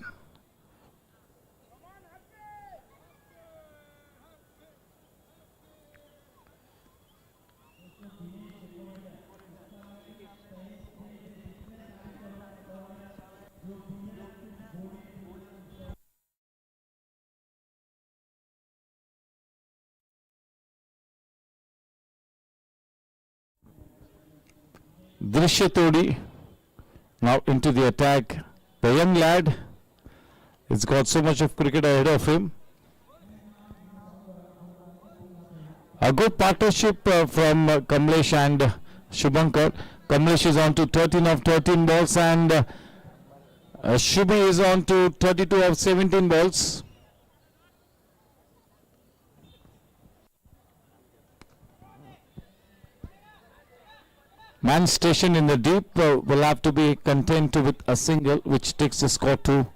Drishya Todi now into the attack. The young lad has got so much of cricket ahead of him. A good partnership from Kamlesh and Shubhankar. Kamlesh is on to 13 of 13 balls and Shubhi is on to 32 of 17 balls. Man station in the deep will have to be content with a single, which takes the score to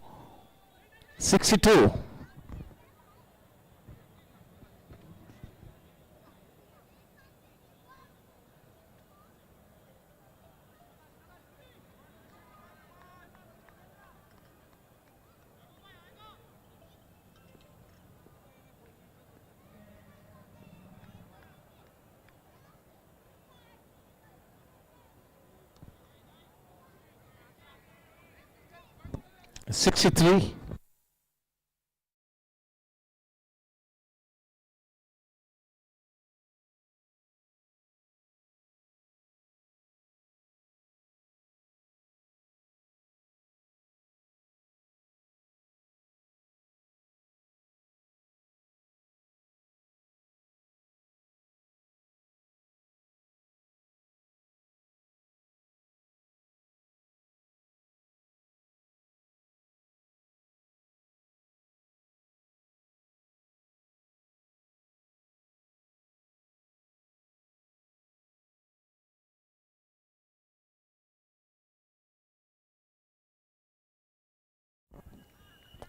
62. $63.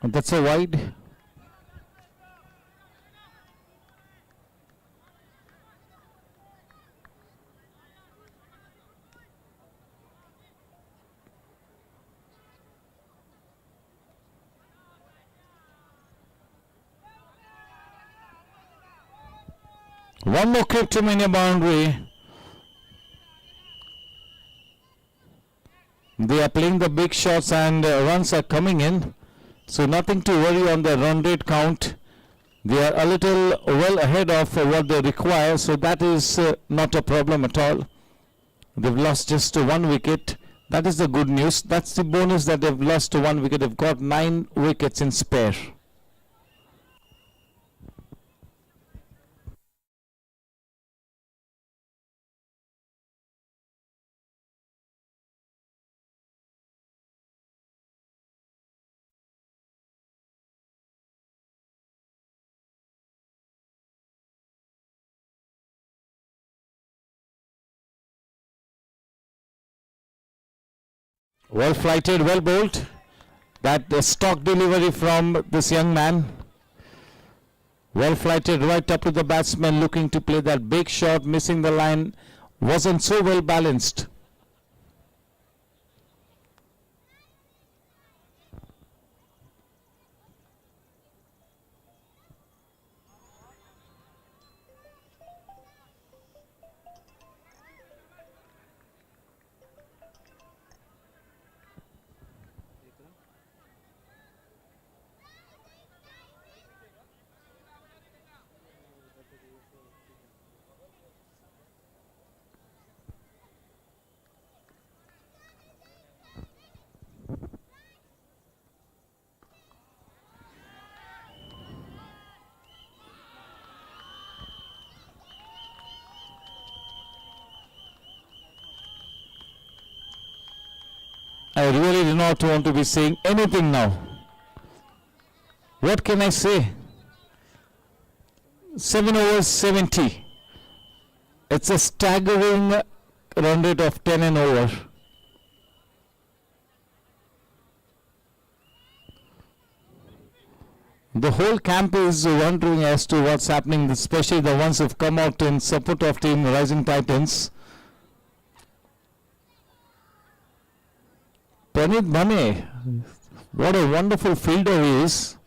And that's a wide. One more Cryptomania boundary. They are playing the big shots and runs are coming in. So nothing to worry on the run rate count. They are a little well ahead of what they require. So that is not a problem at all. They've lost just 1 wicket. That is the good news. That's the bonus that they've lost 1 wicket. They've got 9 wickets in spare. Well flighted, well bowled. That stock delivery from this young man. Well flighted right up to the batsman, looking to play that big shot, missing the line. Wasn't so well balanced. I really do not want to be saying anything now. What can I say? 7 overs 70. It's a staggering run rate of 10 an over. The whole camp is wondering as to what's happening, especially the ones who've come out in support of Team Rising Titans. Pranit Bhane, what a wonderful fielder he is.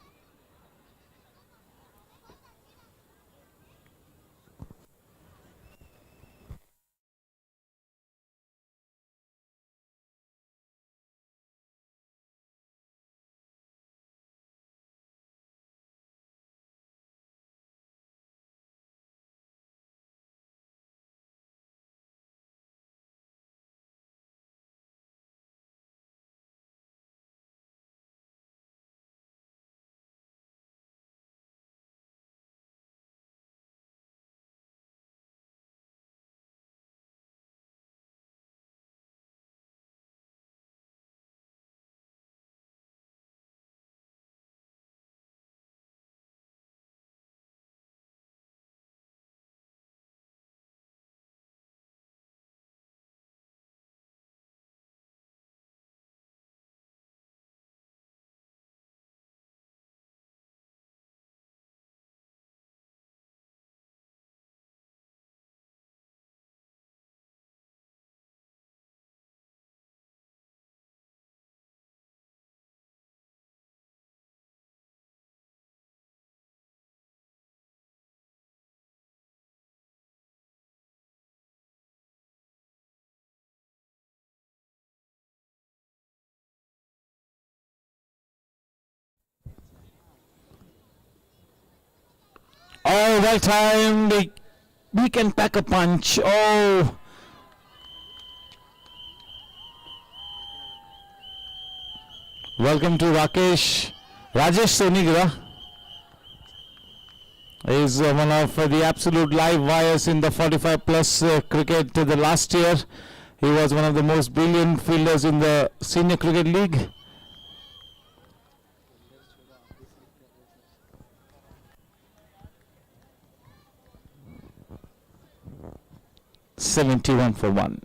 Oh, well timed. We can pack a punch. Oh. Welcome to Rajesh Sonigra. Is one of the absolute live wires in the 45 plus cricket the last year. He was one of the most brilliant fielders in the Senior Cricket League. $71 for 1.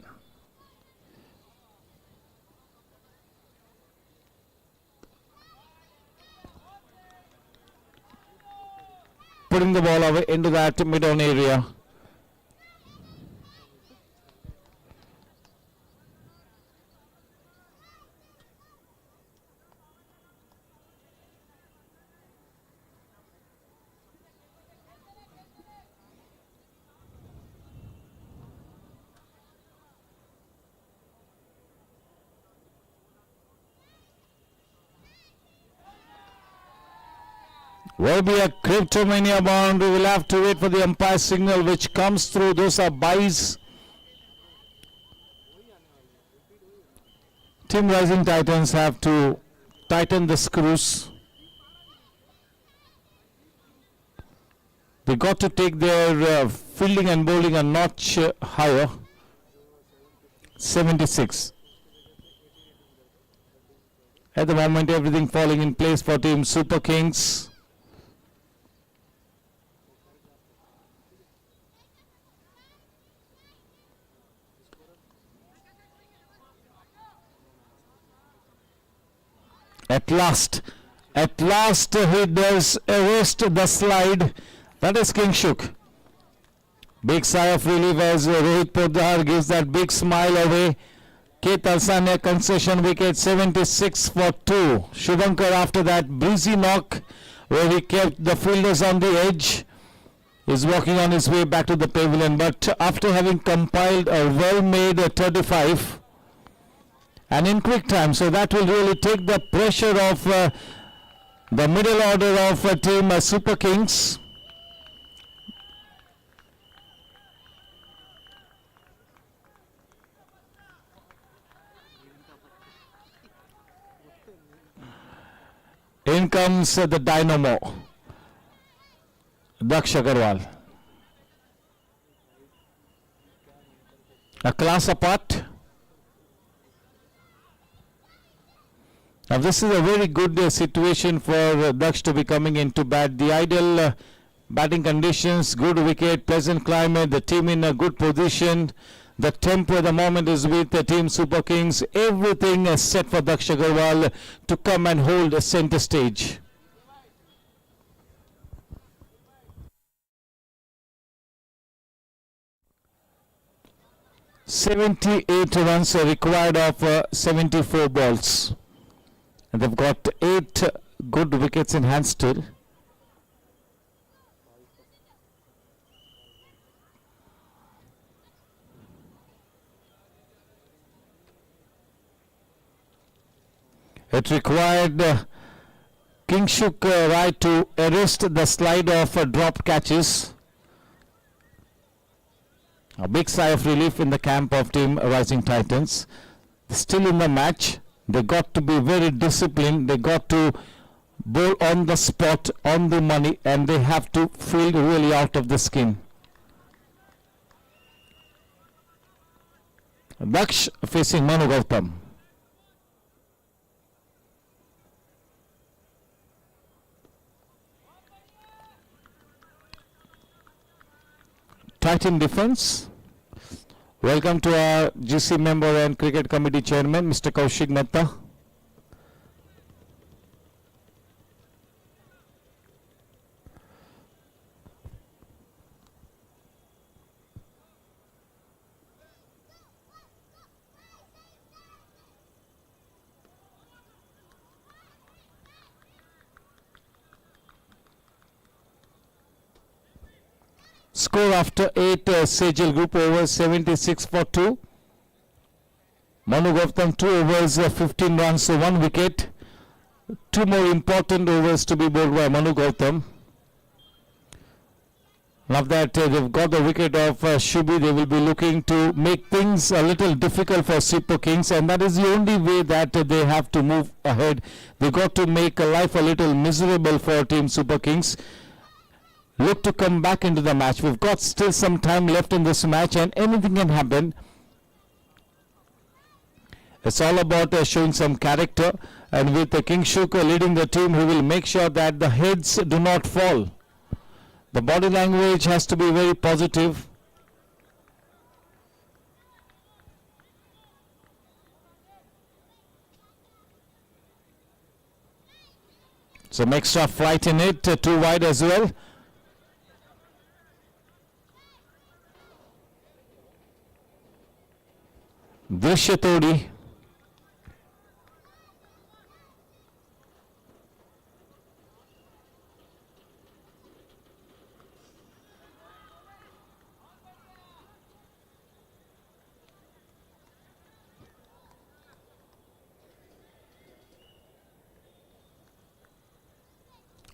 putting the ball away into that mid-on area. Will be a Cryptomania bound. We will have to wait for the umpire signal which comes through. Those are buys. Team Rising Titans have to tighten the screws. They got to take their fielding and bowling a notch higher. 76. At the moment, everything falling in place for Team Super Kings. At last he does arrest the slide. That is Kingshuk. Big sigh of relief as Rohit Poddar gives that big smile away. K. Talsania concession wicket, 76 for 2. Shubhankar after that breezy knock where he kept the fielders on the edge is walking on his way back to the pavilion. But after having compiled a well-made 35 and in quick time, so that will really take the pressure off the middle order of Team Super Kings. In comes the dynamo, Daksh Agarwal. A class apart. Now this is a very good situation for Daksh to be coming into bat. The ideal batting conditions, good wicket, pleasant climate, the team in a good position. The tempo at the moment is with the Team Super Kings. Everything is set for Daksh Agarwal to come and hold a center stage. "78 runs are required of 74 balls. And they've got 8 good wickets in hand still. It required Kingshuk right to arrest the slide of dropped catches. A big sigh of relief in the camp of Team Rising Titans. Still in the match. They got to be very disciplined. They got to bowl on the spot, on the money, and they have to field really out of the skin. Daksh facing Manu Gautam. Tight in defense. Welcome to our GC member and cricket committee chairman, Mr. Kaushik Mehta. Score after 8 Sejal group overs, 76 for 2. Manu Gautam 2 overs, 15 runs, 1 wicket. 2 more important overs to be bowled by Manu Gautam. Now that they've got the wicket of Shubi, they will be looking to make things a little difficult for Super Kings, and that is the only way that they have to move ahead. They got to make life a little miserable for Team Super Kings. Look to come back into the match. We've got still some time left in this match and anything can happen. It's all about showing some character, and with Kingshuk leading the team, he will make sure that the heads do not fall. The body language has to be very positive. Some extra flight in it, too wide as well. Krishatodi.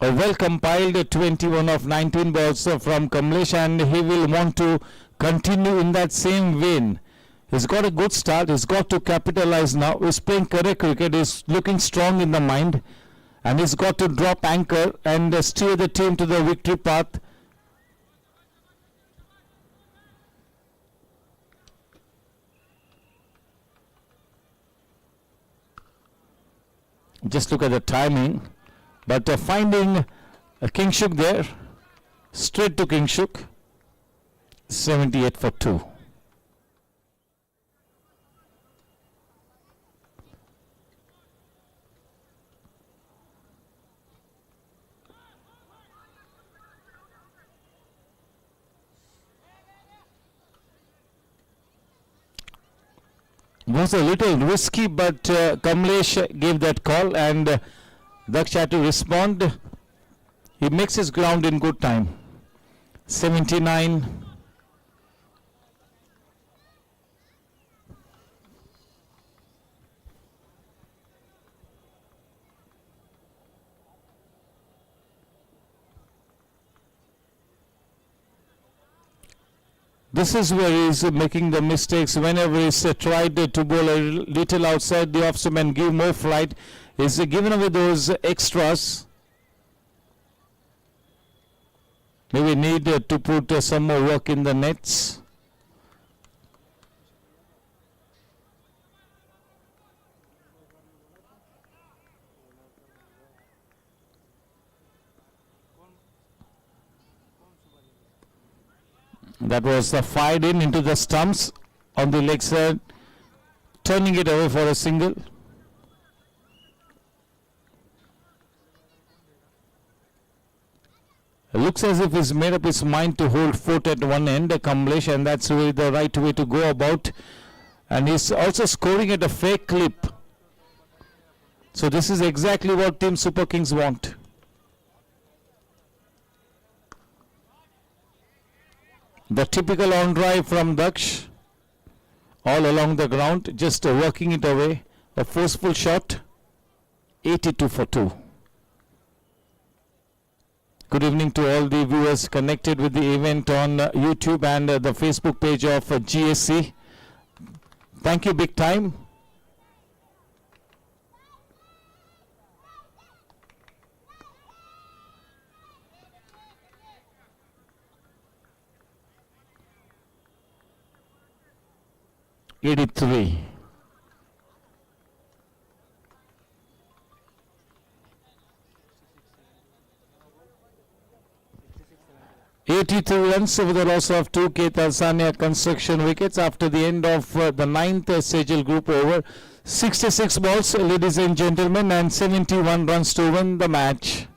A well compiled 21 of 19 balls from Kamlesh, and he will want to continue in that same vein. He's got a good start. He's got to capitalize now. He's playing correct cricket. He's looking strong in the mind, and he's got to drop anchor and steer the team to the victory path. Just look at the timing. But finding Kingshuk there, straight to Kingshuk, 78 for 2. Was a little risky, but Kamlesh gave that call, and Daksh had to respond. He makes his ground in good time. 79. This is where he's making the mistakes. Whenever he's tried to bowl a little outside the off stump and give more flight, he's given away those extras. Maybe need to put some more work in the nets. That was fired into the stumps on the leg side, turning it away for a single. It looks as if he's made up his mind to hold foot at one end, Kamlesh, and that's really the right way to go about. And he's also scoring at a fair clip. So this is exactly what Team Super Kings want. The typical on drive from Daksh, all along the ground, just working it away. A forceful shot, 82 for 2. Good evening to all the viewers connected with the event on YouTube and the Facebook page of GSC. Thank you big time. '83. Runs with a loss of 2. Talsania construction wickets after the end of the 9th Sejal group over. 66 balls, ladies and gentlemen, and 71 runs to win the match.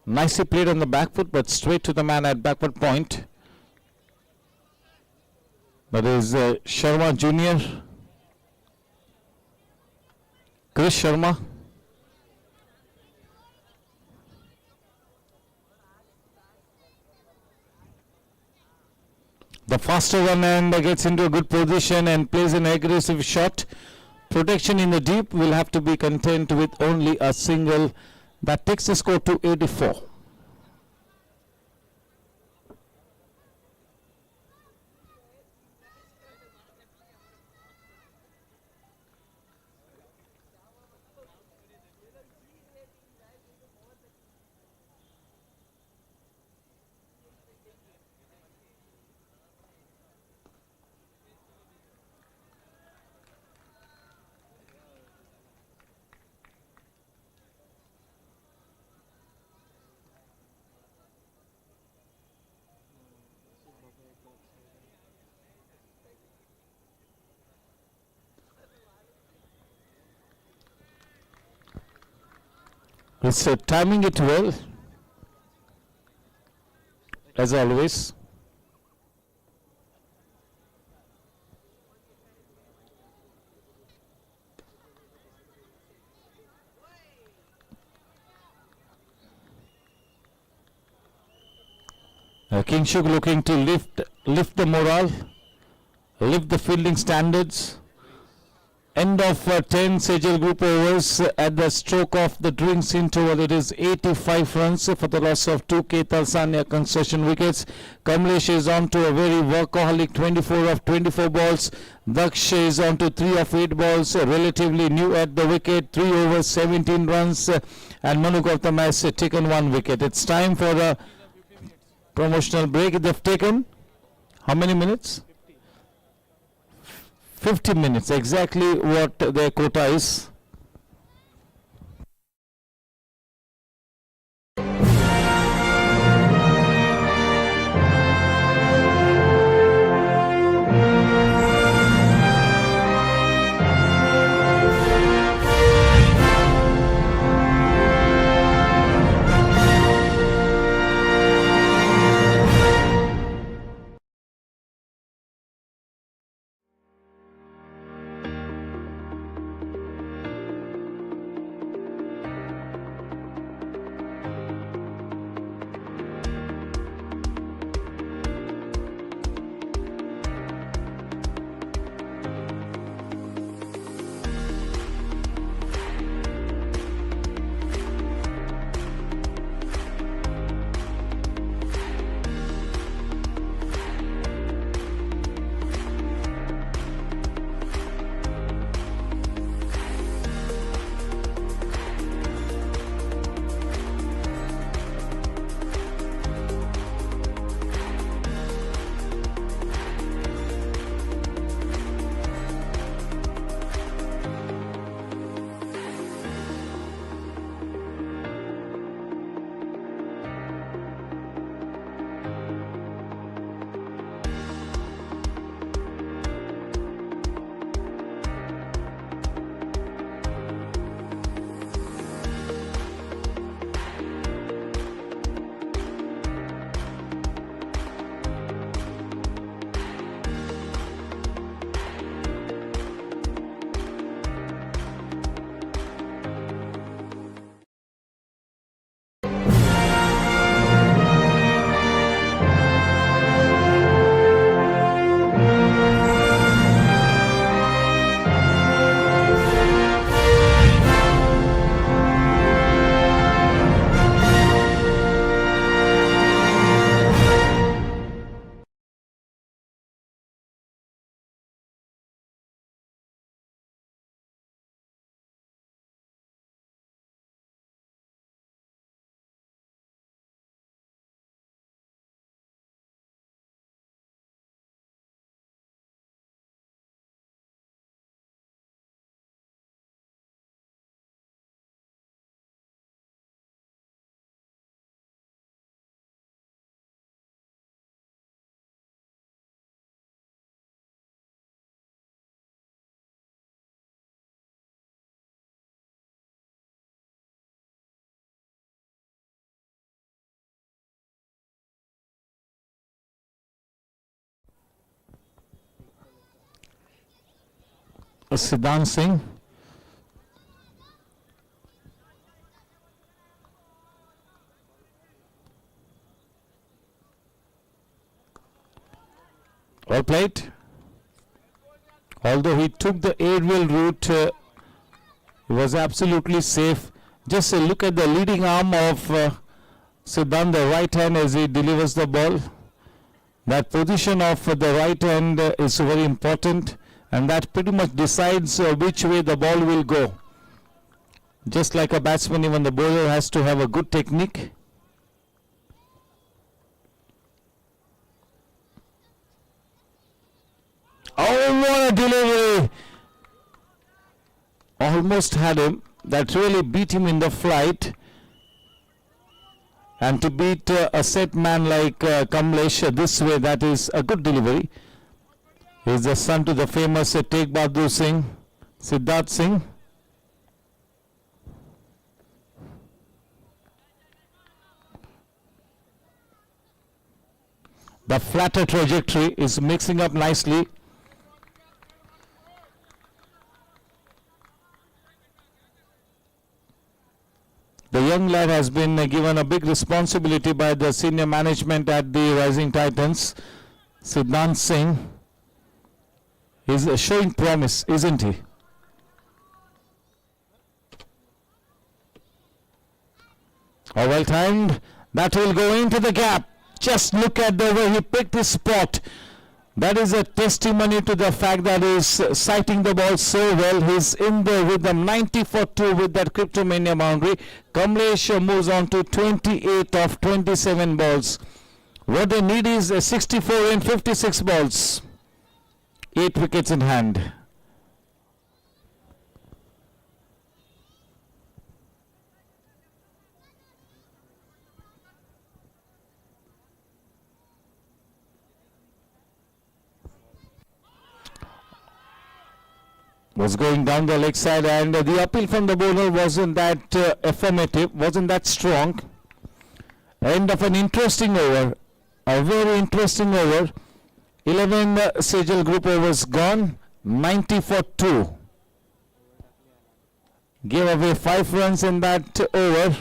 Nicely played on the back foot, but straight to the man at backward point. That is Sharma Jr. Chris Sharma. The faster one and gets into a good position and plays an aggressive shot. Protection in the deep will have to be content with only a single. That takes the score to 84. It's timing it well, as always. Kingshuk looking to lift the morale, lift the fielding standards. End of 10 Sejal group overs at the stroke of the drinks interval. It is 85 runs for the loss of 2 Ketal Sanya concession wickets. Kamlesh is on to a very workaholic 24 of 24 balls. Daksh is on to 3 of 8 balls, relatively new at the wicket, 3 overs 17 runs, and Manu Gautam has taken 1 wicket. It's time for a promotional break. They've taken how many minutes? 50 minutes, exactly what their quota is. Siddhant Singh. Well played. Although he took the aerial route, he was absolutely safe. Just a look at the leading arm of Siddhant, the right hand, as he delivers the ball. That position of the right hand is very important, and that pretty much decides which way the ball will go. Just like a batsman, even the bowler has to have a good technique. Oh, what a delivery! Almost had him. That really beat him in the flight. And to beat a set man like Kamlesh this way, that is a good delivery. He is the son to the famous Tegh Bahadur Singh, Siddharth Singh. The flatter trajectory is mixing up nicely. The young lad has been given a big responsibility by the senior management at the Rising Titans. Siddhant Singh is showing promise, isn't he? Oh, well timed. That will go into the gap. Just look at the way he picked his spot. That is a testimony to the fact that he's sighting the ball so well. He's in the rhythm, 90 for 2 with that Cryptomania boundary. Kamlesh moves on to 28 of 27 balls. What they need is a 64 in 56 balls. 8 wickets in hand. Was going down the leg side, and the appeal from the bowler wasn't that affirmative, wasn't that strong. End of an interesting over, a very interesting over. 11 Sejal group overs gone, 90 for 2. Gave away 5 runs in that over.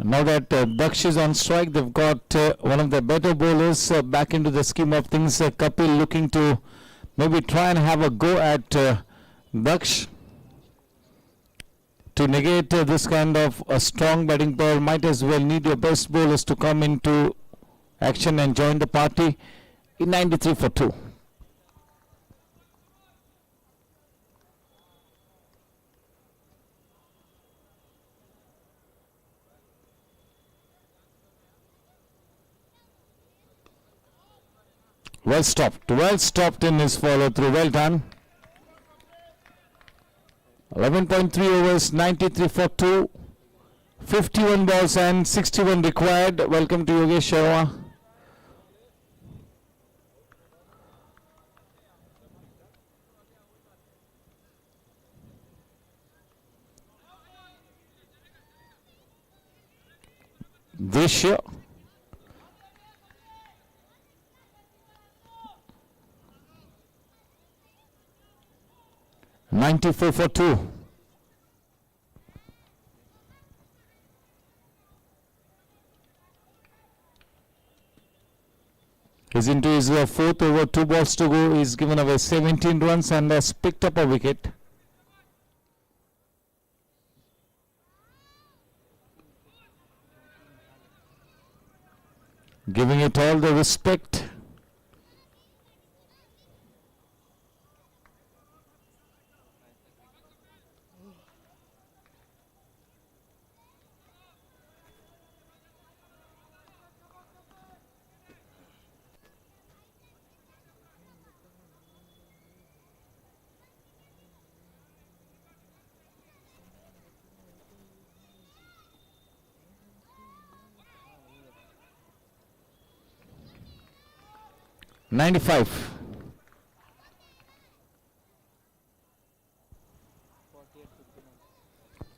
Now that Daksh is on strike, they've got one of the better bowlers back into the scheme of things. Kapil looking to maybe try and have a go at Daksh. To negate this kind of a strong batting power, might as well need your best bowlers to come into action and join the party in 93 for 2. Well stopped in his follow through, well done. 11.3 overs, 93 for 2. 51 balls and 61 required. Welcome to Yogesh Sharma. This year. $94 for 2. He's into his fourth over, 2 balls to go. He's given away 17 runs and has picked up a wicket. Giving it all the respect. $95.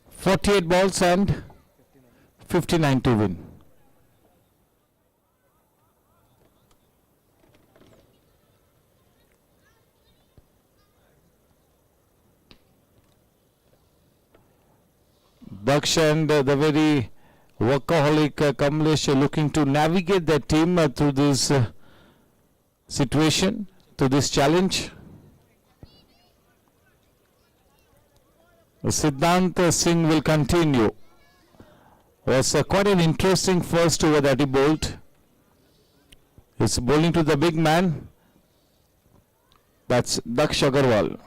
48 balls and 59 to win. Daksh and the very workaholic Kamlesh looking to navigate their team through this situation, to this challenge. Siddhant Singh will continue. Was quite an interesting first over that he bowled. He's bowling to the big man. That's Daksh Agarwal.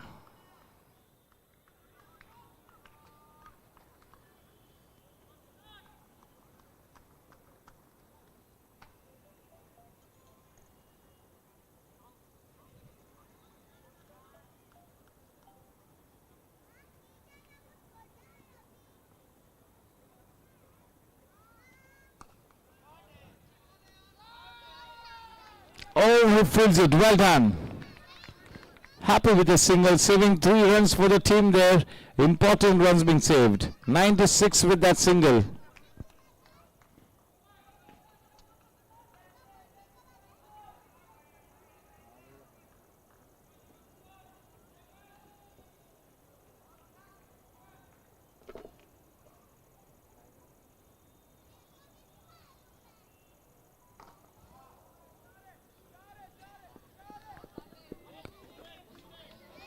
Oh, he fields it. Well done. Happy with a single, saving 3 runs for the team there. Important runs being saved. 96 with that single.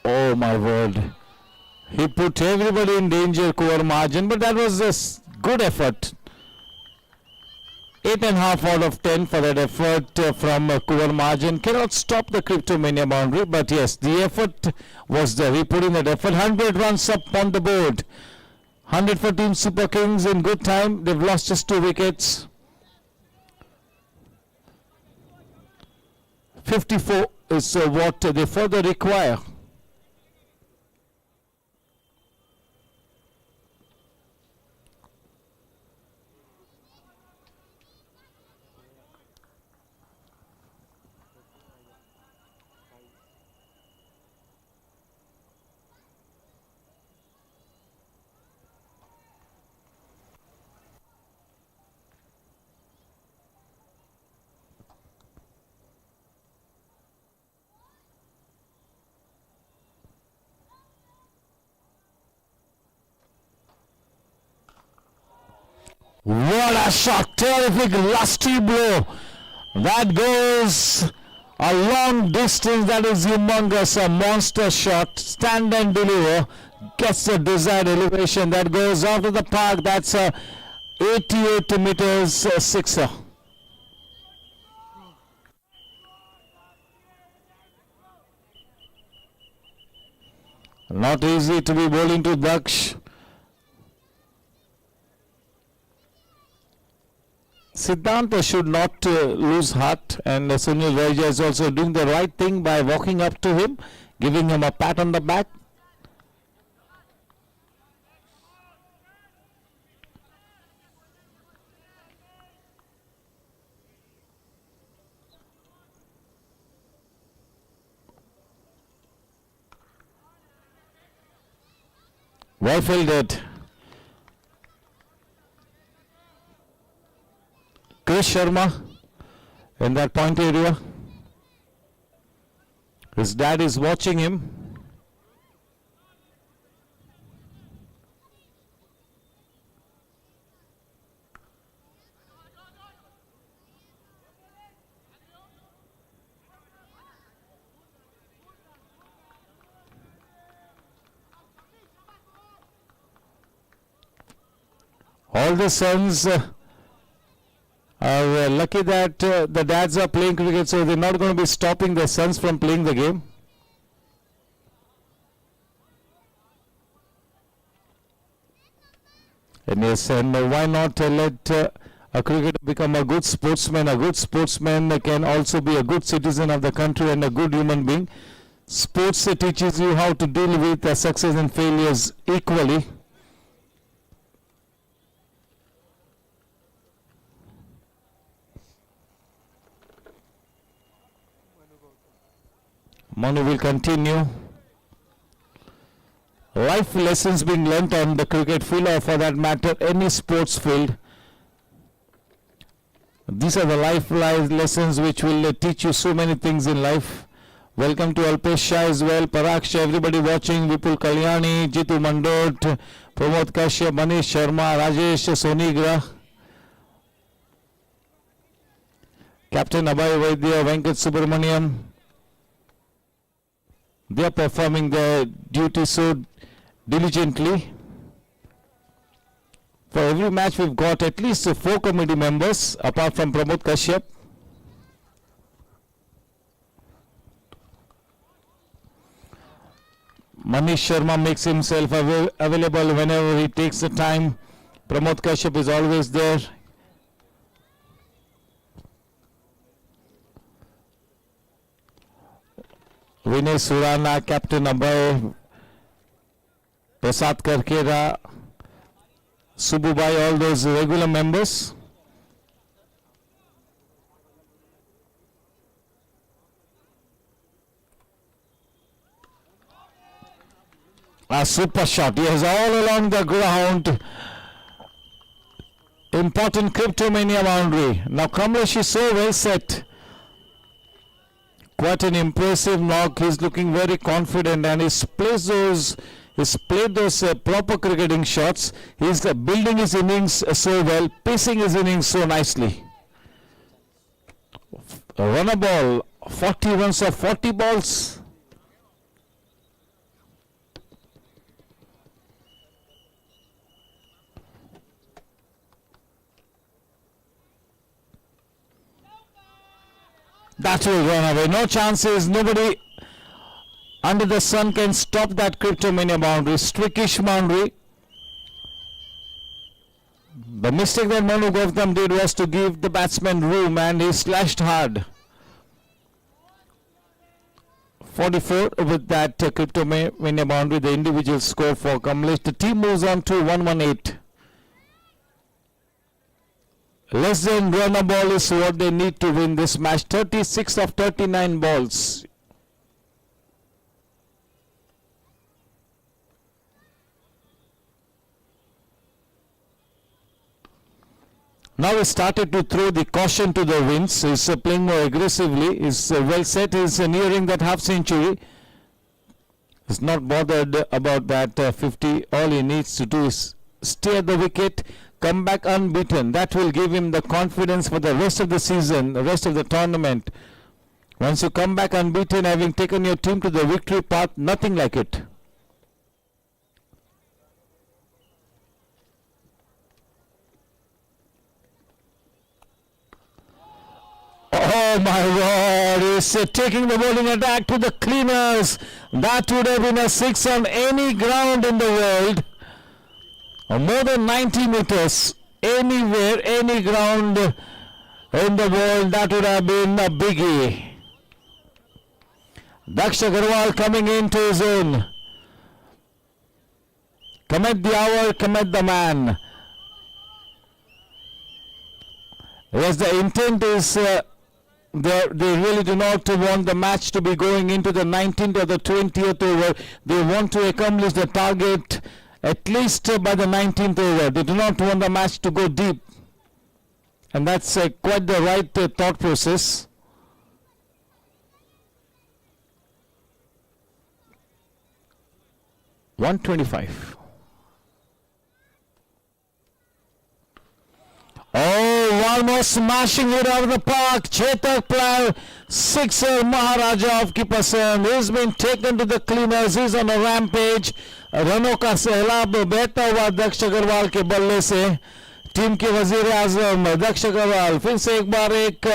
Oh my word. He put everybody in danger, Kuvar Mahajan, but that was a good effort. 8.5 out of 10 for that effort from Kuvar Mahajan. Cannot stop the Cryptomania boundary, but yes, the effort was there. He put in that effort. 100 runs up on the board. 100 for Team Super Kings in good time. They've lost just 2 wickets. 54 is what they further require. What a shot, terrific lusty blow. That goes a long distance, that is humongous, a monster shot. Stand and deliver, gets the desired elevation. That goes out of the park, that's a 88 meters sixer. Not easy to be bowling to Daksh. Siddhant should not lose heart, and Sunil Raja is also doing the right thing by walking up to him, giving him a pat on the back. Well fielded. Chris Sharma in that point area. His dad is watching him. All the sons are lucky that the dads are playing cricket, so they're not going to be stopping their sons from playing the game. And yes, and why not let a cricketer become a good sportsman? A good sportsman can also be a good citizen of the country and a good human being. Sports teaches you how to deal with success and failures equally. Manu will continue. Life lessons being learnt on the cricket field, or for that matter any sports field. These are the life lessons which will teach you so many things in life. Welcome to Alpesh Shah as well, Parag Shah, everybody watching, Vipul Kalyani, Jitu Mandot, Pramod Kashyap, Manish Sharma, Rajesh Sonigra, Captain Abhay Vaidya, Venkat Subramaniam. They are performing their duty so diligently. For every match we've got at least 4 committee members apart from Pramod Kashyap. Manish Sharma makes himself available whenever he takes the time. Pramod Kashyap is always there. Vinay Surana, Captain Abhay, Prasad Karkera, Sububai, all those regular members. A super shot, yes, all along the ground. Important Cryptomania boundary. Now Kamlesh is so well set. Quite an impressive knock. He's looking very confident and he's played those proper cricketing shots. He's building his innings so well, pacing his innings so nicely. A runner ball, 40 runs of 40 balls. That will run away. No chances. Nobody under the sun can stop that Cryptomania boundary. Strickish boundary. The mistake that Manu Gautam did was to give the batsman room and he slashed hard. 44 with that Cryptomania boundary, the individual score for Kamlesh. The team moves on to 118. Less than runner ball is what they need to win this match. 36 of 39 balls. Now he started to throw the caution to the winds. He's playing more aggressively. He's well set. He's nearing that half century. He's not bothered about that 50. All he needs to do is stay at the wicket, come back unbeaten. That will give him the confidence for the rest of the season, the rest of the tournament. Once you come back unbeaten, having taken your team to the victory path, nothing like it. Oh my God, he's taking the bowling attack to the cleaners. That would have been a 6 on any ground in the world. More than 90 meters, anywhere, any ground in the world, that would have been a biggie. Daksh Agarwal coming into his own. Commit the hour, commit the man. Yes, the intent is they really do not want the match to be going into the 19th or the 20th over. They want to accomplish the target at least by the 19th over. They do not want the match to go deep. And that's quite the right thought process. .125. Oh, almost smashing it out of the park. Chetak Pal, sixer, Maharaja of की पसंद. He's been taken to the cleaners. He's on a rampage. रनों का सैलाब बहता हुआ दक्ष अग्रवाल के बल्ले से टीम के वजीर आजम दक्ष अग्रवाल फिर से एक बार एक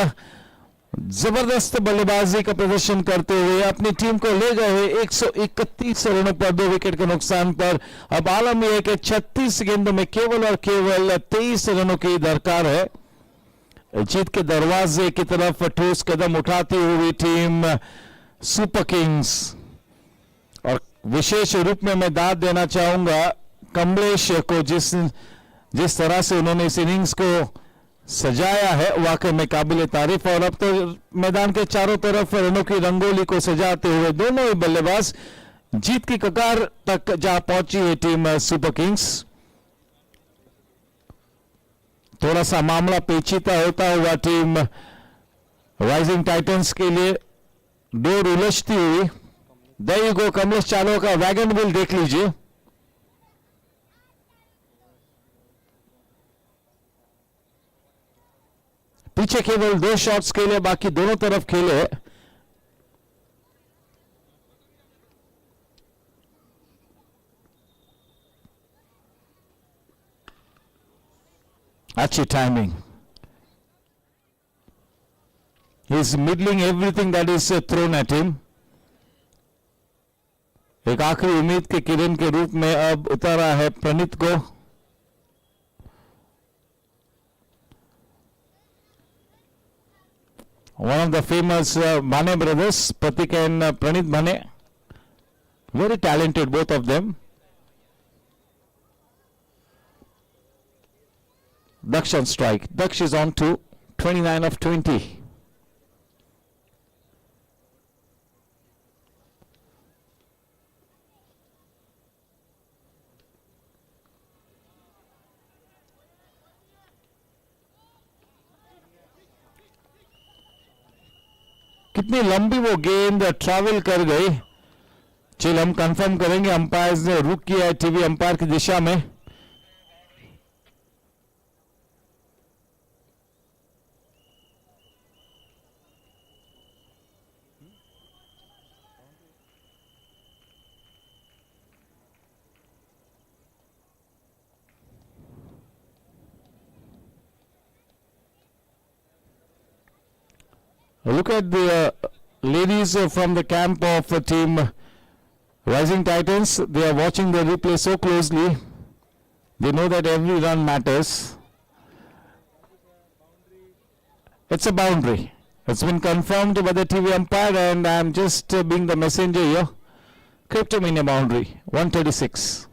जबरदस्त बल्लेबाजी का प्रदर्शन करते हुए अपनी टीम को ले गए 131 रनों पर 2 विकेट के नुकसान पर. अब आलम यह है कि 36 गेंदों में केवल और केवल 23 रनों की दरकार है. जीत के दरवाजे की तरफ ठोस कदम उठाती हुई टीम सुपर किंग्स. और विशेष रूप में मैं दाद देना चाहूंगा कमलेश को, जिस तरह से उन्होंने इस इनिंग्स को सजाया है वाकई में काबिल तारीफ. और अब तो मैदान के चारों तरफ रनों की रंगोली को सजाते हुए दोनों ही बल्लेबाज जीत की कगार तक जा पहुंची है टीम सुपर किंग्स. थोड़ा सा मामला पेचीदा होता हुआ टीम राइजिंग टाइटंस के लिए डोर उलझती हुई. There you go, कमलेश चालो का वैगन व्हील देख लीजिए. पीछे केवल 2 शॉट्स खेले, बाकी दोनों तरफ खेले. अच्छी timing. He is middling everything that is thrown at him. एक आखिरी उम्मीद के किरण के रूप में अब उतारा है प्रणीत को. One of the famous Bhane brothers, Pratik and Pranit Bhane, very talented both of them. Daksh on strike. Daksh is on to 29 of 20. कितनी लंबी वो गेंद ट्रैवल कर गई. चल हम कंफर्म करेंगे. अंपायर्स ने रुक किया है टीवी अंपायर की दिशा में. Look at the ladies from the camp of team Rising Titans. They are watching the replay so closely. They know that every run matters. It's a boundary. It's been confirmed by the TV umpire and I'm just being the messenger here. Cryptomania boundary, 136.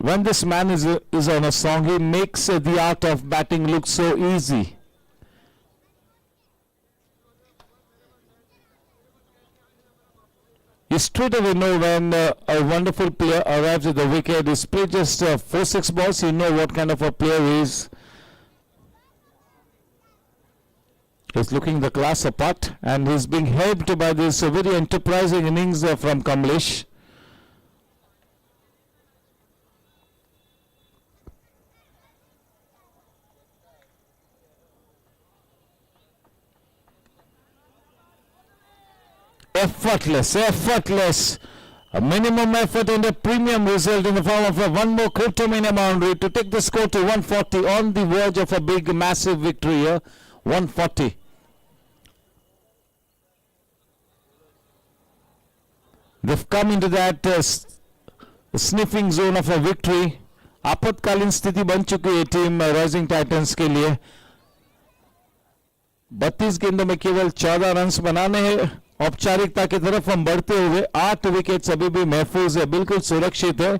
When this man is on a song, he makes the art of batting look so easy. You straight away know when a wonderful player arrives at the wicket. He's played just 4-6 balls. You know what kind of a player he is. He's looking the class apart and he's being helped by this very enterprising innings from Kamlesh. Effortless. A minimum effort and a premium result in the form of one more Cryptomania boundary to take the score to 140 on the verge of a big, massive victory here. 140. They've come into that sniffing zone of a victory. आपातकालीन स्थिति बन चुकी है team rising Titans के लिए. 32 गेंदों में केवल 14 रन्स बनाने हैं. औपचारिकता की तरफ हम बढ़ते हुए 8 विकेट्स अभी भी महफूज है, बिल्कुल सुरक्षित है.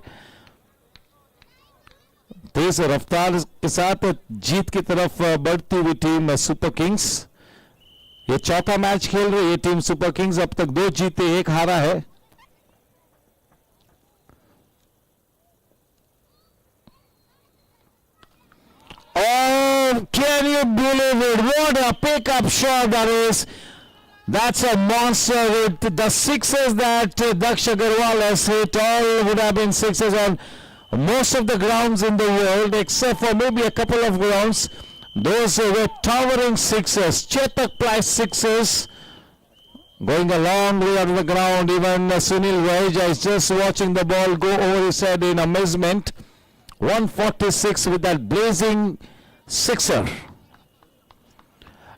तेज रफ्तार के साथ जीत की तरफ बढ़ती हुई टीम सुपर किंग्स। ये चौथा मैच खेल रही है टीम सुपर किंग्स, अब तक 2 जीते 1 हारा है। Oh, can you believe it? What a pickup shot that is. That's a monster with the sixes that Daksh Agarwal has hit. All would have been sixes on most of the grounds in the world, except for maybe a couple of grounds. Those were towering sixes. Chetak Price sixes. Going a long way out of the ground. Even Sunil Raheja is just watching the ball go over his head in amazement. 146 with that blazing sixer.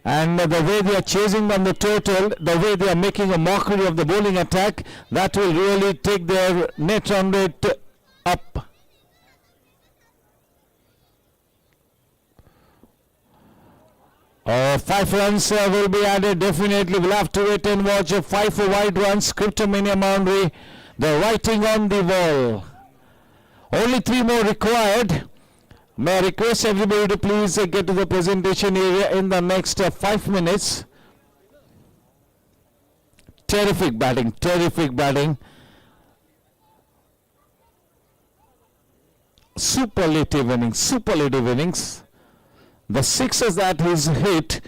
And the way they are chasing on the total, the way they are making a mockery of the bowling attack, that will really take their net run rate up. Five runs will be added definitely. We'll have to wait and watch. 5 wide runs. Cryptomania Moundry, the writing on the wall. Only 3 more required. May I request everybody to please get to the presentation area in the next 5 minutes. Terrific batting, terrific batting. Superlative innings, superlative innings. The sixes that he's hit,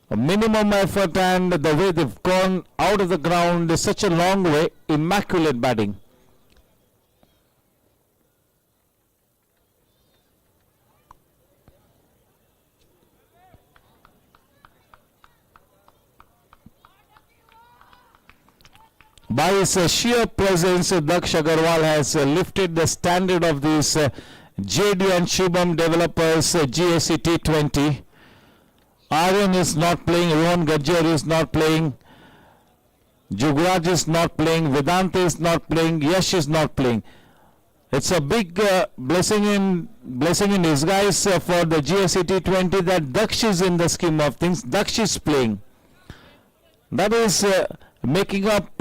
a minimum effort, and the way they've gone out of the ground is such a long way. Immaculate batting. By his sheer presence, Daksh Agarwal has lifted the standard of these JD and Shubham developers GSC T20. Aryan is not playing, Rohan Gajjar is not playing, Jugraj is not playing, Vedanta is not playing, Yash is not playing. It's a big blessing in disguise for the GSC T20 that Daksh is in the scheme of things. Daksh is playing. That is making up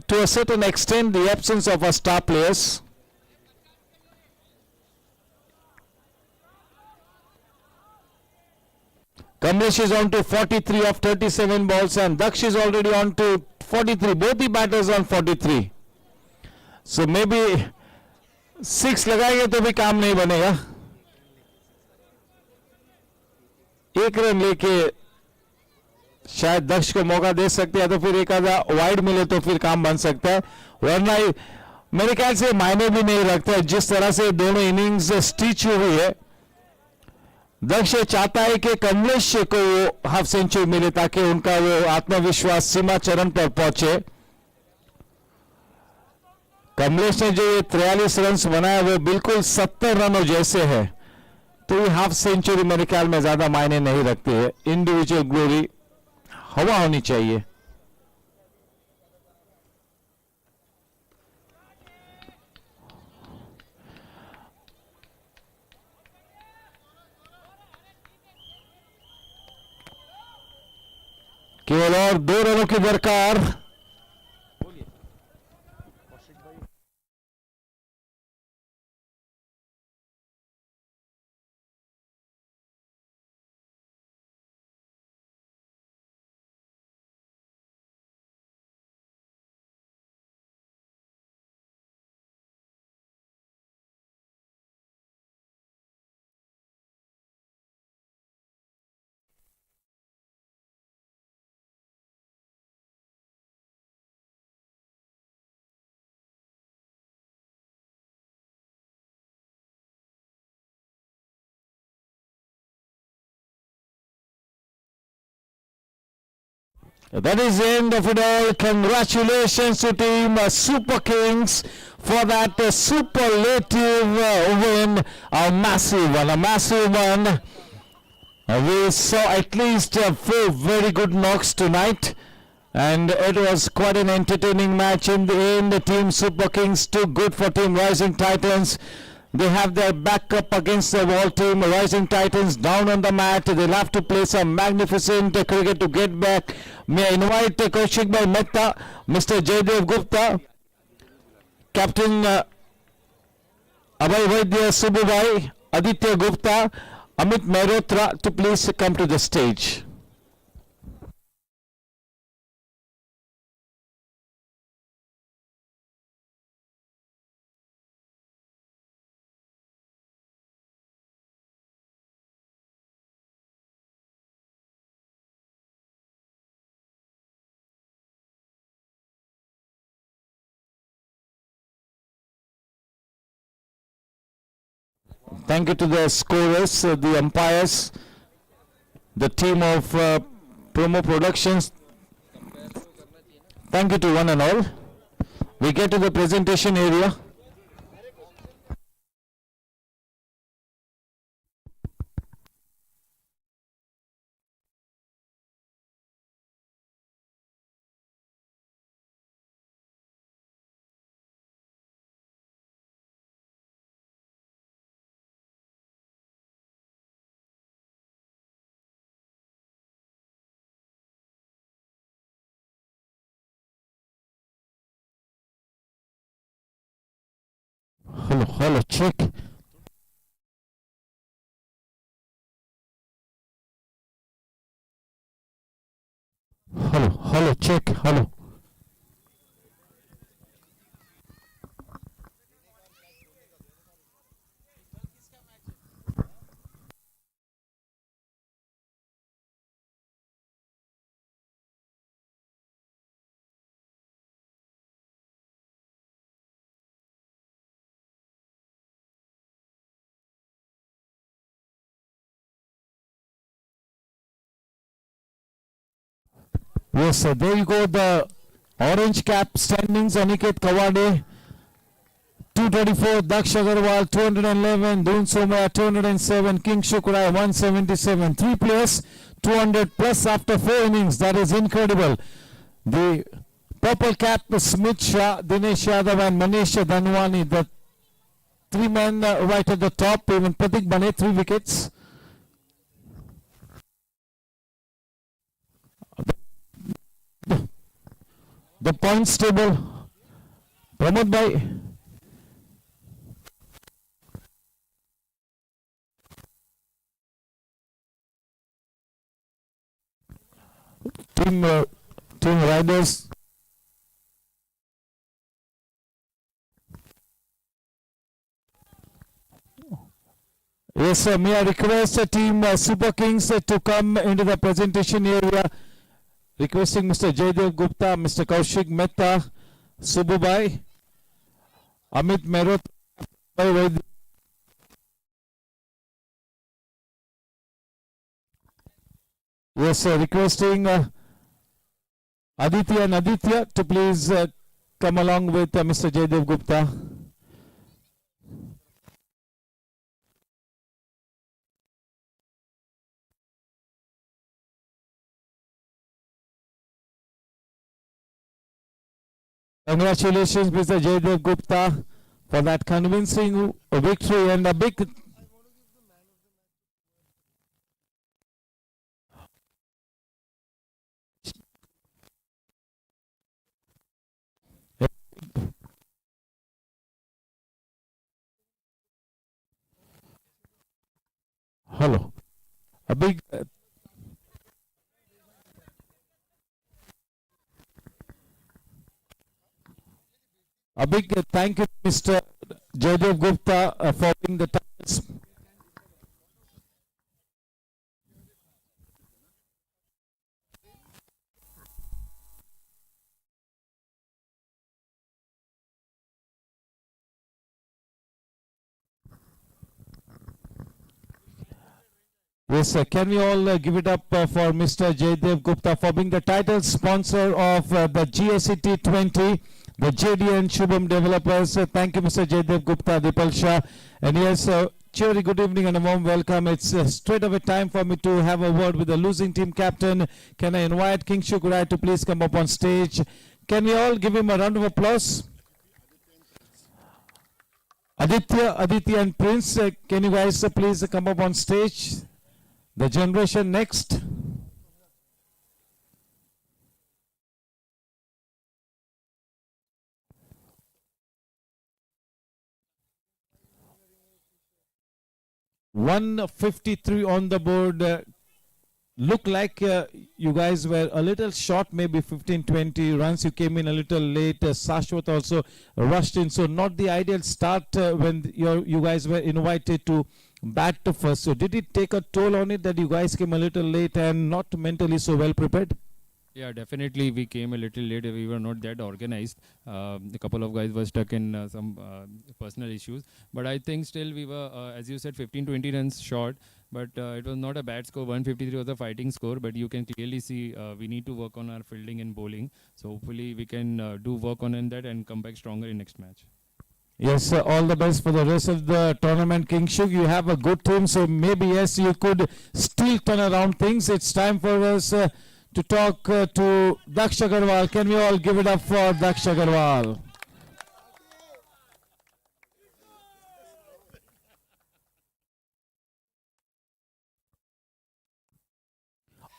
to a certain extent the absence of our star players. Kamlesh is on to 43 of 37 balls and Daksh is already on to 43. Both the batters on 43. So maybe 6 लगाएंगे तो भी काम नहीं बनेगा. 1 run लेके शायद दक्ष को मौका दे सकते हैं, तो फिर एक आधा वाइड मिले तो फिर काम बन सकता है, वरना मेरे ख्याल से मायने भी नहीं रखता है. जिस तरह से दोनों इनिंग्स स्टिच हुई है, दक्ष चाहता है कि कमलेश को वो हाफ सेंचुरी मिले ताकि उनका वो आत्मविश्वास सीमा चरम पर पहुंचे. कमलेश ने जो ये 43 रन बनाया वो बिल्कुल 70 रनों जैसे है, तो ये हाफ सेंचुरी मेरे ख्याल में ज्यादा मायने नहीं रखती है. इंडिविजुअल ग्लोरी हवा होनी चाहिए. केवल और 2 रनों की दरकार. That is the end of it all. Congratulations to team Super Kings for that superlative win. A massive one. We saw at least 4 very good knocks tonight, and it was quite an entertaining match. In the end, team Super Kings too good for team Rising Titans. They have their backup against the wall team. Rising Titans down on the mat. They'll have to play some magnificent cricket to get back. May I invite Kaushik Bhai Mehta, Mr. Jaydev Gupta, Captain Abhay Vaidya Subbu Bhai, Aditya Gupta, Amit Mehrotra to please come to the stage. Thank you to the scorers, the umpires, the team of Promo Productions. Thank you to one and all. We get to the presentation area. Hello, check. Hello, check. Hello. Yes, there you go. The orange cap standings. Aniket Kawade, 224. Daksh Agarwal, 211. Dun Somaya, 207. King Shukrai, 177. 3 players, 200 plus after 4 innings. That is incredible. The purple cap, Smith Shah, Dinesh Yadav, and Manish Dhanwani. The 3 men right at the top. Even Pratik Bane, 3 wickets. The points table, Pramod Bhai. Team riders. Yes, sir. May I request Team Super Kings to come into the presentation area. Requesting Mr. Jaydev Gupta, Mr. Kaushik Mehta, Subhubai, Amit Mehrotra. Yes, sir. Requesting Aditya and Aditya to please come along with Mr. Jaydev Gupta. Congratulations, Mr. Jaydev Gupta, for that convincing victory and a big. Hello. A big. A big thank you, Mr. Jaydev Gupta, for being the titles. Yes, sir. Can we all give it up for Mr. Jaydev Gupta for being the title sponsor of the GSC T20, the JDN Shubham Developers. Thank you, Mr. Jaydev Gupta, Dipal Shah. And yes, cheery good evening and a warm welcome. It's straight away time for me to have a word with the losing team captain. Can I invite King Shukurai to please come up on stage? Can we all give him a round of applause? Aditya and Prince, can you guys please come up on stage? The generation next. 153 on the board. Look like you guys were a little short, maybe 15-20 runs. You came in a little late. Sashwat also rushed in, so not the ideal start when you guys were invited to bat first. So did it take a toll on it that you guys came a little late and not mentally so well prepared? Yeah, definitely we came a little late. We were not that organized. A couple of guys were stuck in some personal issues. But I think still we were, as you said, 15-20 runs short. But it was not a bad score. 153 was a fighting score. But you can clearly see we need to work on our fielding and bowling. So hopefully we can do work on that and come back stronger in next match. Yes, all the best for the rest of the tournament, King Shuk. You have a good team, so maybe, yes, you could still turn around things. It's time for us to talk to Daksh Agarwal. Can we all give it up for Daksh Agarwal?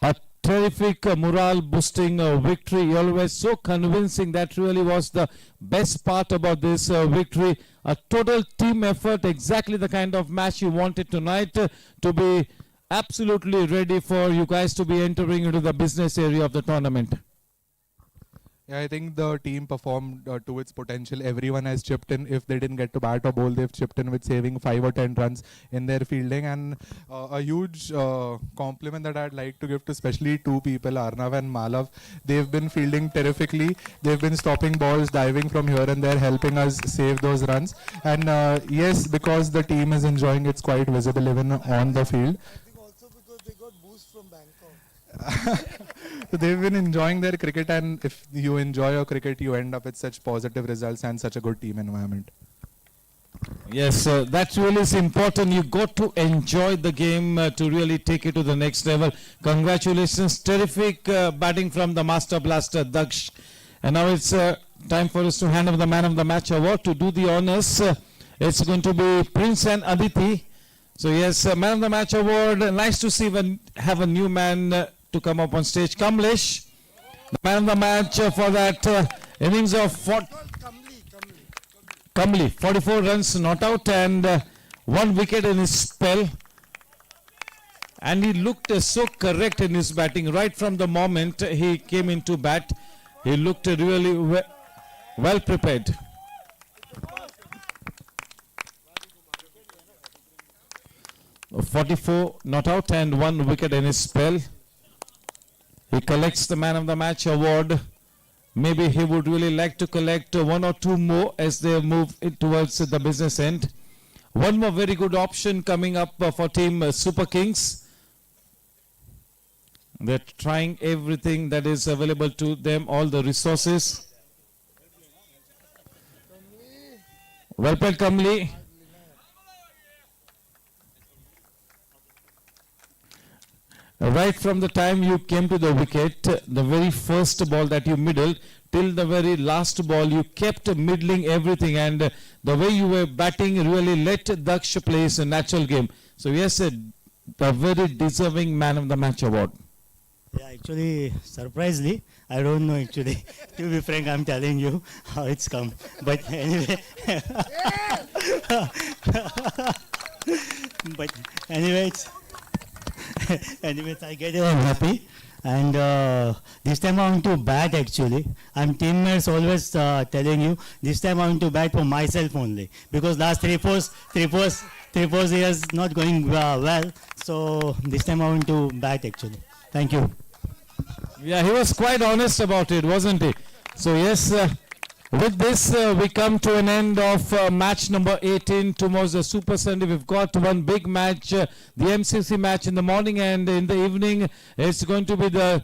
A terrific morale boosting victory, always so convincing. That really was the best part about this victory. A total team effort, exactly the kind of match you wanted tonight to be absolutely ready for you guys to be entering into the business area of the tournament. Yeah, I think the team performed to its potential. Everyone has chipped in. If they didn't get to bat or bowl, they've chipped in with saving 5 or 10 runs in their fielding. And a huge compliment that I'd like to give to especially two people, Arnav and Malav. They've been fielding terrifically. They've been stopping balls, diving from here and there, helping us save those runs. And yes, because the team is enjoying, it's quite visible even on the field. Also because they got boost from Bangkok. So they've been enjoying their cricket, and if you enjoy your cricket, you end up with such positive results and such a good team environment. Yes, that really is important. You got to enjoy the game to really take it to the next level. Congratulations. Terrific batting from the Master Blaster, Daksh. And now it's time for us to hand over the Man of the Match award. To do the honors, it's going to be Prince and Aditi. So yes, Man of the Match award. Nice to see when have a new man to come up on stage. Kamlesh, the Man of the Match for that innings of Kamli, 44 runs not out and 1 wicket in his spell. And he looked so correct in his batting right from the moment he came into bat. He looked really well prepared. .44 not out and 1 wicket in his spell. He collects the Man of the Match award. Maybe he would really like to collect 1 or 2 more as they move towards the business end. One more very good option coming up for Team Super Kings. They're trying everything that is available to them, all the resources. Well played, Kamli. Right from the time you came to the wicket, the very first ball that you middled, till the very last ball, you kept middling everything, and the way you were batting really let Daksh play his natural game. So yes, a very deserving Man of the Match award. Yeah, actually, surprisingly, I don't know actually. To be frank, I'm telling you how it's come. But anyway, anyways, I get it. I'm happy. And this time I want to bat actually. I'm teammates always telling you, this time I want to bat for myself only. Because last 3-4 years not going well. So this time I want to bat actually. Thank you. Yeah, he was quite honest about it, wasn't he? So yes, with this we come to an end of match number 18. Tomorrow's the Super Sunday. We've got one big match, the MCC match in the morning, and in the evening it's going to be the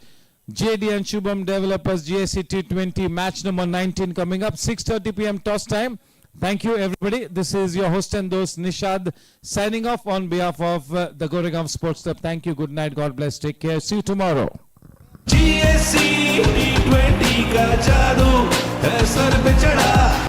JD and Shubham Developers GSC T20 match number 19 coming up, 6:30 p.m. toss time. Thank you, everybody. This is your host and host Nishad signing off on behalf of the Goregaon Sports Club. Thank you. Good night. God bless. Take care. See you tomorrow. GSC T20 का जादू है sir पे चढ़ा